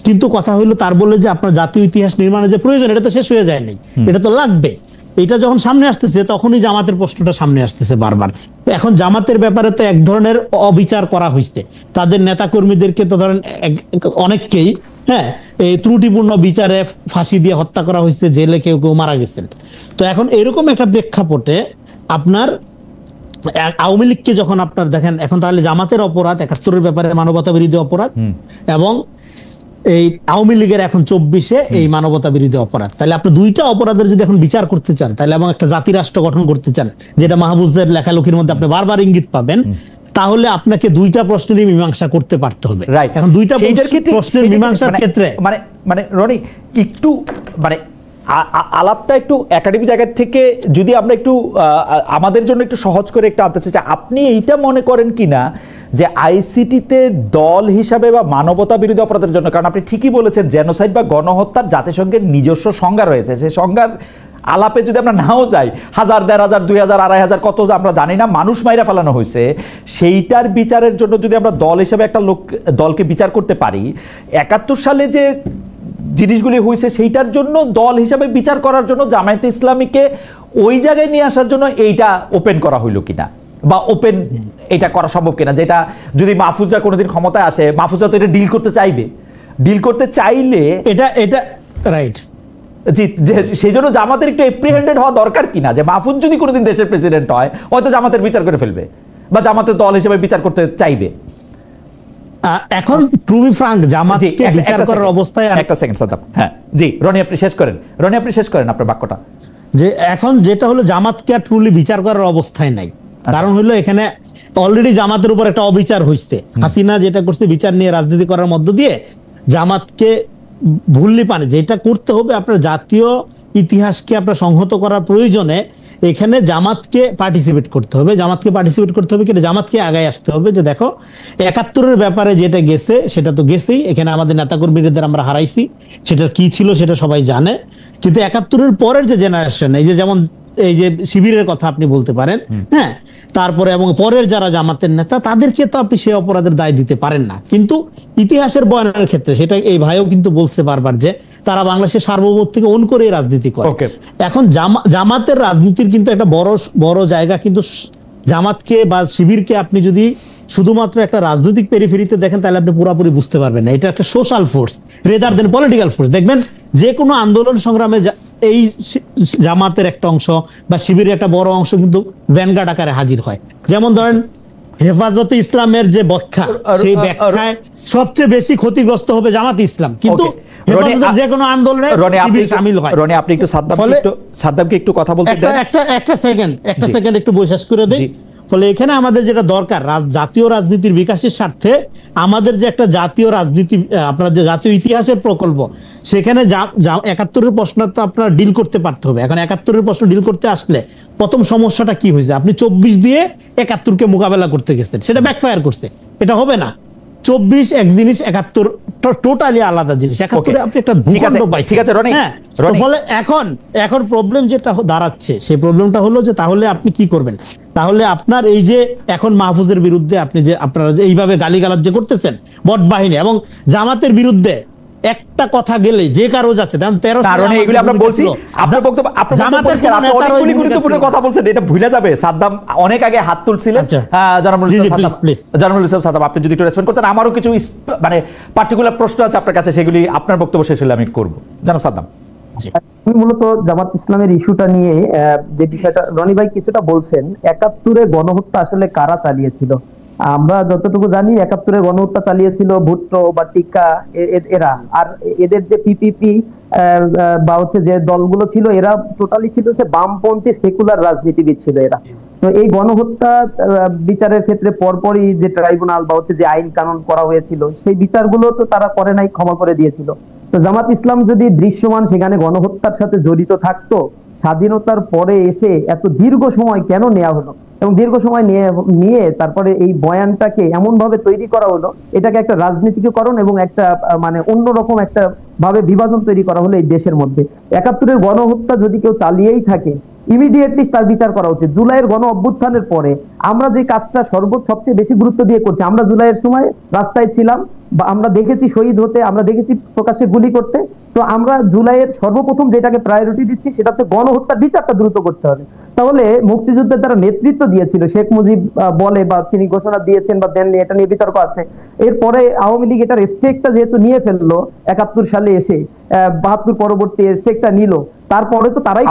কিন্তু কথা হইলো তার বলে যে আপনার জাতীয় ইতিহাস নির্মাণের যে প্রয়োজন, এটা তো শেষ হয়ে যায়নি, এটা তো লাগবে। এটা যখন সামনে আসতেছে তখনই জামাতের প্রশ্নটা সামনে আসতেছে বারবার। এখন জামাতের ব্যাপারে তো এক ধরনের অবিচার করা হয়েছে, তাদের নেতা কর্মীদেরকে তো ধরেন অনেককেই এই ত্রুটিপূর্ণ বিচারে ফাঁসি দিয়ে হত্যা করা হয়েছে, জেলে কেউ কেউ মারা গেছেন। তো এখন এরকম একটা প্রেক্ষাপটে আপনার আওয়ামী লীগকে যখন আপনার দেখেন, এখন তাহলে জামাতের অপরাধ 71-এর ব্যাপারে মানবতা বিরোধী অপরাধ এবং এই আওয়ামী লীগের এখন 24-এ এই মানবতা বিরোধী অপরাধ, তাহলে আপনি দুইটা অপরাধের যদি এখন বিচার করতে চান, তাহলে এবং একটা জাতি রাষ্ট্র গঠন করতে চান, যেটা মাহফুজের লেখালেখির মধ্যে আপনি বারবার ইঙ্গিত পাবেন, তাহলে আপনাকে দুইটা প্রশ্নেরই মীমাংসা করতে পারতে হবে। রাইট, এখন দুইটা প্রশ্নের মীমাংসার ক্ষেত্রে মানে রনি একটু মানে আলাপটা একটু একাডেমি জায়গা থেকে যদি আমরা একটু আমাদের জন্য একটু সহজ করে একটু আনতে চাই, আপনি এইটা মনে করেন কিনা যে আইসিটিতে দল হিসাবে বা মানবতা বিরোধী অপরাধের জন্য, কারণ আপনি ঠিকই বলেছেন জেনোসাইড বা গণহত্যার জাতিসংঘের নিজস্ব সংজ্ঞা রয়েছে, সেই সংজ্ঞার আলাপে যদি আমরা নাও যাই, 1000, 1500, 2000, 2500 কত আমরা জানি না মানুষ মাইরা ফেলানো হয়েছে, সেইটার বিচারের জন্য যদি আমরা দল হিসেবে একটা দলকে বিচার করতে পারি, 71 সালে যে জিনিসগুলি হয়েছে সেইটার জন্য দল হিসাবে বিচার করার জন্য জামায়াতে ইসলামীকে ওই জায়গায় নিয়ে আসার জন্য এইটা ওপেন করা হইল কিনা, বা ওপেন এটা করা সম্ভব কিনা, যেটা যদি মাহফুজরা কোনোদিন ক্ষমতায় আসে, মাহফুজরা তো এটা ডিল করতে চাইবে, ডিল করতে চাইলে এটা রাইট জি, সেই জন্য জামাতের একটু এপ্রিহেন্ডেড হওয়া দরকার কিনা, যে মাহফুজ যদি কোনোদিন দেশের প্রেসিডেন্ট হয় হয়তো জামাতের বিচার করে ফেলবে বা জামাতের দল হিসেবে বিচার করতে চাইবে। এখন টু বি ফ্রাঙ্ক জামাতকে বিচার করার অবস্থায় একটা সেকেন্ড সাদ্দাম, হ্যাঁ জি রনি আপনি শেষ করেন, রনি আপনি শেষ করেন আপনার বাক্যটা। যে এখন যেটা হলো জামাতকে আর ট্রুলি বিচার করার অবস্থায় নাই, কারণ হলো এখানে অলরেডি জামাতের উপর একটা অবিচার হইছে, হাসিনা যেটা করছে বিচার নিয়ে রাজনীতি করার মধ্য দিয়ে জামাতকে ভুললি পানে, যেটা করতে হবে আপনার জাতীয় ইতিহাসকে আপনার সংহত করার প্রয়োজনে এখানে জামাতকে পার্টিসিপেট করতে হবে, কিন্তু জামাতকে আগায় আসতে হবে, যে দেখো 71-এর ব্যাপারে যেটা গেছে সেটা তো গেছেই, এখানে আমাদের নেতাকর্মীদের আমরা হারাইছি, সেটা কি ছিল সেটা সবাই জানে, কিন্তু 71-এর পরের যে জেনারেশন, এই যে যেমন এই যে শিবিরের কথা আপনি বলতে পারেন, হ্যাঁ, তারপরে এবং পরের যারা জামাতের নেতা তাদেরকে তো আপনি সেই অপরাধের দায় দিতে পারেন না, কিন্তু ইতিহাসের বয়ানের ক্ষেত্রে সেটা এই ভাইও কিন্তু বলছে বারবার যে তারা বাংলাদেশের সার্বভৌমত্বকে অন করে রাজনীতি করে। এখন জামাতের রাজনীতির কিন্তু একটা বড় জায়গা, কিন্তু জামাতকে বা শিবিরকে আপনি যদি শুধুমাত্র একটা রাজনৈতিক পেরিফেরিতে দেখেন তাহলে আপনি পুরোপুরি বুঝতে পারবেন না, এটা একটা social force rather than political force. দেখবেন যে কোনো আন্দোলন সংগ্রামে এই জামাতের একটা অংশ বা শিবিরের একটা বড় অংশ কিন্তু ভ্যানগার্ড আকারে হাজির হয়। যেমন ধরেন হেফাজতে ইসলামের যে ব্যাখ্যা, সেই ব্যাখ্যায় সবচেয়ে বেশি ক্ষতিগ্রস্ত হবে জামাত ইসলাম, কিন্তু যে কোনো আন্দোলনে শামিল হয়। রনি আপনি একটু সাদ্দামকে একটু কথা বলতে দেন, একটা সেকেন্ড একটু বৈশাখ করে দেই। ফলে এখানে আমাদের যেটা দরকার জাতীয় রাজনীতির বিকাশের স্বার্থে আমাদের যে একটা জাতীয় রাজনীতি, আপনার যে জাতীয় ইতিহাসের প্রকল্প, সেখানে 71-এর প্রশ্ন তো আপনার ডিল করতে পারতে হবে। এখন 71-এর প্রশ্ন ডিল করতে আসলে প্রথম সমস্যাটা কি হয়েছে, আপনি 24 দিয়ে 71-কে মোকাবেলা করতে গেছেন, সেটা ব্যাকফায়ার করছে, এটা হবে না। 24 এক জিনিস, 71 টোটালি আলাদা জিনিস। 71-এ আপনি একটা ভূখণ্ড পাইছেন, ঠিক আছে রনি। ফলে এখন প্রবলেম যেটা দাঁড়াচ্ছে, সেই প্রবলেমটা হলো যে তাহলে আপনি কি করবেন, তাহলে আপনার এই যে এখন মাহফুজের বিরুদ্ধে আপনি যে আপনারা যে এইভাবে গালিগালাজ যে করতেছেন বট বাহিনী, এবং জামাতের বিরুদ্ধে একটা কথা গেলে যে কারো যাচ্ছে, 13 কারণে এগুলো আমরা বলছি, আপনার বক্তব্য জামাতের অনেকগুলি গুরুত্বপূর্ণ কথা বলছেন, এটা ভুলে যাবে। সাদ্দাম অনেক আগে হাত তুলছিলেন, জনাবুল ইসলাম সাদ্দাম, আপনি যদি একটু রেসপন্ড করতেন। আমারও কিছু মানে পার্টিকুলার প্রশ্ন আছে আপনার কাছে, সেগুলি আপনার বক্তব্য শেষ হলে আমি করব। জনাব সাদ্দাম। আমি মূলত জামাত ইসলামের ইস্যুটা নিয়ে যে বিষয়টা রনি ভাই কিছুটা বলছেন, 71-এ গণহত্যা আসলে কারা চালিয়েছিল, আমরা যতটুকু জানি 71-এ গণহত্যা চালিয়েছিল ভুট্টো বা টিক্কা এরা, আর এদের যে পিপিপি বা হচ্ছে যে দলগুলো ছিল, এরা টোটালি ছিল হচ্ছে বামপন্থী সেকুলার রাজনীতিবিদ ছিল এরা। তো এই গণহত্যা বিচারের ক্ষেত্রে পরপরই যে ট্রাইব্যুনাল বা হচ্ছে যে আইন কানুন করা হয়েছিল, সেই বিচারগুলো তো তারা করে নাই, ক্ষমা করে দিয়েছিল। তো জামাত ইসলাম যদি দৃশ্যমান সেখানে গণহত্যার সাথে জড়িত থাকতো, স্বাধীনতার পরে এসে এত দীর্ঘ সময় কেন নেওয়া হলো, এবং দীর্ঘ সময় নিয়ে তারপরে এই বয়ানটাকে এমন ভাবে তৈরি করা হলো, এটাকে একটা রাজনীতিকরণ এবং একটা মানে অন্যরকম একটা ভাবে বিভাজন তৈরি করা হলো এই দেশের মধ্যে। 71-এর গণহত্যা যদি কেউ চালিয়েই থাকে, ইমিডিয়েটলি তার বিচার করা উচিত। জুলাইয়ের গণ অভ্যুত্থানের পরে আমরা যে কাজটা সবচেয়ে বেশি গুরুত্ব দিয়ে করছি, আমরা জুলাইয়ের সময় রাস্তায় ছিলাম, বা আমরা দেখেছি শহীদ হতে, আমরা দেখেছি প্রকাশ্যে গুলি করতে। তো আমরা জুলাইয়ের সর্বপ্রথম যেটাকে প্রায়োরিটি দিচ্ছি সেটা হচ্ছে গণহত্যার বিচারটা দ্রুত করতে হবে। তাহলে মুক্তিযুদ্ধের যারা নেতৃত্ব দিয়েছিল, শেখ মুজিব বলে বা তিনি ঘোষণা দিয়েছেন বা দেননি, এটা নিয়ে বিতর্ক আছে। এরপরে আওয়ামী লীগ এটার স্টেকটা যেহেতু নিয়ে ফেললো 71 সালে এসে, 72 পরবর্তী স্টেকটা নিল, তারপরে তো তারাই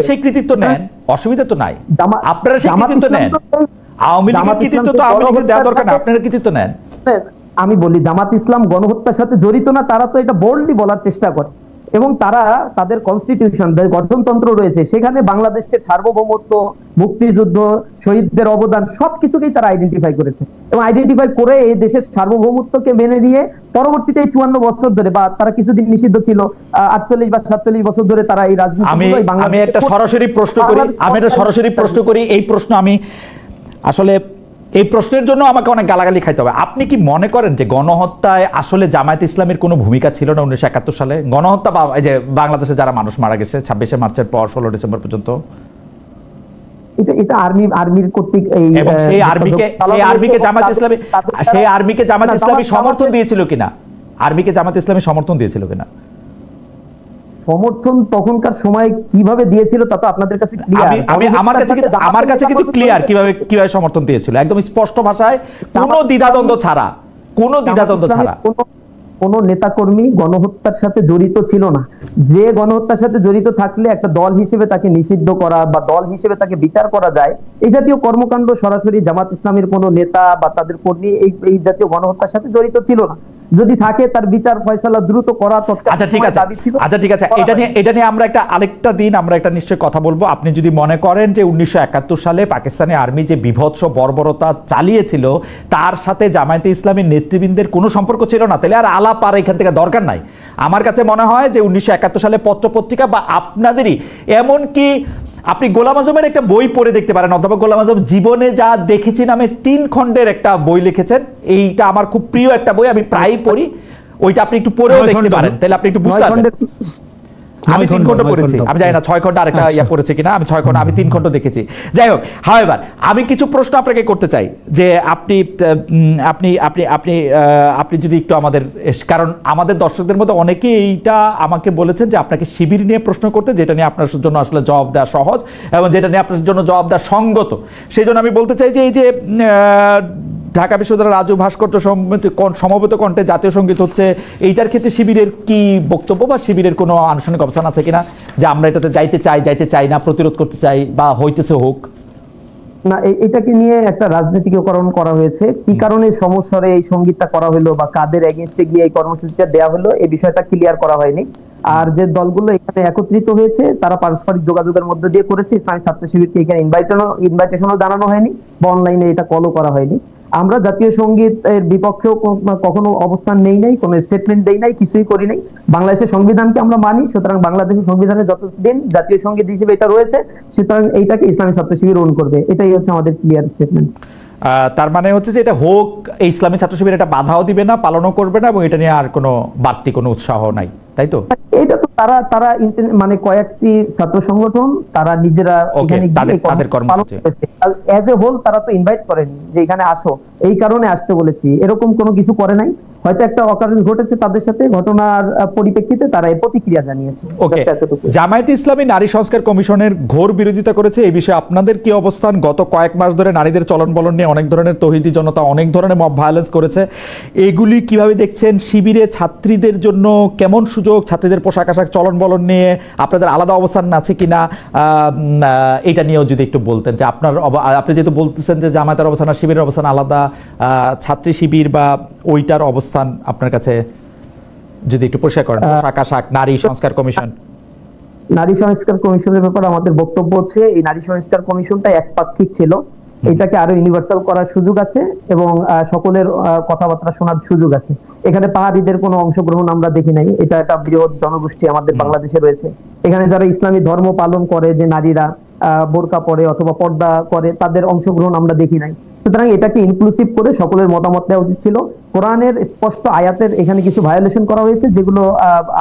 সেই কৃতিত্ব নেন, অসুবিধা তো নাই, আপনারা সেই কৃতিত্ব নেন। আওয়ামী লীগের কৃতিত্ব তো আওয়ামী লীগের দেওয়া দরকার না, আপনারা কৃতিত্ব নেন। আমি বলি জামাত ইসলাম গণহত্যার সাথে জড়িত না, তারা তো এটা বোল্ডলি বলার চেষ্টা করে, এবং তারা তাদের কনস্টিটিউশন, গঠনতন্ত্র রয়েছে, সেখানে বাংলাদেশের সার্বভৌমত্ব, মুক্তিযুদ্ধ, শহীদদের অবদান সবকিছুকেই তারা আইডেন্টিফাই করেছে, এবং আইডেন্টিফাই করে এই দেশের সার্বভৌমত্বকে মেনে নিয়ে পরবর্তীতে 54 বছর ধরে, বা তারা কিছুদিন নিষিদ্ধ ছিল 48 বা 47 বছর ধরে তারা এই আমি একটা সরাসরি প্রশ্ন করি, এই প্রশ্ন আমি আসলে এই প্রশ্নের জন্য আমাকে অনেক গালাগালি খাইতে হবে। আপনি কি মনে করেন যে গণহত্যায় আসলে জামায়াত ইসলামের কোনো ভূমিকা ছিল না 1971 সালে গণহত্যা, বা এই যে বাংলাদেশে যারা মানুষ মারা গেছে 26শে মার্চের পর 16 ডিসেম্বর পর্যন্ত? এটা আর্মির কর্তৃক সেই আর্মিকে জামায়াত ইসলামী সমর্থন দিয়েছিল কিনা? আর্মিকে জামায়াত ইসলামী সমর্থন দিয়েছিল কিনা? সমর্থন তখনকার সময় কিভাবে দিয়েছিল তা তো আপনাদের কাছে ক্লিয়ার। আমার কাছে কিন্তু ক্লিয়ার কিভাবে সমর্থন দিয়েছিল, একদম স্পষ্ট ভাষায়, কোনো দ্বিধাদ্বন্দ্ব ছাড়া। কোন নেতাকর্মী গণহত্যার সাথে জড়িত ছিল না। যে গণহত্যার সাথে জড়িত থাকলে একটা দল হিসেবে তাকে নিষিদ্ধ করা বা দল হিসেবে তাকে বিচার করা যায়, এই জাতীয় কর্মকাণ্ড সরাসরি জামাত ইসলামের কোন নেতা বা তাদের কর্মী এই জাতীয় গণহত্যার সাথে জড়িত ছিল না। যদি থাকে তার বিচার ফয়সালা দ্রুত করা আচ্ছা ঠিক আছে, এটা নিয়ে আমরা আরেকটা দিন আমরা একটা নিশ্চয়ই কথা বলবো। আপনি যদি মনে করেন যে 1971 সালে পাকিস্তানি আর্মি যে বিভৎস বর্বরতা চালিয়েছিল তার সাথে জামায়াতে ইসলামী নেতৃবৃন্দের কোনো সম্পর্ক ছিল না, তাহলে আর আলাপ আর এখান থেকে দরকার নাই। আমার কাছে মনে হয় যে 1971 সালে পত্রপত্রিকা বা আপনাদেরই, এমনকি আপনি গোলাম আজমের একটা বই পড়ে দেখতে পারেন, অধ্যাপক গোলাম আজম জীবনে যা দেখেছি নামে 3 খণ্ডের একটা বই লিখেছেন। এইটা আমার খুব প্রিয় একটা বই, আমি প্রায়ই পড়ি। ওইটা আপনি একটু পড়েও দেখতে পারেন, তাহলে আপনি একটু বুঝতে পারবেন। আমি 3 খণ্ড পড়েছি, আমি জানি না 6 খণ্ড আরেকটা পড়েছে কিনা। আমি 6 খণ্ড, আমি 3 খণ্ড দেখেছি। যাই হোক, হাওয়েভার আমি কিছু প্রশ্ন আপনাকে করতে চাই যে আপনি আপনি আপনি আপনি আপনি যদি একটু আমাদের, কারণ আমাদের দর্শকদের মধ্যে অনেকেই এইটা আমাকে বলেছেন যে আপনাকে শিবির নিয়ে প্রশ্ন করতে, যেটা নিয়ে আপনার জন্য আসলে জবাব দেওয়া সহজ এবং যেটা নিয়ে আপনার জন্য জবাব দেওয়া সঙ্গত। সেই জন্য আমি বলতে চাই যে এই যে ঢাকা বিশ্ববিদ্যালয়ের রাজু ভাস্কর্য সমবেত কণ্ঠে জাতীয় সঙ্গীত হচ্ছে, এইটার ক্ষেত্রে শিবিরের কি বক্তব্য বা শিবিরের কোনো আনুষ্ঠানিক অবস্থান আছে কিনা যে আমরা এটাতে যাইতে চাই না, প্রতিরোধ করতে চাই বা হইতেছে হোক? না, এটাকে নিয়ে একটা রাজনীতিকরণ করা হয়েছে। কি কারণে সমস্যারে এই সঙ্গীতটা করা হলো বা কাদের এগেইনস্টে গিয়ে এই কর্মসূচিটা দেওয়া হলো, এই বিষয়টা ক্লিয়ার করা হয়নি। আর যে দলগুলো এখানে একত্রিত হয়েছে তারা পারস্পরিক যোগাযোগের মধ্যে দিয়ে করেছে। ইসলামী ছাত্র শিবিরকে এখানে ইনভাইটেশনও জানানো হয়নি বা অনলাইনে এটা কলও করা হয়নি। আমরা জাতীয় সঙ্গীতের বিপক্ষেও কখনো অবস্থান নেই নাই, কোনো স্টেটমেন্ট দেই নাই, কিছুই করি নাই। বাংলাদেশের সংবিধানকে আমরা মানি, সুতরাং বাংলাদেশের সংবিধানে যতদিন জাতীয় সঙ্গীত হিসেবে এটা রয়েছে, সুতরাং এইটাকে ইসলামী ছাত্র শিবির ওন করবে, এটাই হচ্ছে আমাদের ক্লিয়ার স্টেটমেন্ট। তার মানে হচ্ছে যে এটা হোক, এই ইসলামী ছাত্র শিবির এটা বাধাও দিবে না, পালনও করবে না, এবং এটা নিয়ে আর কোনো বাড়তি কোনো উৎসাহ নাই, তাই তো? এটা তো তারা মানে কয়েকটি ছাত্র সংগঠন তারা নিজেরা এখানে এজ এ হোল তারা তো ইনভাইট করেনি যে এখানে আসো, এই কারণে আসতে বলেছি, এরকম কোনো কিছু করে নাই। হয়তো একটা অকারেন্স ঘটেছে তাদের সাথে, ঘটনার পরিপ্রেক্ষিতে তারা এই প্রতিক্রিয়া জানিয়েছে। জামায়াতে ইসলামী নারী সংস্কার কমিশনের ঘোর বিরোধিতা করেছে, এই বিষয়ে আপনাদের কি অবস্থান? গত কয়েক মাস ধরে নারীদের চলন বলন নিয়ে অনেক ধরনের তৌহিদি জনতা অনেক ধরনের মব ভায়োলেন্স করেছে, এগুলি কিভাবে দেখছেন? শিবিরে ছাত্রীদের জন্য কেমন সুযোগ? ছাত্রীদের পোশাক আশাক চলন বলন নিয়ে আপনাদের আলাদা অবস্থান আছে কিনা, এটা নিয়েও যদি একটু বলতেন। যে আপনি যেহেতু বলতেছেন যে জামায়াতের অবস্থান আর শিবিরের অবস্থান আলাদা, ছাত্রী শিবির বা ওইটার অবস্থান আপনার কাছে যদি একটু পরিষ্কার করেন। পোশাক আশাক, নারী সংস্কার কমিশন। নারী সংস্কার কমিশনের ব্যাপারে আমাদের বক্তব্য হচ্ছে এই নারী সংস্কার কমিশনটা একপাক্ষিক ছিল, এটাকে আরো ইউনিভার্সাল করার সুযোগ আছে এবং সকলের কথাবার্তা শোনার সুযোগ আছে। এখানে পাহাড়িদের কোনো অংশগ্রহণ আমরা দেখি নাই। এটা একটা বৃহৎ জনগোষ্ঠী আমাদের বাংলাদেশে রয়েছে। এখানে যারা ইসলামী ধর্ম পালন করে, যে নারীরা বোরকা পরে অথবা পর্দা করে, তাদের অংশগ্রহণ আমরা দেখি নাই। সুতরাং এটাকে ইনক্লুসিভ করে সকলের মতামত দেওয়া উচিত ছিল। কোরআনের স্পষ্ট আয়াতের এখানে কিছু ভায়োলেশন করা হয়েছে, যেগুলো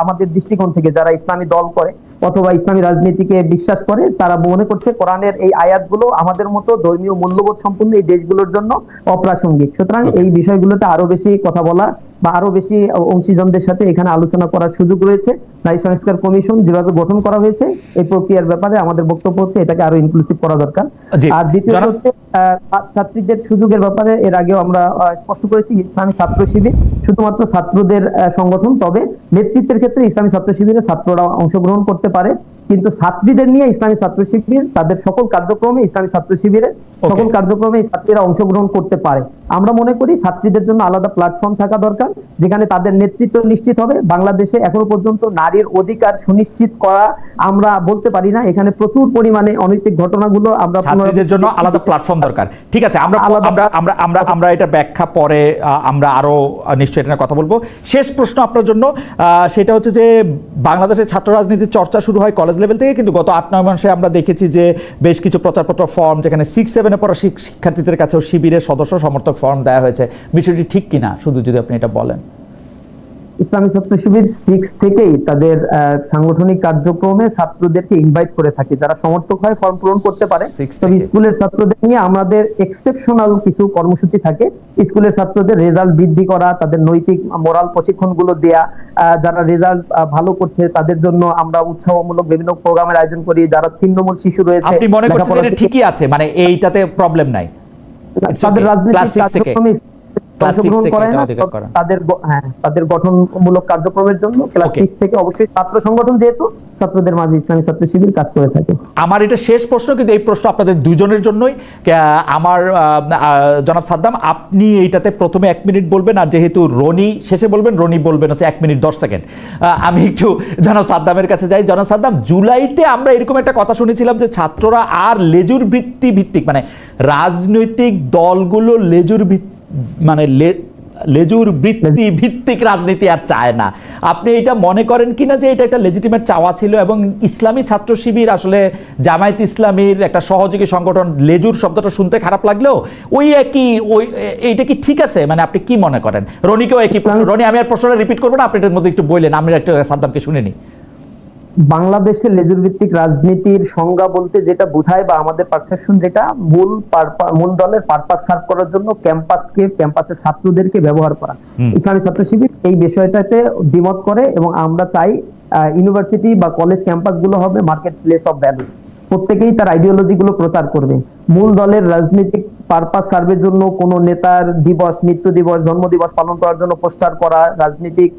আমাদের দৃষ্টিকোণ থেকে যারা ইসলামী দল করে অথবা ইসলামী রাজনীতিকে বিশ্বাস করে তারা মনে করছে কোরআনের এই আয়াতগুলো আমাদের মতো ধর্মীয় মূল্যবোধ সম্পন্ন এই দেশগুলোর জন্য অপ্রাসঙ্গিক। সুতরাং এই বিষয়গুলোতে আরো বেশি কথা বলা বা আরো বেশি অংশীজনদের সাথে এখানে আলোচনা করার সুযোগ রয়েছে। নারী সংস্কার কমিশন যেভাবে গঠন করা হয়েছে এই প্রক্রিয়ার ব্যাপারে আমাদের বক্তব্য হচ্ছে এটাকে আরো ইনক্লুসিভ করা দরকার। আর দ্বিতীয়ত হচ্ছে ছাত্রীদের সুযোগের ব্যাপারে এর আগেও আমরা স্পষ্ট করেছি ইসলামী ছাত্র শিবির শুধুমাত্র ছাত্রদের সংগঠন, তবে নেতৃত্বের ক্ষেত্রে ইসলামী ছাত্র শিবিরে ছাত্ররা অংশগ্রহণ করতে পারে। কিন্তু ছাত্রীদের নিয়ে ইসলামী ছাত্র শিবির তাদের সকল কার্যক্রমে, ইসলামী ছাত্র শিবিরের সকল কার্যক্রমে ছাত্রীরা অংশগ্রহণ করতে পারে। আমরা মনে করি ছাত্রীদের জন্য আলাদা প্ল্যাটফর্ম থাকা দরকার, যেখানে তাদের নেতৃত্ব নিশ্চিত হবে। বাংলাদেশে এখনো পর্যন্ত নারীর অধিকার সুনিশ্চিত করা আমরা বলতে পারি না। এখানে প্রচুর পরিমাণে অনৈতিক ঘটনাগুলো আমরা ছাত্রীদের জন্য আলাদা প্ল্যাটফর্ম দরকার। ঠিক আছে, আমরা এটা ব্যাখ্যা পরে আমরা আরো নিশ্চয়ই এটা নিয়ে কথা বলবো। শেষ প্রশ্ন আপনার জন্য, সেটা হচ্ছে যে বাংলাদেশের ছাত্র রাজনীতির চর্চা শুরু হয় কলেজ লেভেল থেকে, কিন্তু গত 8-9 মাসে আমরা দেখেছি যে বেশ কিছু প্রচারপত্র ফর্ম, যেখানে 6-7 পড়া শিক্ষার্থীদের কাছেও শিবিরের সদস্য সমর্থক ফর্ম দেওয়া হয়েছে। বিষয়টি ঠিক কিনা শুধু যদি আপনি এটা বলেন। ইসলামী ছাত্র শিবির 6 থেকেই তাদের সাংগঠনিক কার্যক্রমে ছাত্রদেরকে ইনভাইট করে থাকে, যারা সমর্থক হয় ফর্ম পূরণ করতে পারে। তবে স্কুলের ছাত্রদের নিয়ে আমাদের এক্সেপশনাল কিছু কর্মসূচি থাকে। স্কুলের ছাত্রদের রেজাল্ট বৃদ্ধি করা, তাদের নৈতিক মোরাল প্রশিক্ষণগুলো দেয়া, যারা রেজাল্ট ভালো করছে তাদের জন্য আমরা উৎসাহমূলক বিভিন্ন প্রোগ্রামের আয়োজন করি। যারা ছিন্নমূল শিশু রয়েছে, আপনি মনে করছেন এটা ঠিকই আছে, মানে এইটাতে প্রবলেম নাই, তাদের রাজনৈতিক কার্যক্রমে তাদের গঠনমূলক কার্যক্রমের জন্য ক্লাস 6 থেকে অবশ্যই ছাত্র সংগঠন, যেহেতু ছাত্রদের মাঝে ইসলামী ছাত্র শিবির কাজ করে থাকে। আমার এটা শেষ প্রশ্ন, কিন্তু এই প্রশ্ন আপনাদের দুজনের জন্যই। আমার জনাব সাদ্দাম, আপনি এইটাতে প্রথমে 1 মিনিট বলবেন, আর যেহেতু রনি শেষে বলবেন, রনি বলবেন হচ্ছে 1 মিনিট 10 সেকেন্ড। আমি একটু জনাব সাদ্দামের কাছে যাই। জনাব সাদ্দাম, জুলাইতে আমরা এরকম একটা কথা শুনেছিলাম যে ছাত্ররা আর লেজুর ভিত্তিক, মানে রাজনৈতিক দলগুলো লেজুর বৃত্তি ভিত্তিক রাজনীতি আর চায় না। আপনি এটা মনে করেন কিনা যে এটা একটা লেজিটিমেট চাওয়া ছিল, এবং ইসলামী ছাত্র শিবির আসলে জামায়াত ইসলামীর একটা সহযোগী সংগঠন, লেজুর শব্দটা শুনতে খারাপ লাগলেও এইটা কি ঠিক আছে? মানে আপনি কি মনে করেন? রনিকেও একই প্রশ্ন। রনি, আমি আর প্রশ্নটা রিপিট করবো না, আপনি এটার মধ্যে একটু বললেন, আমি একটু সাদ্দামকে শুনে নিই। বাংলাদেশের লেজুর ভিত্তিক রাজনীতির সংজ্ঞা বলতে যেটা বোঝায়, বা আমাদের পারসেপশন যেটা, মূল দলের পারপাস সার্ভ করার জন্য ক্যাম্পাসের ছাত্রদেরকে ব্যবহার করা। ইসলামী ছাত্র শিবির এই বিষয়টাতে দ্বিমত করে, এবং আমরা চাই ইউনিভার্সিটি বা কলেজ ক্যাম্পাস গুলো হবে মার্কেট প্লেস অফ ভ্যালুস। প্রত্যেকেই তার আইডিওলজি গুলো প্রচার করবে। মূল দলের রাজনৈতিক পারপাস সার্ভের জন্য কোন নেতার দিবস, মৃত্যু দিবস, জন্ম দিবস পালন করার জন্য পোস্টার করা, রাজনৈতিক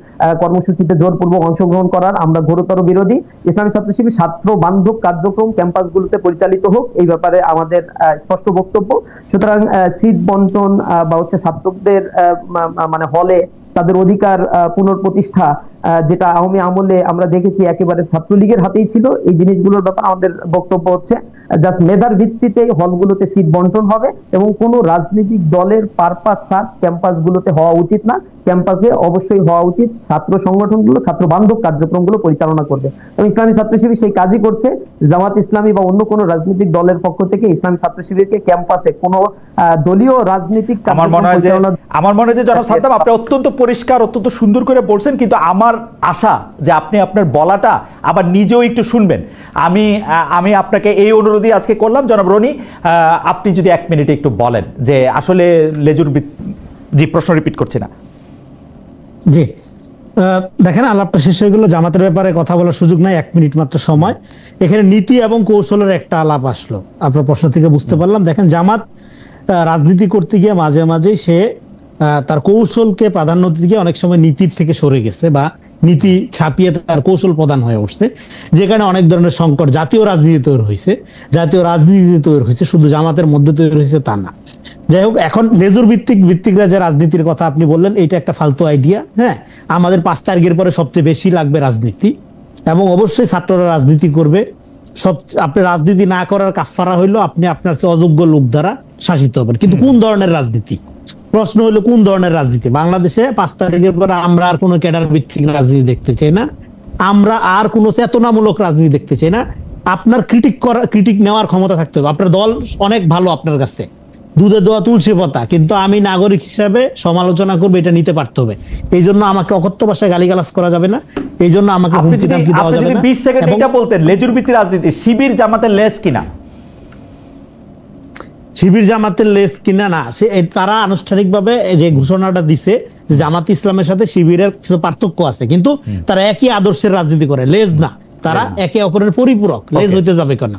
কর্মসূচিতে জোরপূর্বক অংশগ্রহণ করার আমরা ঘোরতর বিরোধী। ইসলামী ছাত্র শিবির ছাত্র বান্ধব কার্যক্রম ক্যাম্পাসগুলোতে পরিচালিত হোক, এই ব্যাপারে আমাদের স্পষ্ট বক্তব্য। সুতরাং সিট বন্টন বা ছাত্রদের মানে হলে তাদের অধিকার পুনঃপ্রতিষ্ঠা, যেটা আওয়ামী আমলে আমরা দেখেছি একেবারে ছাত্রলীগের হাতেই ছিল, এই জিনিসগুলোর ব্যাপারে আমাদের বক্তব্য হচ্ছে জাস্ট মেধার ভিত্তিতে হলগুলোতে সিট বন্টন হবে, এবং কোন রাজনৈতিক দলের পারপাস সার্ভ ক্যাম্পাসগুলোতে হওয়া উচিত না। ক্যাম্পাসে অবশ্যই হওয়া উচিত ছাত্র সংগঠনগুলো ছাত্র বান্ধব কার্যক্রমগুলো পরিচালনা করবে, এবং ইসলামী ছাত্র শিবির সেই কাজই করছে। জামাত ইসলামী বা অন্য কোনো রাজনৈতিক দলের পক্ষ থেকে ইসলামী ছাত্র শিবিরকে ক্যাম্পাসে কোনো দলীয় রাজনৈতিক আমার মনে হয় যে জনাব সাদ্দাম, আপনি অত্যন্ত পরিষ্কার, অত্যন্ত সুন্দর করে বলছেন, কিন্তু আমার আশা যে আপনি আপনার বলাটা আবার নিজেও একটু শুনবেন। আমি আপনাকে এই অনুরোধই আজকে করলাম। জনাব রনি, আপনি যদি 1 মিনিটে একটু বলেন যে আসলে লেজুর জি, প্রশ্ন রিপিট করছি না। জি, দেখেন, আলাপটা শেষ হয়ে গেল, জামাতের ব্যাপারে কথা বলার সুযোগ নাই, 1 মিনিট মাত্র সময়। এখানে নীতি এবং কৌশলের একটা আলাপ আসলো, আপনার প্রশ্ন থেকে বুঝতে পারলাম। দেখেন, জামাত রাজনীতি করতে গিয়ে মাঝে মাঝে সে তার কৌশলকে প্রাধান্য দিতে গিয়ে অনেক সময় নীতির থেকে সরে গেছে, বা নীতি ছাপিয়ে তার কৌশল প্রধান হয়ে উঠছে, যেখানে অনেক ধরনের সংকট জাতীয় রাজনীতি তৈরি হয়েছে, শুধু জামাতের মধ্যে তৈরি হয়েছে তা না। যাই হোক, এখন লেজুর ভিত্তিকরা যে রাজনীতির কথা আপনি বললেন, এইটা একটা ফালতু আইডিয়া। হ্যাঁ, আমাদের 5 তারিখের পরে সবচেয়ে বেশি লাগবে রাজনীতি, এবং অবশ্যই ছাত্ররা রাজনীতি করবে। আপনি রাজনীতি না করার কাফফারা হইলো আপনি আপনার চেয়ে অযোগ্য লোক দ্বারা শাসিত হবেন। কিন্তু কোন ধরনের রাজনীতি? প্রশ্ন হলো কোন ধরনের রাজনীতি? বাংলাদেশে 5 তারিখের পরে আমরা আর কোনো ক্যাডার ভিত্তিক রাজনীতি দেখতে চাই না, আমরা আর কোনো চেতনামূলক রাজনীতি দেখতে চাই না। আপনার ক্রিটিক নেওয়ার ক্ষমতা থাকতে হবে। আপনার দল অনেক ভালো আপনার কাছে, দুধে দোয়া তুলসী পাতা, কিন্তু আমি নাগরিক হিসাবে সমালোচনা করবো, এটা নিতে পারতে হবে। এই জন্য আমাকে অকথ্য ভাষায় গালিগালাজ করা যাবে না, এই জন্য আমাকে হুমকি ধামকি দেওয়া যাবে না। 20 সেকেন্ড এটা বলতেন, লেজুর ভিত্তিক রাজনীতি শিবির জামাতের লেজ কিনা? শিবির জামাতের লেজ কিনা না, তারা আনুষ্ঠানিকভাবে যে ঘোষণাটা দিছে যে জামাত ইসলামের সাথে শিবিরের কিছু পার্থক্য আছে, কিন্তু তারা একই আদর্শের রাজনীতি করে, লেজ না। তারা একে অপরের পরিপূরক, লেজ হইতে যাবে কেন?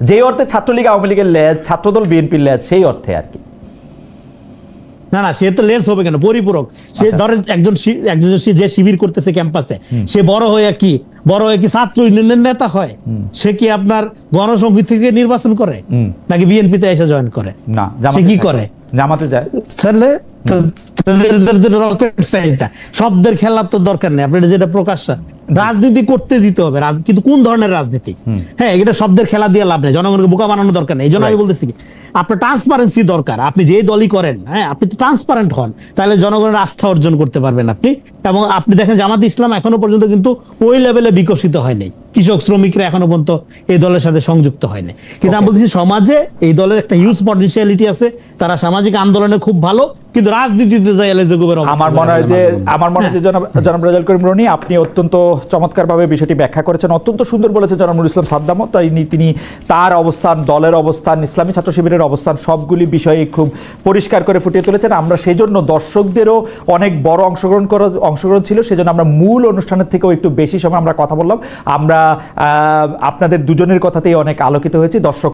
যে অর্থে ছাত্রলীগ আওয়ামী লীগের লেজ, ছাত্রদল বিএনপির লেজ, সেই অর্থে আর কি। না না, সে তো লেস হবে কেন, পরিপূরক। সে ধরেন একজন যে শিবির করতেছে ক্যাম্পাসে, সে বড় হয়ে কি ছাত্র ইউনিয়নের নেতা হয়? সে কি আপনার গণসংহতি থেকে নির্বাচন করে, নাকি বিএনপিতে এসে জয়েন করে? না, সে কি করে? জামাতে যায়। শব্দের খেলার তো দরকার নেই, আপনার যেটা প্রকাশ্য রাজনীতি করতে দিতে হবে, কিন্তু কোন ধরনের রাজনীতি? হ্যাঁ, এটা শব্দের খেলা দিয়ে লাভ নেই, জনগণকে বোকা বানানো দরকার নেই। এই জন্য আমি বলতেছি কি, আপনার ট্রান্সপারেন্সি দরকার। আপনি যে দলই করেন, হ্যাঁ, আপনি ট্রান্সপারেন্ট হন, তাহলে জনগণের আস্থা অর্জন করতে পারবেন আপনি। এবং আপনি দেখেন জামাত ইসলাম এখনো পর্যন্ত কিন্তু ওই লেভেলে বিকশিত হয়নি। কৃষক শ্রমিকরা এখনো পর্যন্ত এই দলের সাথে সংযুক্ত হয়নি। কিন্তু আমি বলতেছি সমাজে এই দলের একটা হিউজ পটেনশিয়ালিটি আছে, তারা সামাজিক আন্দোলনে খুব ভালো, কিন্তু রাজনীতিতে যাই আমার মনে হয় যে জনাব রেজাউল করিম রনি, আপনি অত্যন্ত চমৎকারভাবে বিষয়টি ব্যাখ্যা করেছেন, অত্যন্ত সুন্দর বলেছেন জনাব নুরুল ইসলাম সাদ্দামও। তাই তিনি তার অবস্থান, দলের অবস্থান, ইসলামী ছাত্র শিবিরের অবস্থান সবগুলি বিষয়ে খুব পরিষ্কার করে ফুটিয়ে তুলেছেন। আমরা সেই জন্য দর্শকদেরও অনেক বড় অংশগ্রহণ ছিল, সেজন্য আমরা মূল অনুষ্ঠানের থেকেও একটু বেশি সময় আমরা কথা বললাম। আমরা আপনাদের দুজনের কথাতেই অনেক আলোকিত হয়েছি। দর্শক